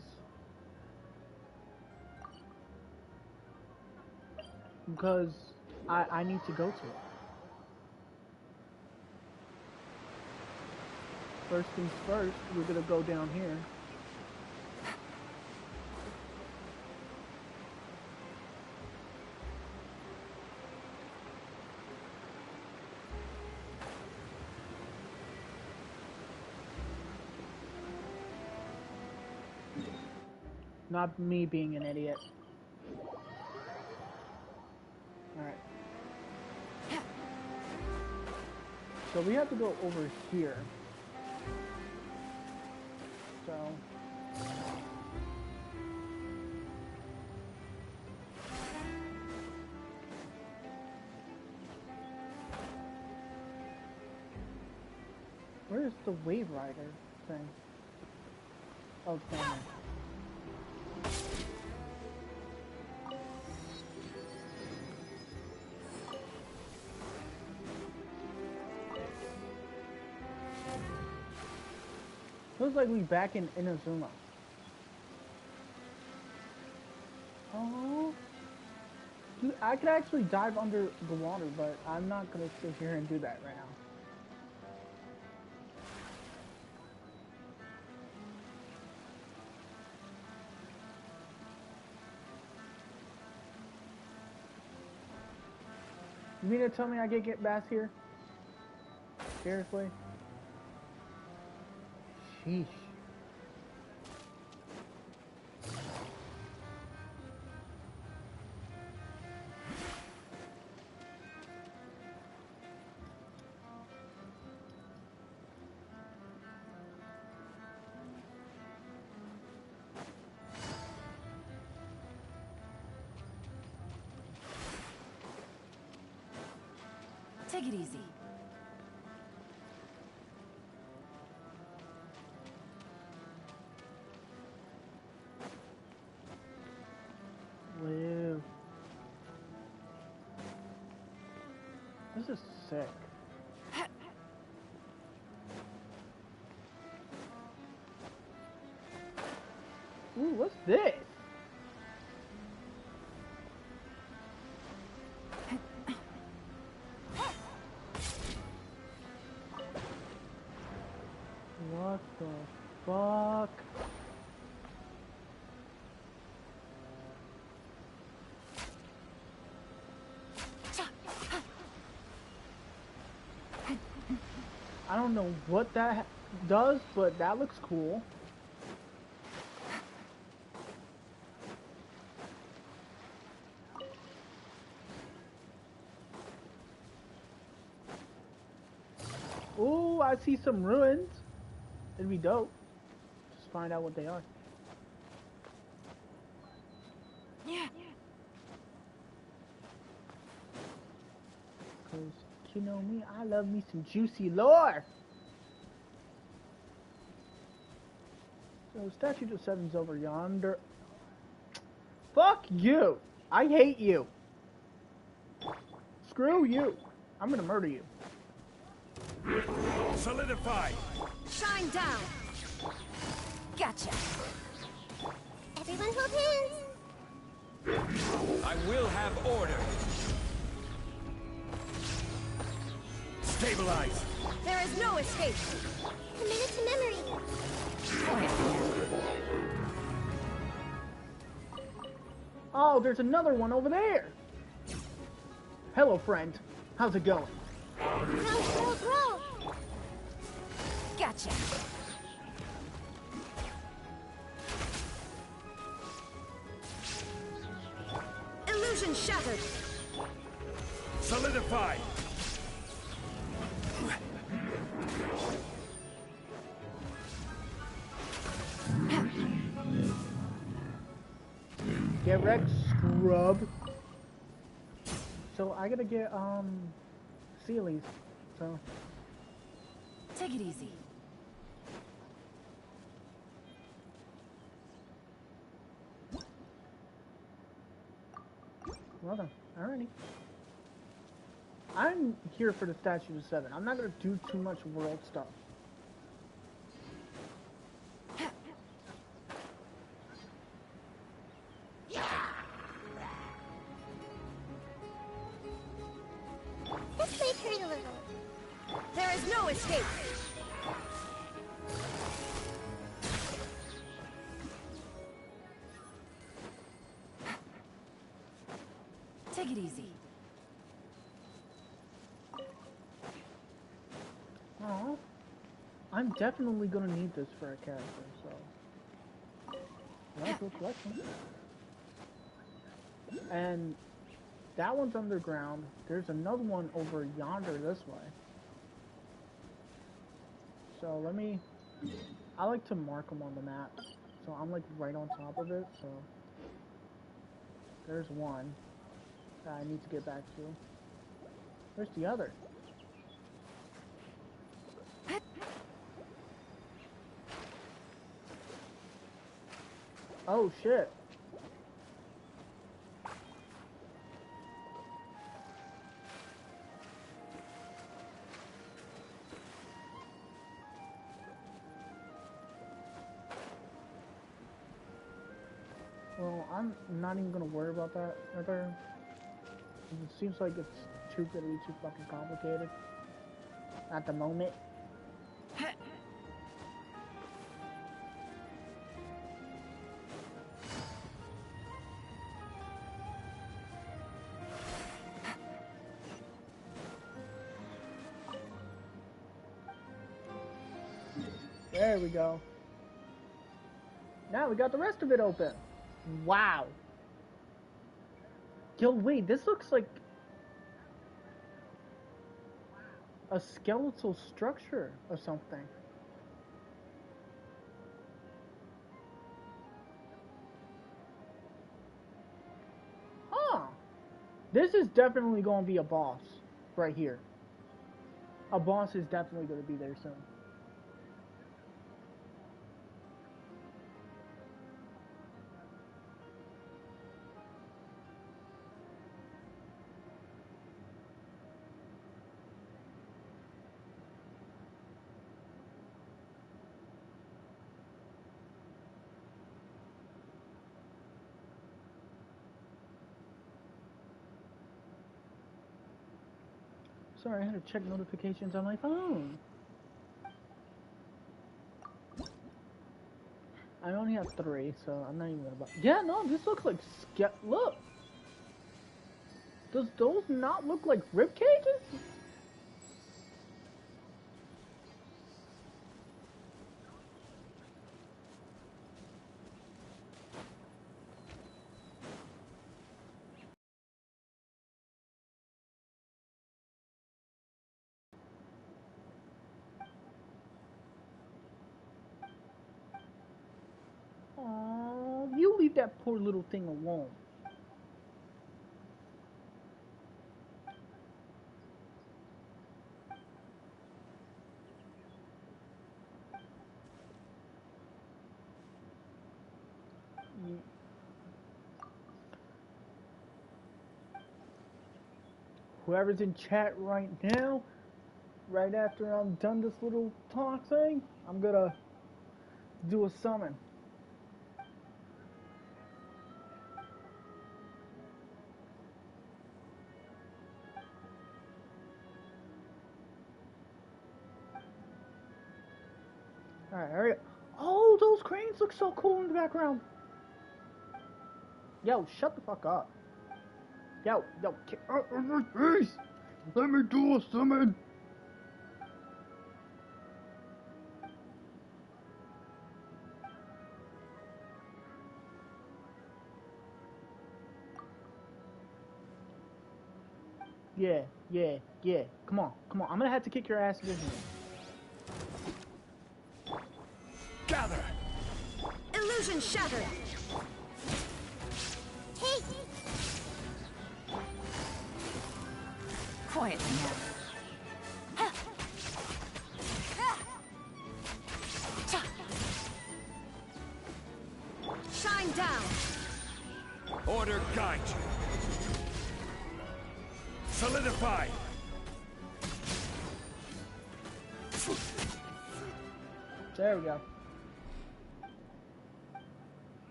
I need to go to it. First things first, we're gonna go down here. Not me being an idiot. Alright. So we have to go over here. So... Where's the Wave Rider thing? Oh, it's down there. Feels like we back in Inazuma. Oh, dude, I could actually dive under the water, but I'm not gonna sit here and do that right now. You mean to tell me I can get bass here? Seriously? Sheesh. Take it easy. Wow. This is sick. Ooh, what's this? What the fuck? I don't know what that does, but that looks cool. I see some ruins. It'd be dope. Just find out what they are. Yeah. Cause you know me, I love me some juicy lore. So Statue of Seven's over yonder. Fuck you! I hate you. Screw you. I'm gonna murder you. Solidify. Shine down. Gotcha. Everyone hold hands. I will have order. Stabilize. There is no escape. Commit it to memory. Oh, there's another one over there. Hello, friend. How's it going? Grow. Gotcha. Illusion shattered. Solidify. Get wrecked, scrub. So I gotta get Sealies. So Take it easy. well done. Alrighty. I'm here for the Statue of Seven. I'm not gonna do too much world stuff. This may hurt a little. There is no escape. Take it easy. Oh, I'm definitely gonna need this for a character, so nice little collection. And that one's underground. There's another one over yonder this way. So let me. I like to mark them on the map, so I'm like right on top of it. So there's one that I need to get back to. Where's the other? Oh shit. Well, I'm not even gonna worry about that right there. It seems like it's too gonna be too fucking complicated at the moment. There we go. Now we got the rest of it open. Wow. Yo, wait, this looks like a skeletal structure or something. Huh. This is definitely going to be a boss right here. A boss is definitely going to be there soon. Sorry, I had to check notifications on my phone. I only have 3, so I'm not even gonna buy. Yeah, no, this looks like look. Does those not look like rib cages? leave that poor little thing alone. Whoever's in chat right now, right after I'm done this little talk thing, I'm gonna do a summon. Alright, hurry up. Oh, those cranes look so cool in the background. Yo, shut the fuck up. Yo, get out of my face! Let me do a summon! Yeah. Come on. I'm gonna have to kick your ass again. Gather! Illusion shattered! Hey! Quiet now. Shine down! Order guide you. Solidify! There we go.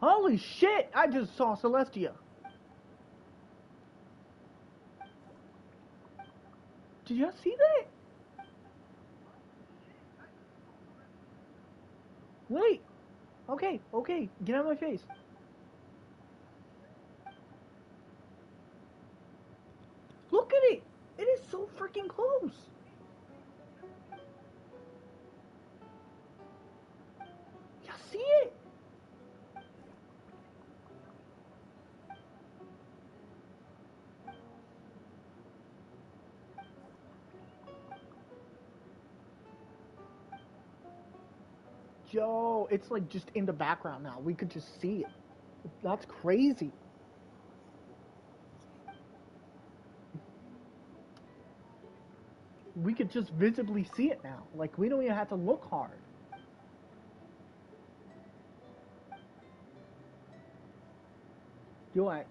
Holy shit! I just saw Celestia. Did you see that? Wait. Okay. Get out of my face. Look at it. It is so freaking close. You see it? Yo, it's like just in the background now. We could just see it. That's crazy. We could just visibly see it now. Like, we don't even have to look hard. Yo,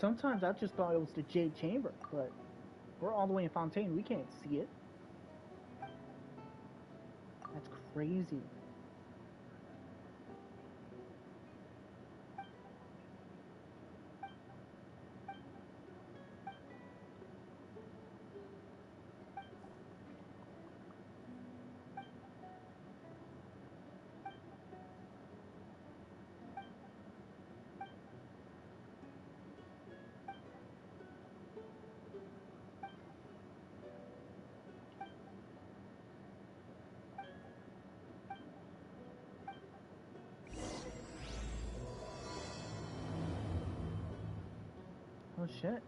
sometimes I just thought it was the Jade Chamber, but we're all the way in Fontaine. We can't see it. That's crazy. Oh shit.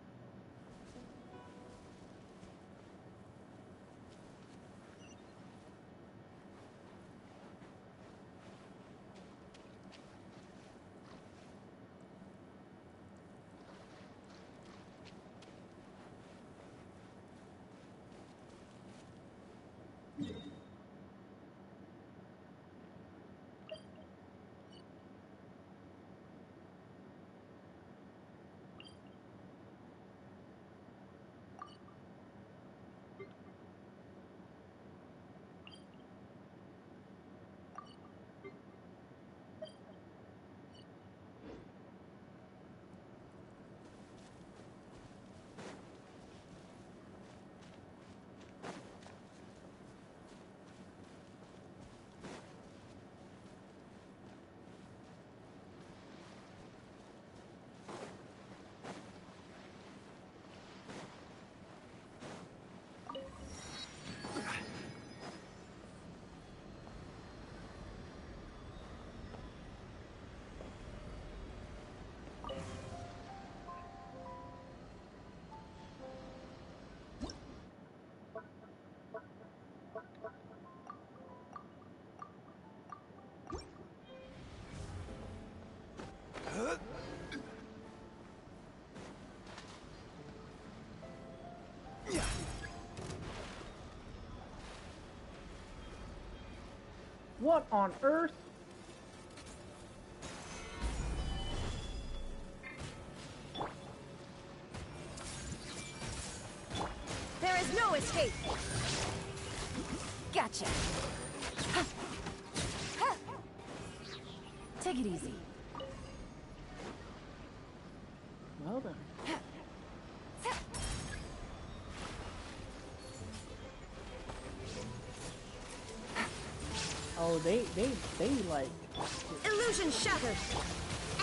What on earth? There is no escape. Gotcha. Take it easy. Well then. Oh, they like... Illusion shattered.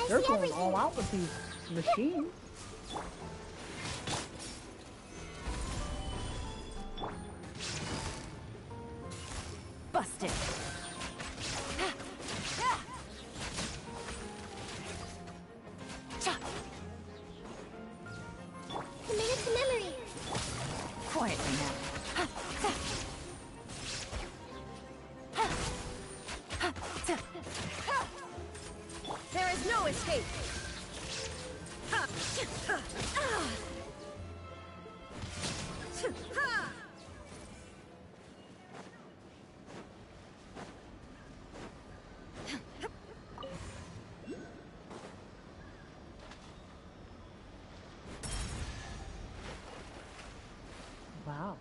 They're going all out with these machines. Busted. Commit it to memory. Quietly now. There is no escape. Wow.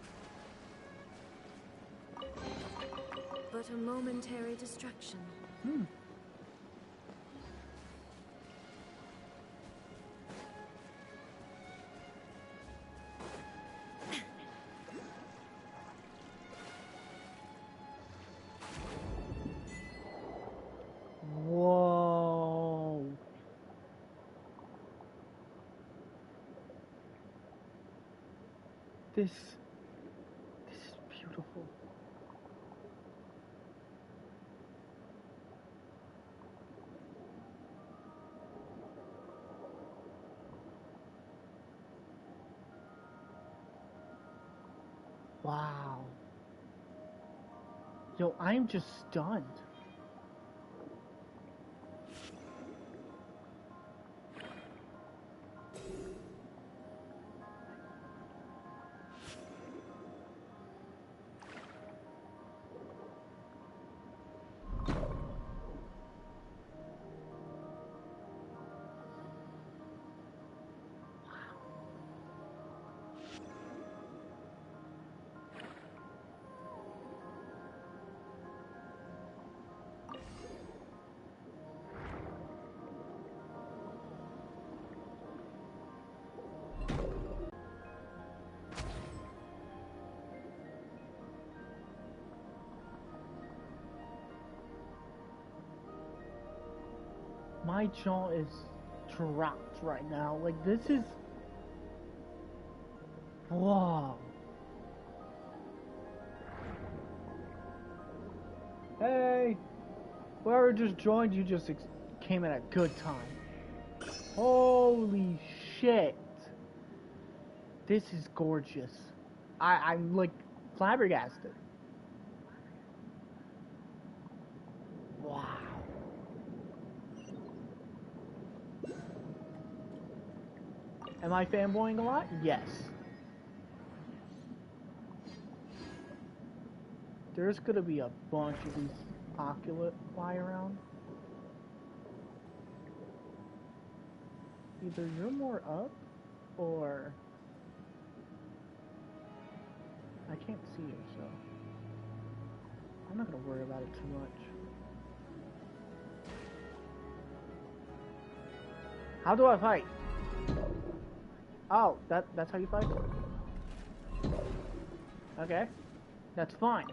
But a momentary distraction. Hmm. Whoa. This is beautiful. Wow. Yo, I'm just stunned. My jaw is dropped right now. Like, this is... Whoa. Hey! Whoever just joined, you just came at a good time. Holy shit. This is gorgeous. I'm, like, flabbergasted. Wow. Am I fanboying a lot? Yes. There's gonna be a bunch of these Oculus fly around. Either you're more up, or... I can't see you, so... I'm not gonna worry about it too much. How do I fight? Oh, that's how you fight? Okay. That's fine.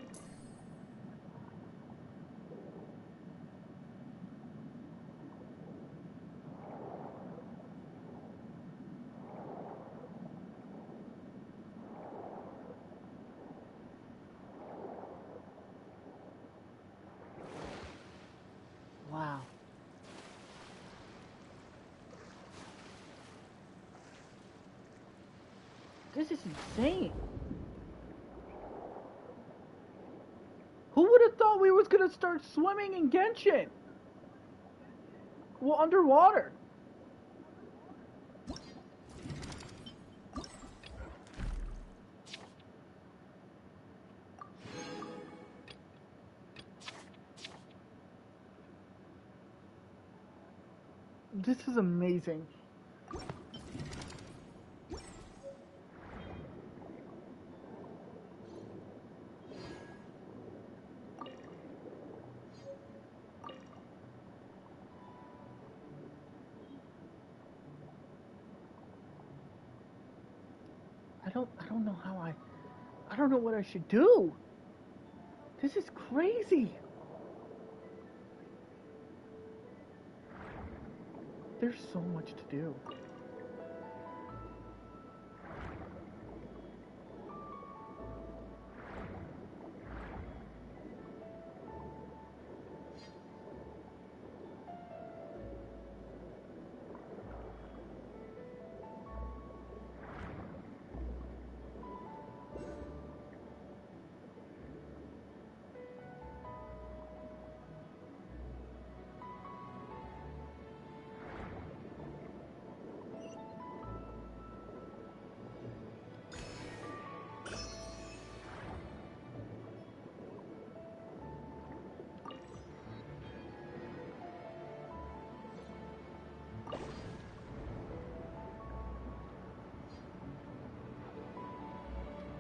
Wow. This is insane. Who would have thought we was gonna start swimming in Genshin? Well, underwater. This is amazing. I don't know how I don't know what I should do. This is crazy. There's so much to do.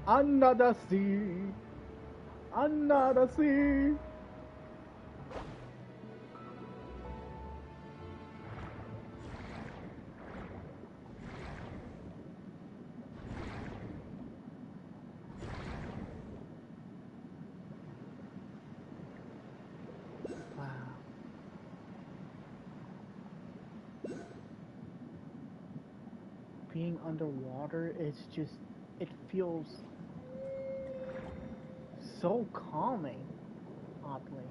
Another sea. Another sea. Wow. Being underwater is just, it feels so calming, oddly.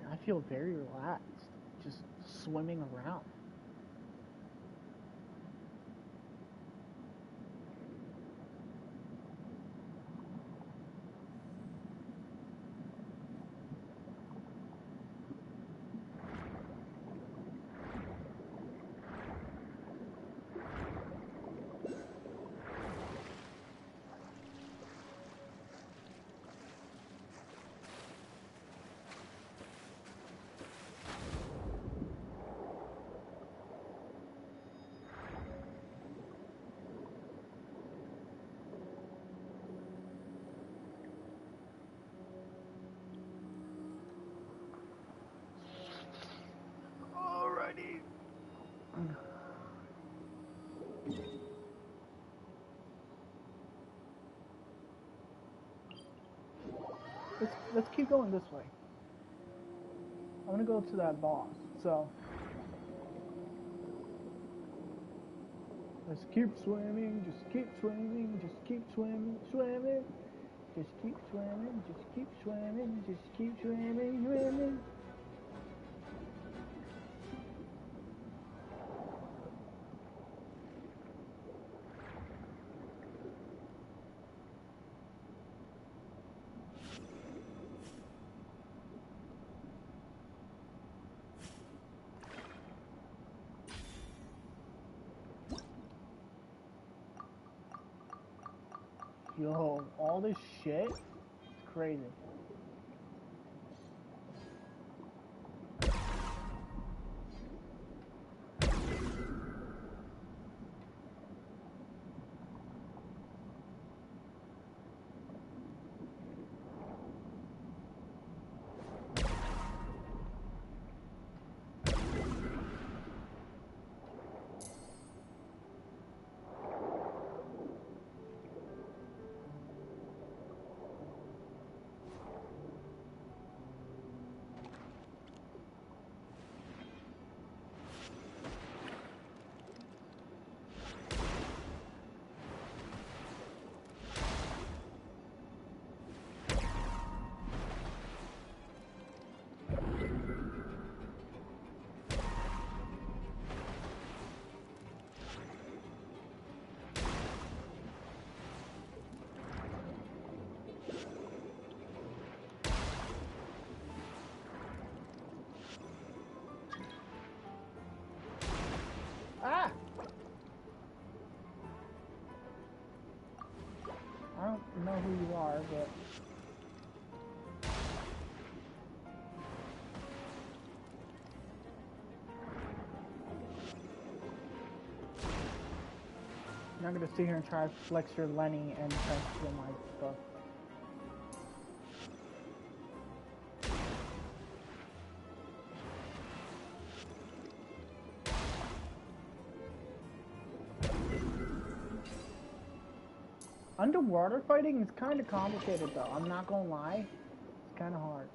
I feel very relaxed, just swimming around. Alrighty. Let's keep going this way. I'm gonna go to that boss. So let's keep swimming, just keep swimming, just keep swimming, swimming. Just keep swimming, just keep swimming, just keep swimming, swimming. Yo, all this shit? It's crazy. Ah! I don't know who you are, but You're not gonna sit here and try to flex your Lenny and try to steal my stuff. Underwater fighting is kind of complicated though, I'm not gonna lie. It's kind of hard.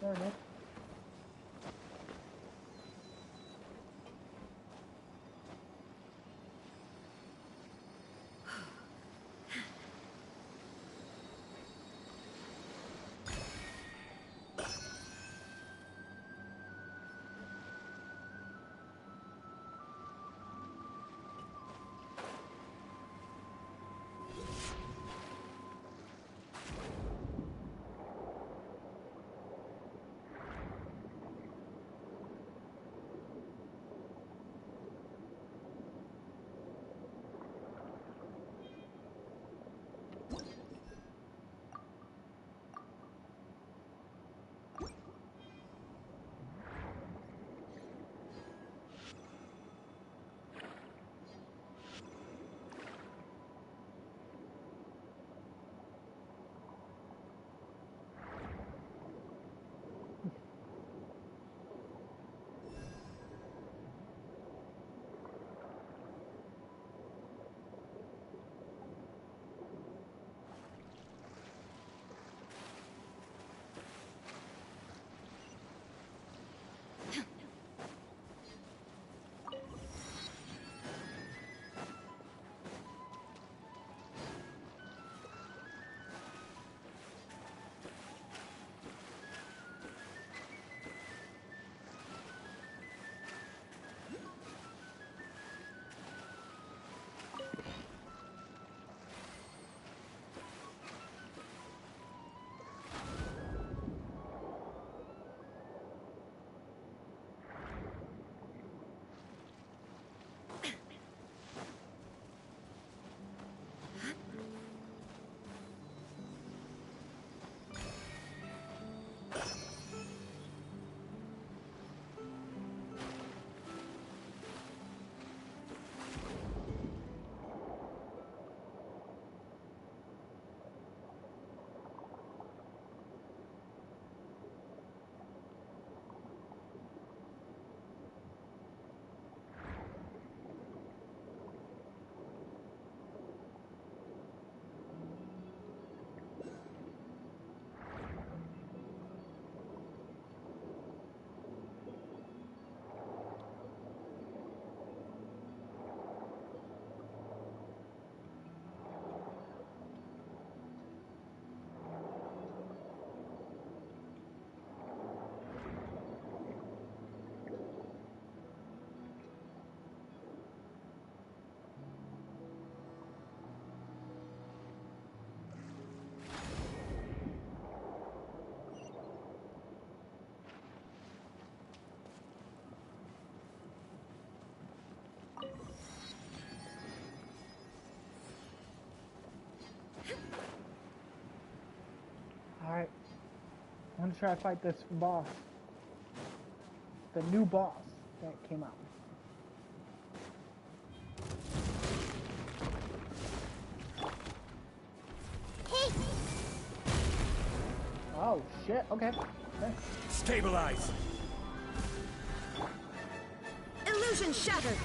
There it is. Alright. I'm gonna try to fight this boss. The new boss that came out. Hey! Oh shit, okay. Stabilize! Illusion shattered!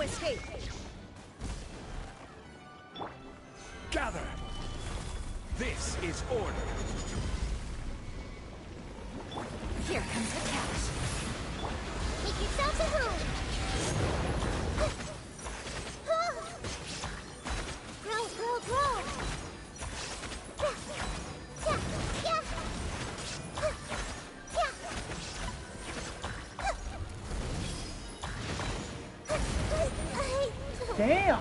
No escape! Gather! This is order! Here comes the catch. Make yourself a home! Grow, grow, grow! Damn!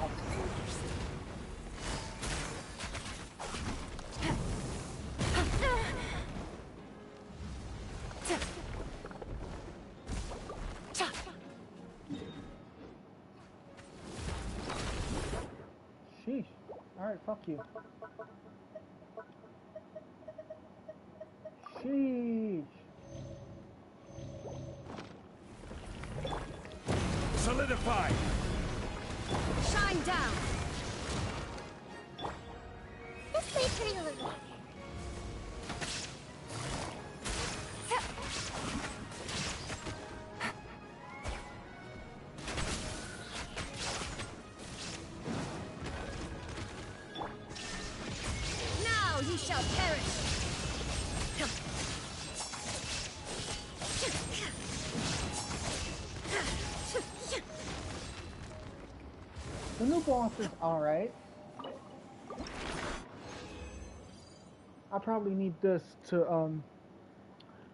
Sheesh. Alright, fuck you. Sheesh. Solidify! Shine down! This way pretty little. Now you shall perish! The new boss is alright. I probably need this to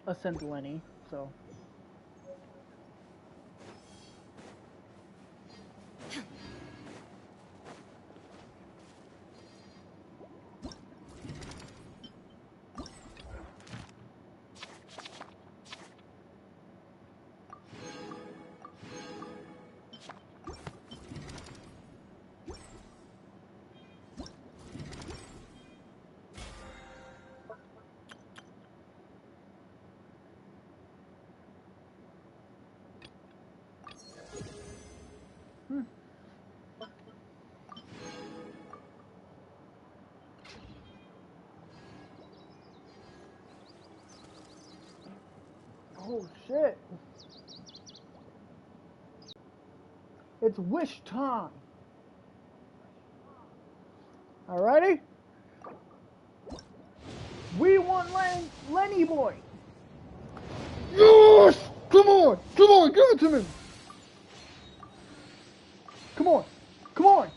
ascend Lenny, so. Oh shit. It's wish time. Alrighty? We want Lenny boy. Yes! Come on! Come on, give it to me! Come on! Come on!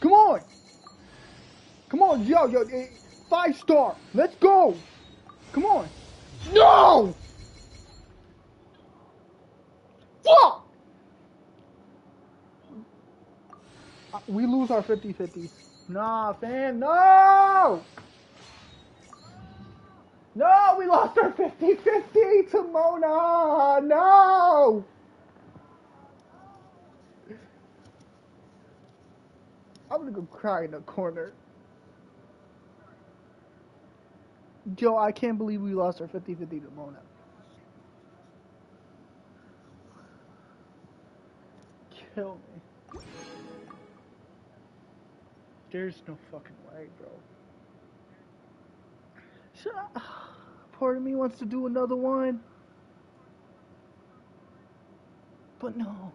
Come on! Come on, yo, 5-star! Let's go! Come on! No! Fuck! We lose our 50-50s. Nah, fam, no! No, we lost our 50-50 to Mona! No! I'm gonna go cry in a corner. Joe, I can't believe we lost our 50-50 to Mona. Kill me. There's no fucking way, bro. Part of me wants to do another one. But no.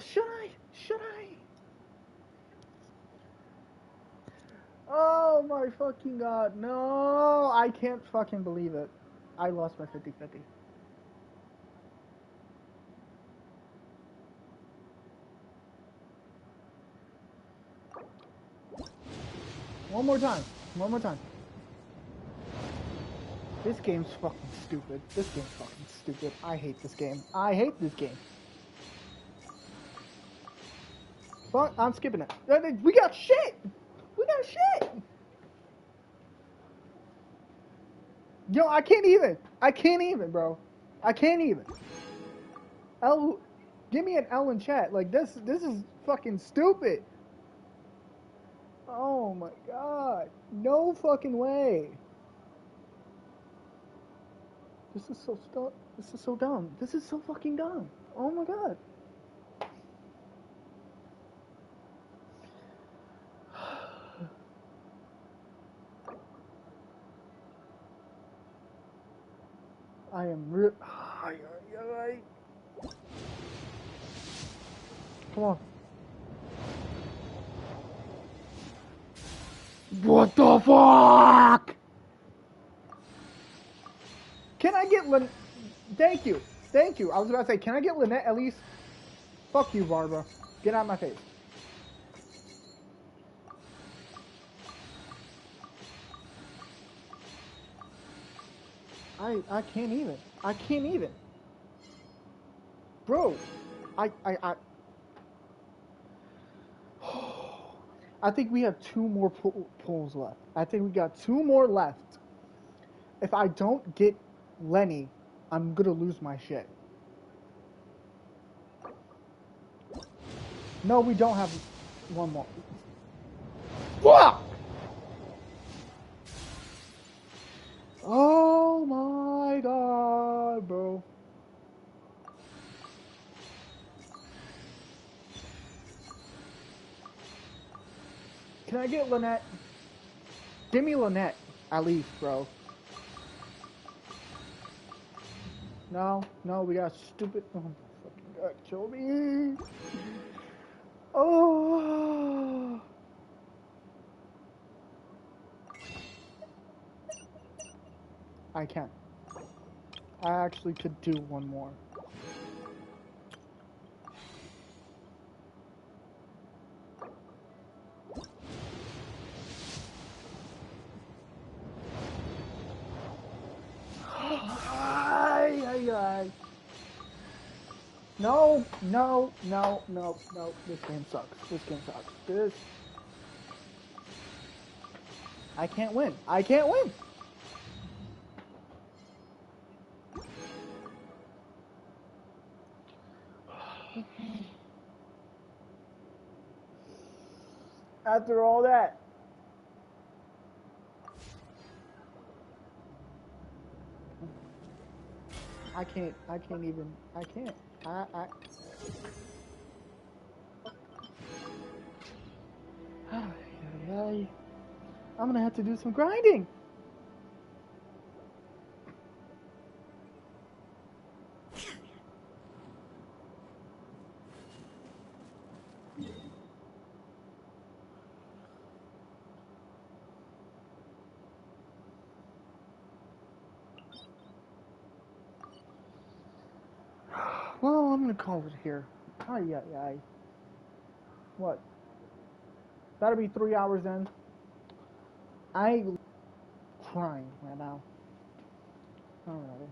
Should I? Should I? Oh my fucking god. No. I can't fucking believe it. I lost my 50-50. One more time. One more time. This game's fucking stupid. This game's fucking stupid. I hate this game. I hate this game. But I'm skipping it. We got shit! We got shit! Yo, I can't even. I can't even, bro. I can't even. L, give me an L in chat. Like, this is fucking stupid. Oh my god. No fucking way. This is so This is so dumb. This is so fucking dumb. Oh my god. I am real. Come on. What the fuck? Can I get Lynette? Thank you. Thank you. I was about to say, can I get Lynette at least? Fuck you, Barbara. Get out of my face. I can't even. I can't even. Bro, I think we have 2 more pulls left. I think we got 2 more left. If I don't get Lenny, I'm gonna lose my shit. No, we don't have 1 more. Fuck! Oh my god, bro. Can I get Lynette? Give me Lynette, at least, bro. No, we got stupid. Oh my fucking god, kill me. Oh. I can. I actually could do 1 more. No. This game sucks. I can't win. After all that. I can't even. I'm gonna have to do some grinding. Well, I'm gonna call it here. What? That'll be 3 hours in. I crying right now. Alrighty.